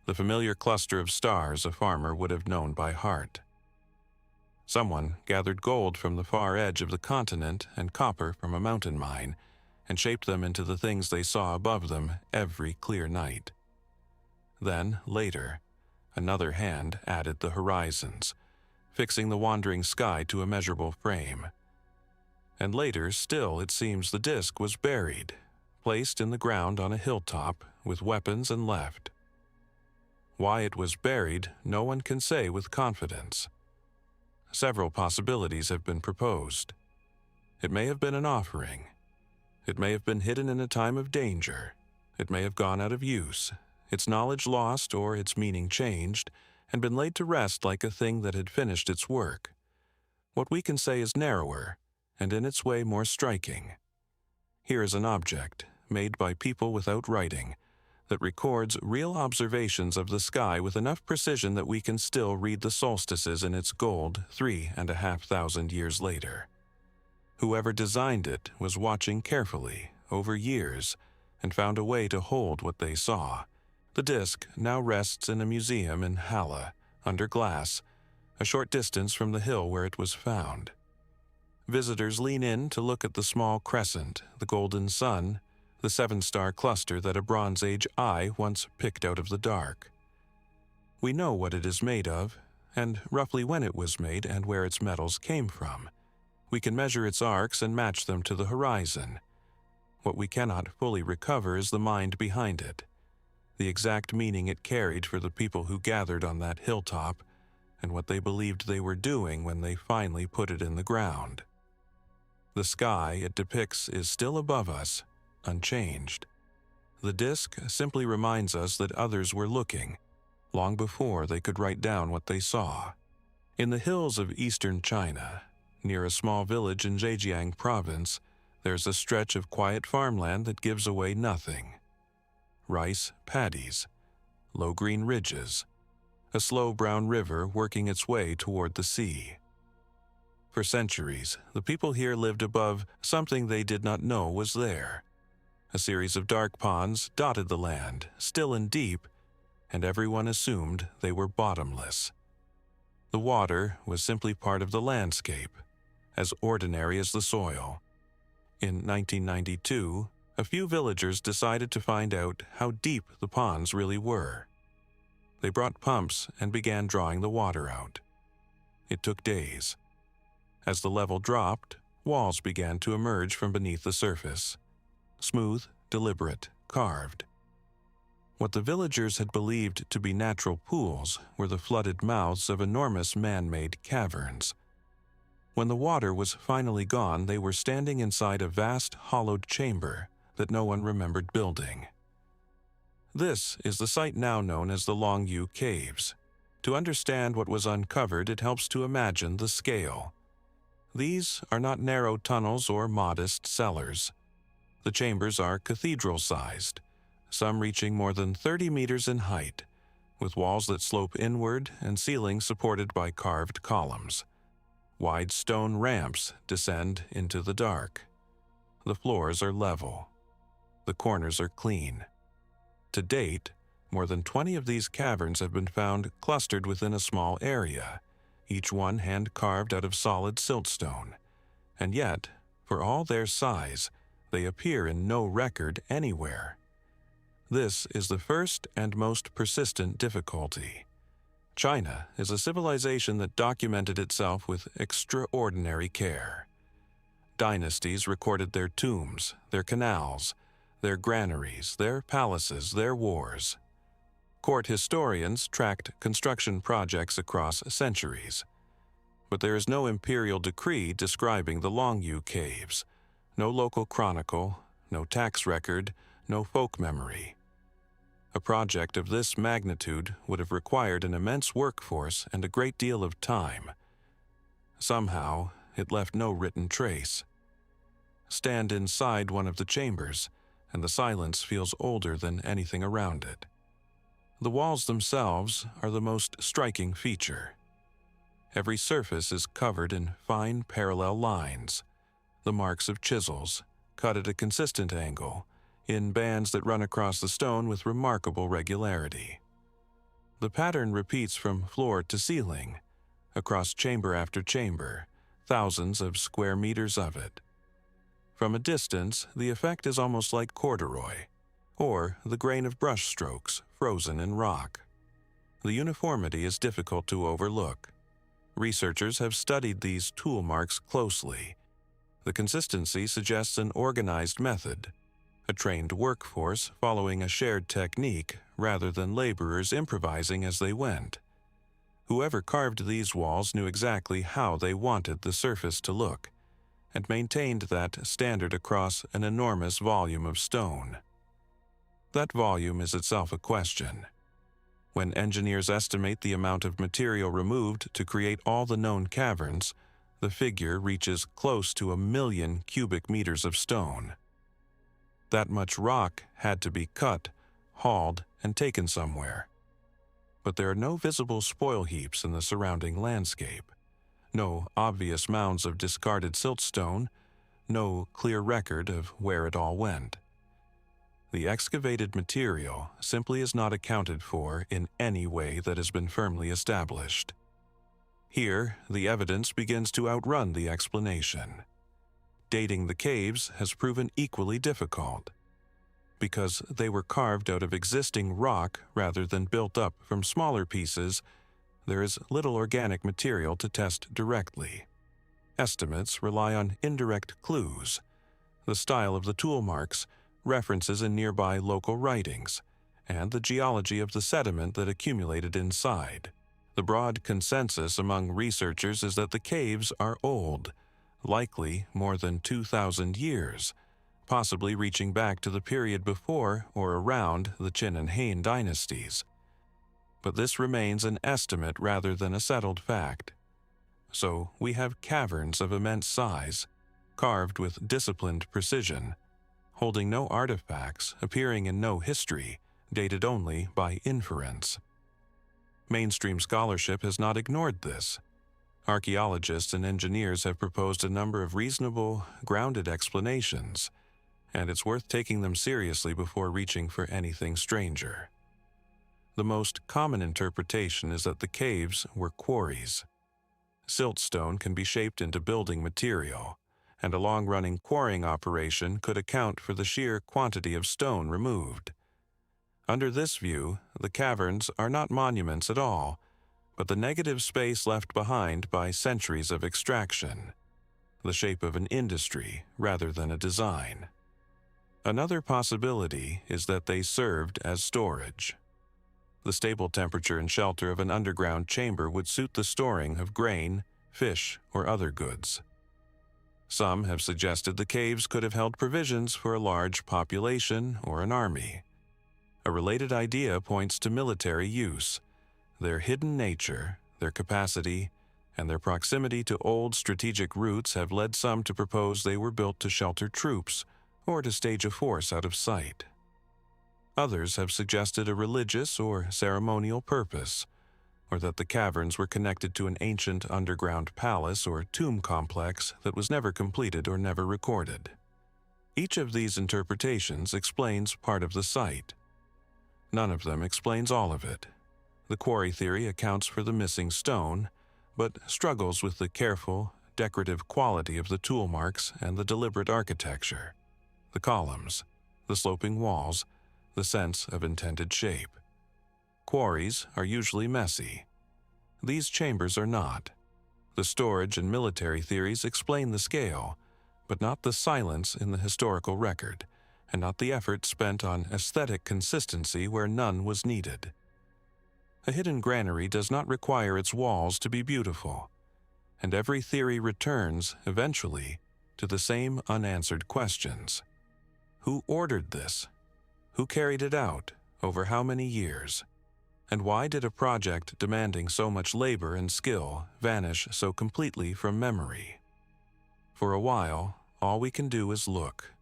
the familiar cluster of stars a farmer would have known by heart. Someone gathered gold from the far edge of the continent and copper from a mountain mine and shaped them into the things they saw above them every clear night. Then, later, another hand added the horizons, fixing the wandering sky to a measurable frame. And later still, it seems the disk was buried, placed in the ground on a hilltop with weapons and left. Why it was buried, no one can say with confidence. Several possibilities have been proposed. It may have been an offering. It may have been hidden in a time of danger. It may have gone out of use, its knowledge lost or its meaning changed, and been laid to rest like a thing that had finished its work. What we can say is narrower, and in its way more striking. Here is an object, made by people without writing, that records real observations of the sky with enough precision that we can still read the solstices in its gold 3,500 years later. Whoever designed it was watching carefully, over years, and found a way to hold what they saw. The disk now rests in a museum in Halle, under glass, a short distance from the hill where it was found. Visitors lean in to look at the small crescent, the golden sun, the 7-star cluster that a Bronze Age eye once picked out of the dark. We know what it is made of, and roughly when it was made and where its metals came from. We can measure its arcs and match them to the horizon. What we cannot fully recover is the mind behind it, the exact meaning it carried for the people who gathered on that hilltop, and what they believed they were doing when they finally put it in the ground. The sky it depicts is still above us, unchanged. The disk simply reminds us that others were looking, long before they could write down what they saw. In the hills of eastern China, near a small village in Zhejiang province, there's a stretch of quiet farmland that gives away nothing. Rice paddies, low green ridges, a slow brown river working its way toward the sea. For centuries, the people here lived above something they did not know was there. A series of dark ponds dotted the land, still and deep, and everyone assumed they were bottomless. The water was simply part of the landscape, as ordinary as the soil. In 1992, a few villagers decided to find out how deep the ponds really were. They brought pumps and began drawing the water out. It took days. As the level dropped, walls began to emerge from beneath the surface. Smooth, deliberate, carved. What the villagers had believed to be natural pools were the flooded mouths of enormous man-made caverns. When the water was finally gone, they were standing inside a vast hollowed chamber that no one remembered building. This is the site now known as the Longyu Caves. To understand what was uncovered, it helps to imagine the scale. These are not narrow tunnels or modest cellars. The chambers are cathedral-sized, some reaching more than 30 meters in height, with walls that slope inward and ceilings supported by carved columns. Wide stone ramps descend into the dark. The floors are level. The corners are clean. To date, more than 20 of these caverns have been found clustered within a small area, each one hand-carved out of solid siltstone. And yet, for all their size, they appear in no record anywhere. This is the first and most persistent difficulty. China is a civilization that documented itself with extraordinary care. Dynasties recorded their tombs, their canals, their granaries, their palaces, their wars. Court historians tracked construction projects across centuries. But there is no imperial decree describing the Longyu Caves, no local chronicle, no tax record, no folk memory. A project of this magnitude would have required an immense workforce and a great deal of time. Somehow, it left no written trace. Stand inside one of the chambers, and the silence feels older than anything around it. The walls themselves are the most striking feature. Every surface is covered in fine parallel lines, the marks of chisels, cut at a consistent angle, in bands that run across the stone with remarkable regularity. The pattern repeats from floor to ceiling, across chamber after chamber, thousands of square meters of it. From a distance, the effect is almost like corduroy, or the grain of brush strokes frozen in rock. The uniformity is difficult to overlook. Researchers have studied these tool marks closely. The consistency suggests an organized method, a trained workforce following a shared technique rather than laborers improvising as they went. Whoever carved these walls knew exactly how they wanted the surface to look, and maintained that standard across an enormous volume of stone. That volume is itself a question. When engineers estimate the amount of material removed to create all the known caverns, the figure reaches close to 1 million cubic meters of stone. That much rock had to be cut, hauled, and taken somewhere. But there are no visible spoil heaps in the surrounding landscape, no obvious mounds of discarded siltstone, no clear record of where it all went. The excavated material simply is not accounted for in any way that has been firmly established. Here, the evidence begins to outrun the explanation. Dating the caves has proven equally difficult. Because they were carved out of existing rock rather than built up from smaller pieces, there is little organic material to test directly. Estimates rely on indirect clues, the style of the tool marks, references in nearby local writings, and the geology of the sediment that accumulated inside. The broad consensus among researchers is that the caves are old, likely more than 2,000 years, possibly reaching back to the period before or around the Qin and Han dynasties. But this remains an estimate rather than a settled fact. So we have caverns of immense size, carved with disciplined precision, holding no artifacts, appearing in no history, dated only by inference. Mainstream scholarship has not ignored this. Archaeologists and engineers have proposed a number of reasonable, grounded explanations, and it's worth taking them seriously before reaching for anything stranger. The most common interpretation is that the caves were quarries. Siltstone can be shaped into building material, and a long-running quarrying operation could account for the sheer quantity of stone removed. Under this view, the caverns are not monuments at all, but the negative space left behind by centuries of extraction, the shape of an industry rather than a design. Another possibility is that they served as storage. The stable temperature and shelter of an underground chamber would suit the storing of grain, fish, or other goods. Some have suggested the caves could have held provisions for a large population or an army. A related idea points to military use. Their hidden nature, their capacity, and their proximity to old strategic routes have led some to propose they were built to shelter troops or to stage a force out of sight. Others have suggested a religious or ceremonial purpose, or that the caverns were connected to an ancient underground palace or tomb complex that was never completed or never recorded. Each of these interpretations explains part of the site. None of them explains all of it. The quarry theory accounts for the missing stone, but struggles with the careful, decorative quality of the tool marks and the deliberate architecture, the columns, the sloping walls, the sense of intended shape. Quarries are usually messy. These chambers are not. The storage and military theories explain the scale, but not the silence in the historical record, and not the effort spent on aesthetic consistency where none was needed. A hidden granary does not require its walls to be beautiful, and every theory returns, eventually, to the same unanswered questions. Who ordered this? Who carried it out? Over how many years? And why did a project demanding so much labor and skill vanish so completely from memory? For a while, all we can do is look.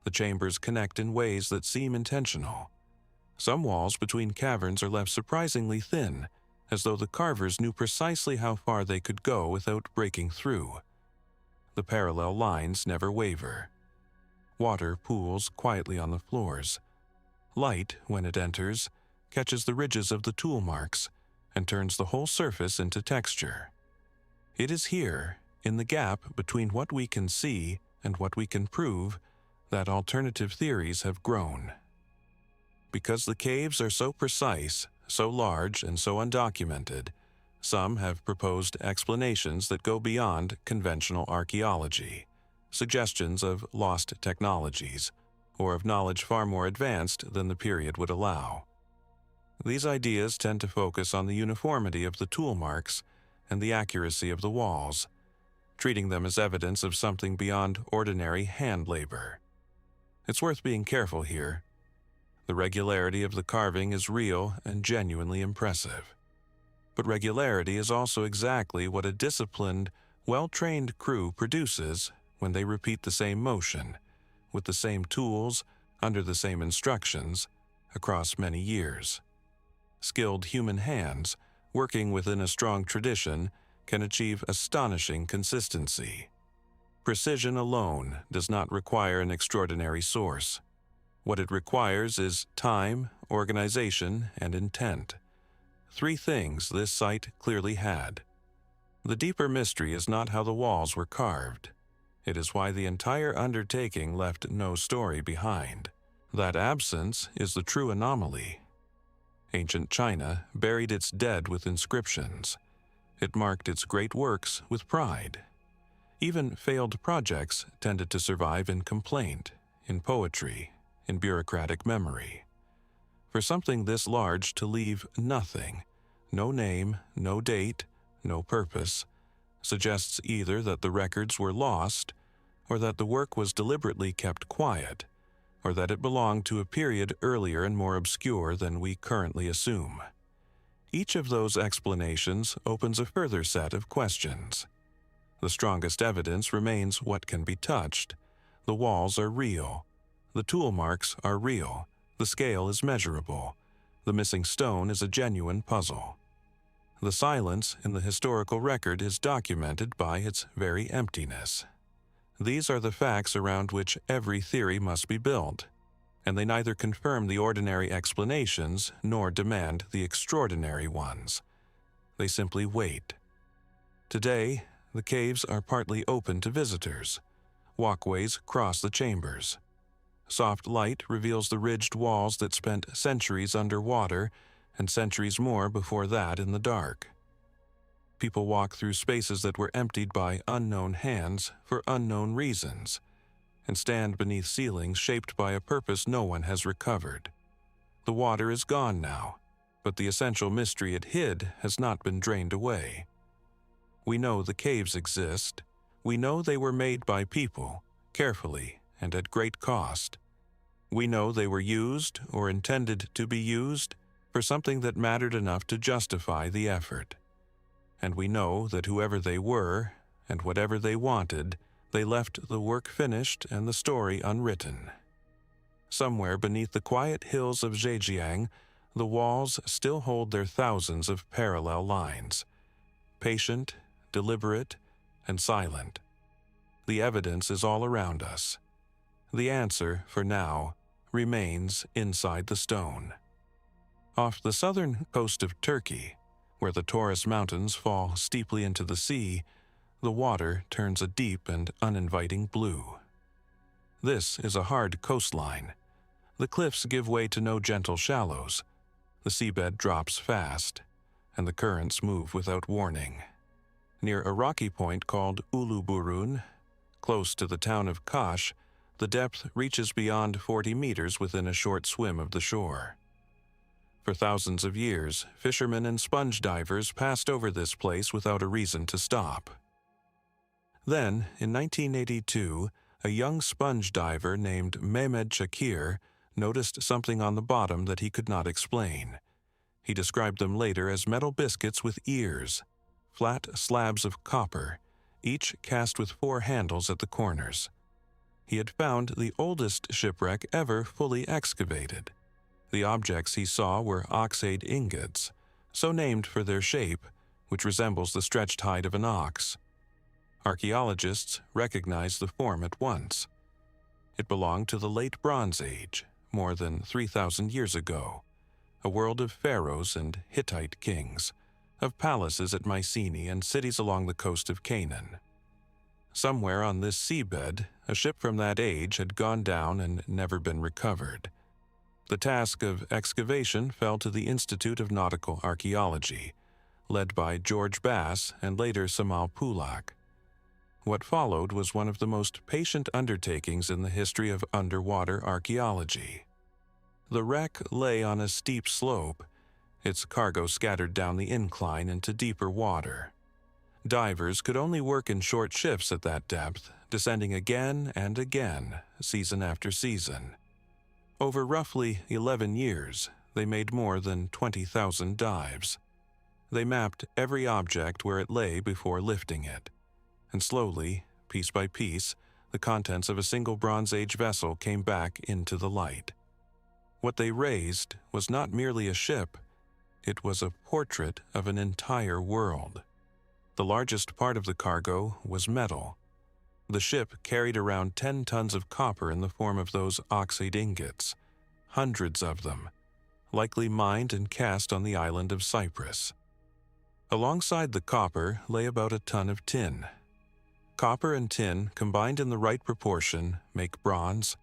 The chambers connect in ways that seem intentional. Some walls between caverns are left surprisingly thin, as though the carvers knew precisely how far they could go without breaking through. The parallel lines never waver. Water pools quietly on the floors. Light, when it enters, catches the ridges of the tool marks and turns the whole surface into texture. It is here, in the gap between what we can see and what we can prove, that alternative theories have grown. Because the caves are so precise, so large, and so undocumented, some have proposed explanations that go beyond conventional archaeology, suggestions of lost technologies, or of knowledge far more advanced than the period would allow. These ideas tend to focus on the uniformity of the tool marks and the accuracy of the walls, treating them as evidence of something beyond ordinary hand labor. It's worth being careful here. The regularity of the carving is real and genuinely impressive. But regularity is also exactly what a disciplined, well-trained crew produces when they repeat the same motion, with the same tools, under the same instructions, across many years. Skilled human hands, working within a strong tradition, can achieve astonishing consistency. Precision alone does not require an extraordinary source. What it requires is time, organization, and intent. Three things this site clearly had. The deeper mystery is not how the walls were carved. It is why the entire undertaking left no story behind. That absence is the true anomaly. Ancient China buried its dead with inscriptions. It marked its great works with pride. Even failed projects tended to survive in complaint, in poetry, in bureaucratic memory. For something this large to leave nothing, no name, no date, no purpose, suggests either that the records were lost, or that the work was deliberately kept quiet, or that it belonged to a period earlier and more obscure than we currently assume. Each of those explanations opens a further set of questions. The strongest evidence remains what can be touched. The walls are real. The tool marks are real. The scale is measurable. The missing stone is a genuine puzzle. The silence in the historical record is documented by its very emptiness. These are the facts around which every theory must be built, and they neither confirm the ordinary explanations nor demand the extraordinary ones. They simply wait. Today, the caves are partly open to visitors. Walkways cross the chambers. Soft light reveals the ridged walls that spent centuries underwater and centuries more before that in the dark. People walk through spaces that were emptied by unknown hands for unknown reasons, and stand beneath ceilings shaped by a purpose no one has recovered. The water is gone now, but the essential mystery it hid has not been drained away. We know the caves exist. We know they were made by people, carefully and at great cost. We know they were used, or intended to be used, for something that mattered enough to justify the effort. And we know that whoever they were, and whatever they wanted, they left the work finished and the story unwritten. Somewhere beneath the quiet hills of Zhejiang, the walls still hold their thousands of parallel lines. Patient, deliberate, and silent. The evidence is all around us. The answer, for now, remains inside the stone. Off the southern coast of Turkey, where the Taurus Mountains fall steeply into the sea, the water turns a deep and uninviting blue. This is a hard coastline. The cliffs give way to no gentle shallows. The seabed drops fast, and the currents move without warning. Near a rocky point called Uluburun, close to the town of Kaş, the depth reaches beyond 40 meters within a short swim of the shore. For thousands of years, fishermen and sponge divers passed over this place without a reason to stop. Then, in 1982, a young sponge diver named Mehmed Shakir noticed something on the bottom that he could not explain. He described them later as metal biscuits with ears, flat slabs of copper, each cast with 4 handles at the corners. He had found the oldest shipwreck ever fully excavated. The objects he saw were oxade ingots, so named for their shape, which resembles the stretched hide of an ox. Archaeologists recognized the form at once. It belonged to the Late Bronze Age, more than 3,000 years ago, a world of pharaohs and Hittite kings, of palaces at Mycenae and cities along the coast of Canaan. Somewhere on this seabed, a ship from that age had gone down and never been recovered. The task of excavation fell to the Institute of Nautical Archaeology, led by George Bass and later Samal Pulak. What followed was one of the most patient undertakings in the history of underwater archaeology. The wreck lay on a steep slope, its cargo scattered down the incline into deeper water. Divers could only work in short shifts at that depth, descending again and again, season after season. Over roughly 11 years, they made more than 20,000 dives. They mapped every object where it lay before lifting it. And slowly, piece by piece, the contents of a single Bronze Age vessel came back into the light. What they raised was not merely a ship, it was a portrait of an entire world. The largest part of the cargo was metal. The ship carried around 10 tons of copper in the form of those oxide ingots, hundreds of them, likely mined and cast on the island of Cyprus. Alongside the copper lay about a ton of tin. Copper and tin, combined in the right proportion, make bronze.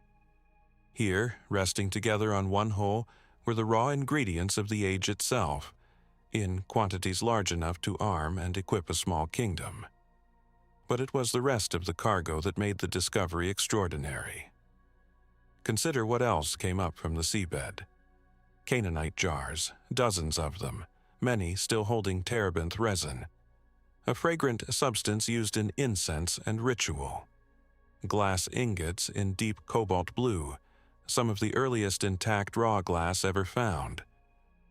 Here, resting together on one hull, were the raw ingredients of the age itself, in quantities large enough to arm and equip a small kingdom. But it was the rest of the cargo that made the discovery extraordinary. Consider what else came up from the seabed. Canaanite jars, dozens of them, many still holding terebinth resin, a fragrant substance used in incense and ritual. Glass ingots in deep cobalt blue, some of the earliest intact raw glass ever found.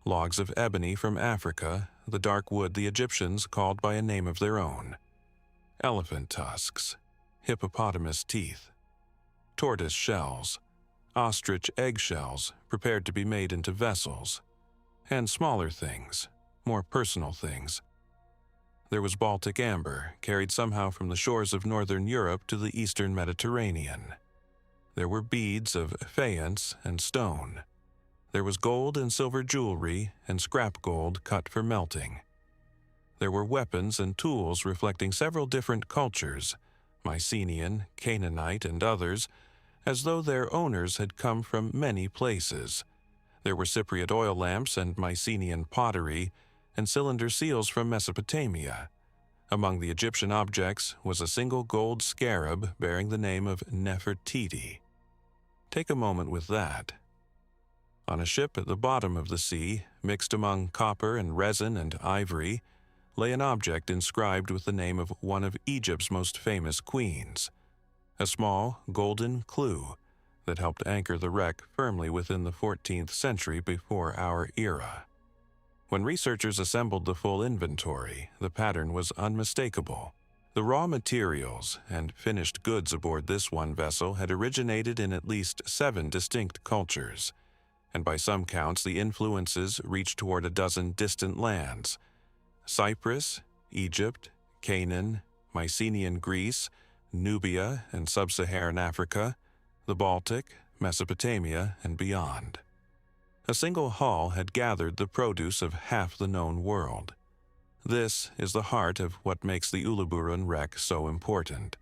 Logs of ebony from Africa, the dark wood the Egyptians called by a name of their own. Elephant tusks, hippopotamus teeth, tortoise shells, ostrich eggshells prepared to be made into vessels, and smaller things, more personal things. There was Baltic amber, carried somehow from the shores of northern Europe to the eastern Mediterranean. There were beads of faience and stone. There was gold and silver jewelry and scrap gold cut for melting. There were weapons and tools reflecting several different cultures, Mycenaean, Canaanite, and others, as though their owners had come from many places. There were Cypriot oil lamps and Mycenaean pottery, and cylinder seals from Mesopotamia. Among the Egyptian objects was a single gold scarab bearing the name of Nefertiti. Take a moment with that. On a ship at the bottom of the sea, mixed among copper and resin and ivory, lay an object inscribed with the name of one of Egypt's most famous queens, a small golden clue that helped anchor the wreck firmly within the 14th century before our era. When researchers assembled the full inventory, the pattern was unmistakable. The raw materials and finished goods aboard this one vessel had originated in at least 7 distinct cultures, and by some counts the influences reached toward a dozen distant lands: Cyprus, Egypt, Canaan, Mycenaean Greece, Nubia and sub-Saharan Africa, the Baltic, Mesopotamia, and beyond. A single hull had gathered the produce of half the known world. This is the heart of what makes the Uluburun wreck so important.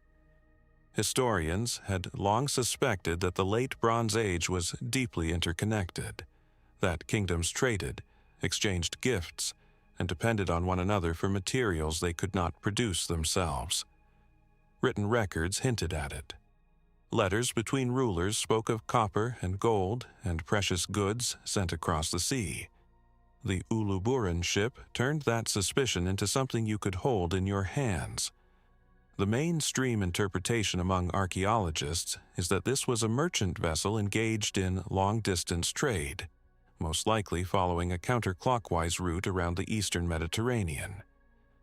Historians had long suspected that the Late Bronze Age was deeply interconnected, that kingdoms traded, exchanged gifts, and depended on one another for materials they could not produce themselves. Written records hinted at it. Letters between rulers spoke of copper and gold and precious goods sent across the sea. The Uluburun ship turned that suspicion into something you could hold in your hands. The mainstream interpretation among archaeologists is that this was a merchant vessel engaged in long-distance trade, most likely following a counterclockwise route around the eastern Mediterranean,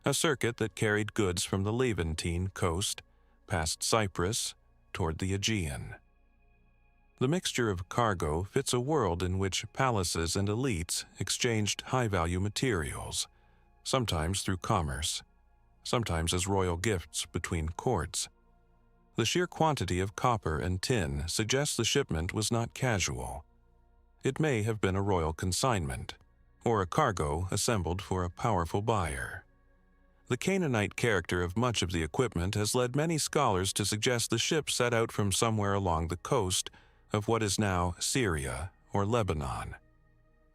a circuit that carried goods from the Levantine coast past Cyprus toward the Aegean. The mixture of cargo fits a world in which palaces and elites exchanged high-value materials, sometimes through commerce, sometimes as royal gifts between courts. The sheer quantity of copper and tin suggests the shipment was not casual. It may have been a royal consignment, or a cargo assembled for a powerful buyer. The Canaanite character of much of the equipment has led many scholars to suggest the ship set out from somewhere along the coast of what is now Syria or Lebanon.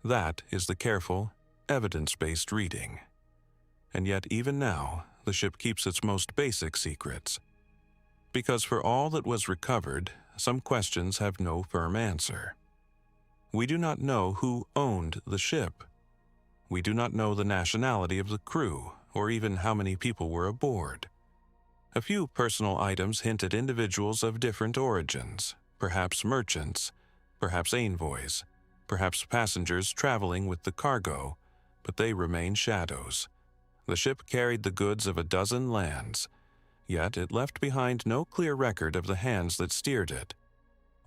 That is the careful, evidence-based reading. And yet even now, the ship keeps its most basic secrets. Because for all that was recovered, some questions have no firm answer. We do not know who owned the ship. We do not know the nationality of the crew, or even how many people were aboard. A few personal items hint at individuals of different origins, perhaps merchants, perhaps envoys, perhaps passengers traveling with the cargo, but they remain shadows. The ship carried the goods of a dozen lands, yet it left behind no clear record of the hands that steered it.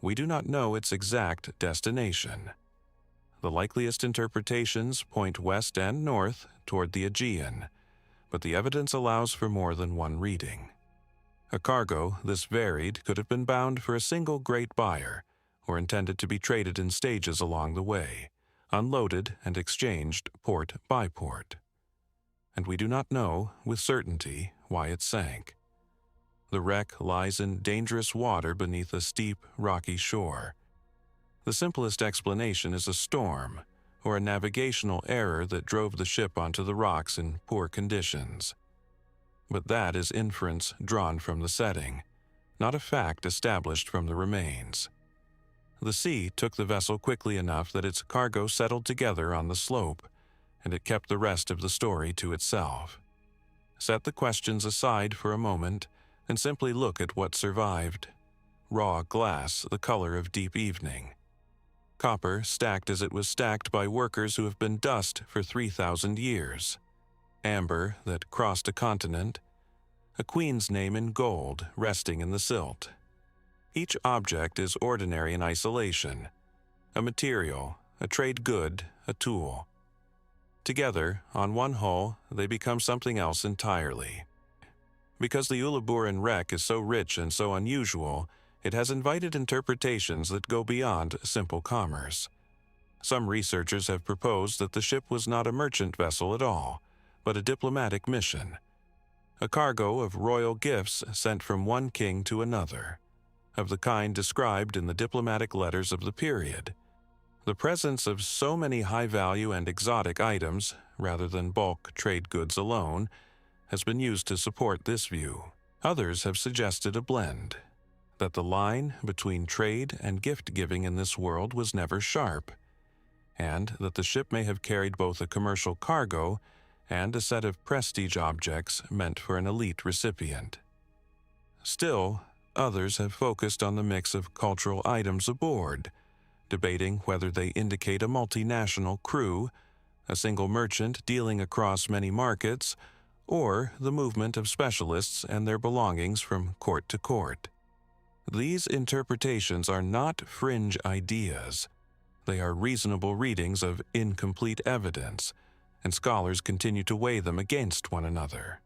We do not know its exact destination. The likeliest interpretations point west and north toward the Aegean, but the evidence allows for more than one reading. A cargo this varied could have been bound for a single great buyer, or intended to be traded in stages along the way, unloaded and exchanged port by port. And we do not know, with certainty, why it sank. The wreck lies in dangerous water beneath a steep, rocky shore. The simplest explanation is a storm, or a navigational error that drove the ship onto the rocks in poor conditions. But that is inference drawn from the setting, not a fact established from the remains. The sea took the vessel quickly enough that its cargo settled together on the slope, and it kept the rest of the story to itself. Set the questions aside for a moment and simply look at what survived. Raw glass the color of deep evening. Copper stacked as it was stacked by workers who have been dust for 3,000 years. Amber that crossed a continent. A queen's name in gold resting in the silt. Each object is ordinary in isolation. A material, a trade good, a tool. Together, on one hull, they become something else entirely. Because the Uluburan wreck is so rich and so unusual, it has invited interpretations that go beyond simple commerce. Some researchers have proposed that the ship was not a merchant vessel at all, but a diplomatic mission. A cargo of royal gifts sent from one king to another, of the kind described in the diplomatic letters of the period. The presence of so many high-value and exotic items, rather than bulk trade goods alone, has been used to support this view. Others have suggested a blend, that the line between trade and gift-giving in this world was never sharp, and that the ship may have carried both a commercial cargo and a set of prestige objects meant for an elite recipient. Still, others have focused on the mix of cultural items aboard, debating whether they indicate a multinational crew, a single merchant dealing across many markets, or the movement of specialists and their belongings from court to court. These interpretations are not fringe ideas. They are reasonable readings of incomplete evidence, and scholars continue to weigh them against one another.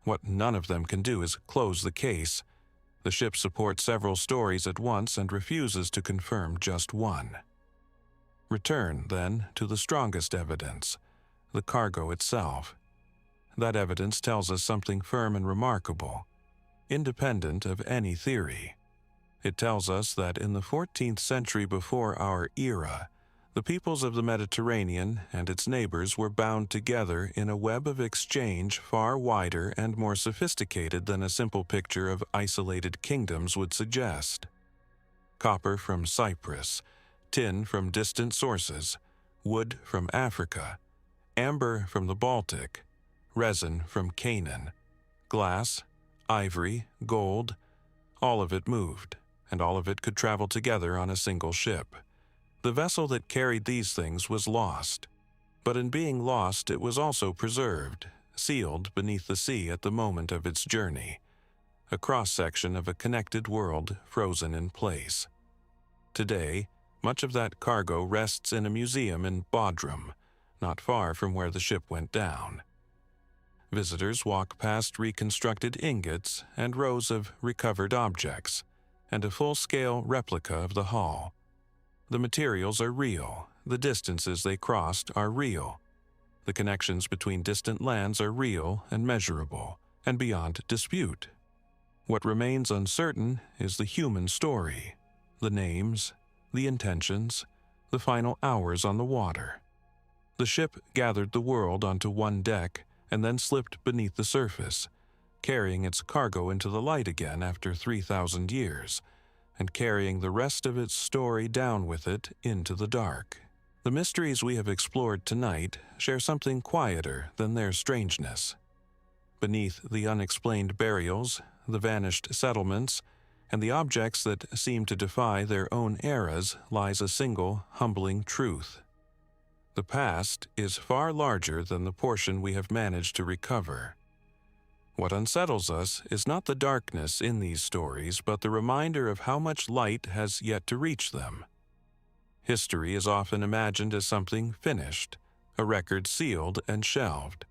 What none of them can do is close the case. The ship supports several stories at once and refuses to confirm just one. Return, then, to the strongest evidence, the cargo itself. That evidence tells us something firm and remarkable, independent of any theory. It tells us that in the 14th century before our era, the peoples of the Mediterranean and its neighbors were bound together in a web of exchange far wider and more sophisticated than a simple picture of isolated kingdoms would suggest. Copper from Cyprus, tin from distant sources, wood from Africa, amber from the Baltic, resin from Canaan, glass, ivory, gold, all of it moved, and all of it could travel together on a single ship. The vessel that carried these things was lost, but in being lost it was also preserved, sealed beneath the sea at the moment of its journey, a cross-section of a connected world frozen in place. Today, much of that cargo rests in a museum in Bodrum, not far from where the ship went down. Visitors walk past reconstructed ingots and rows of recovered objects, and a full-scale replica of the hull. The materials are real, the distances they crossed are real. The connections between distant lands are real and measurable, and beyond dispute. What remains uncertain is the human story, the names, the intentions, the final hours on the water. The ship gathered the world onto one deck and then slipped beneath the surface, carrying its cargo into the light again after 3,000 years, and carrying the rest of its story down with it into the dark. The mysteries we have explored tonight share something quieter than their strangeness. Beneath the unexplained burials, the vanished settlements, and the objects that seem to defy their own eras lies a single, humbling truth. The past is far larger than the portion we have managed to recover. What unsettles us is not the darkness in these stories, but the reminder of how much light has yet to reach them. History is often imagined as something finished, a record sealed and shelved.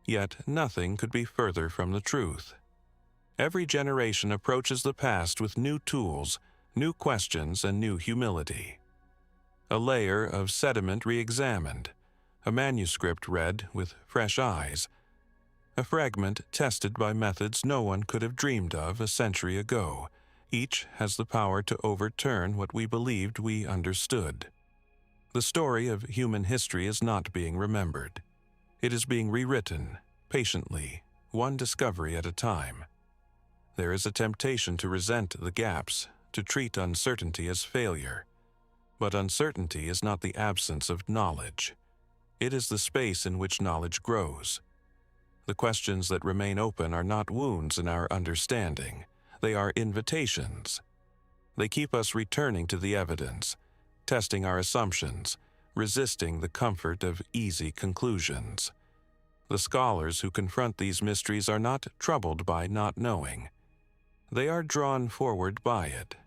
Yet nothing could be further from the truth. Every generation approaches the past with new tools, new questions, and new humility. A layer of sediment re-examined, a manuscript read with fresh eyes, a fragment tested by methods no one could have dreamed of a century ago. Each has the power to overturn what we believed we understood. The story of human history is not being remembered. It is being rewritten, patiently, one discovery at a time. There is a temptation to resent the gaps, to treat uncertainty as failure. But uncertainty is not the absence of knowledge. It is the space in which knowledge grows. The questions that remain open are not wounds in our understanding. They are invitations. They keep us returning to the evidence, testing our assumptions, resisting the comfort of easy conclusions. The scholars who confront these mysteries are not troubled by not knowing. They are drawn forward by it.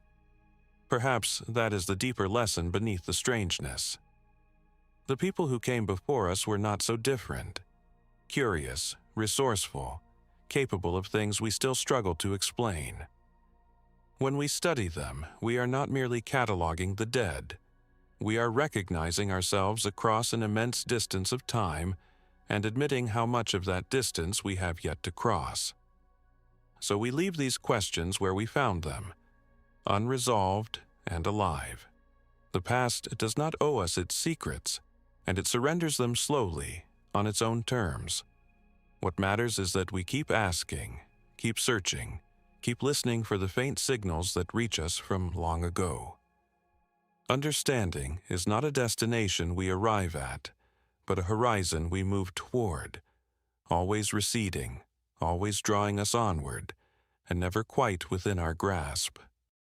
Perhaps that is the deeper lesson beneath the strangeness. The people who came before us were not so different. Curious, resourceful, capable of things we still struggle to explain. When we study them, we are not merely cataloging the dead. We are recognizing ourselves across an immense distance of time and admitting how much of that distance we have yet to cross. So we leave these questions where we found them, unresolved and alive. The past does not owe us its secrets, and it surrenders them slowly, on its own terms. What matters is that we keep asking, keep searching, keep listening for the faint signals that reach us from long ago. Understanding is not a destination we arrive at, but a horizon we move toward, always receding, always drawing us onward, and never quite within our grasp.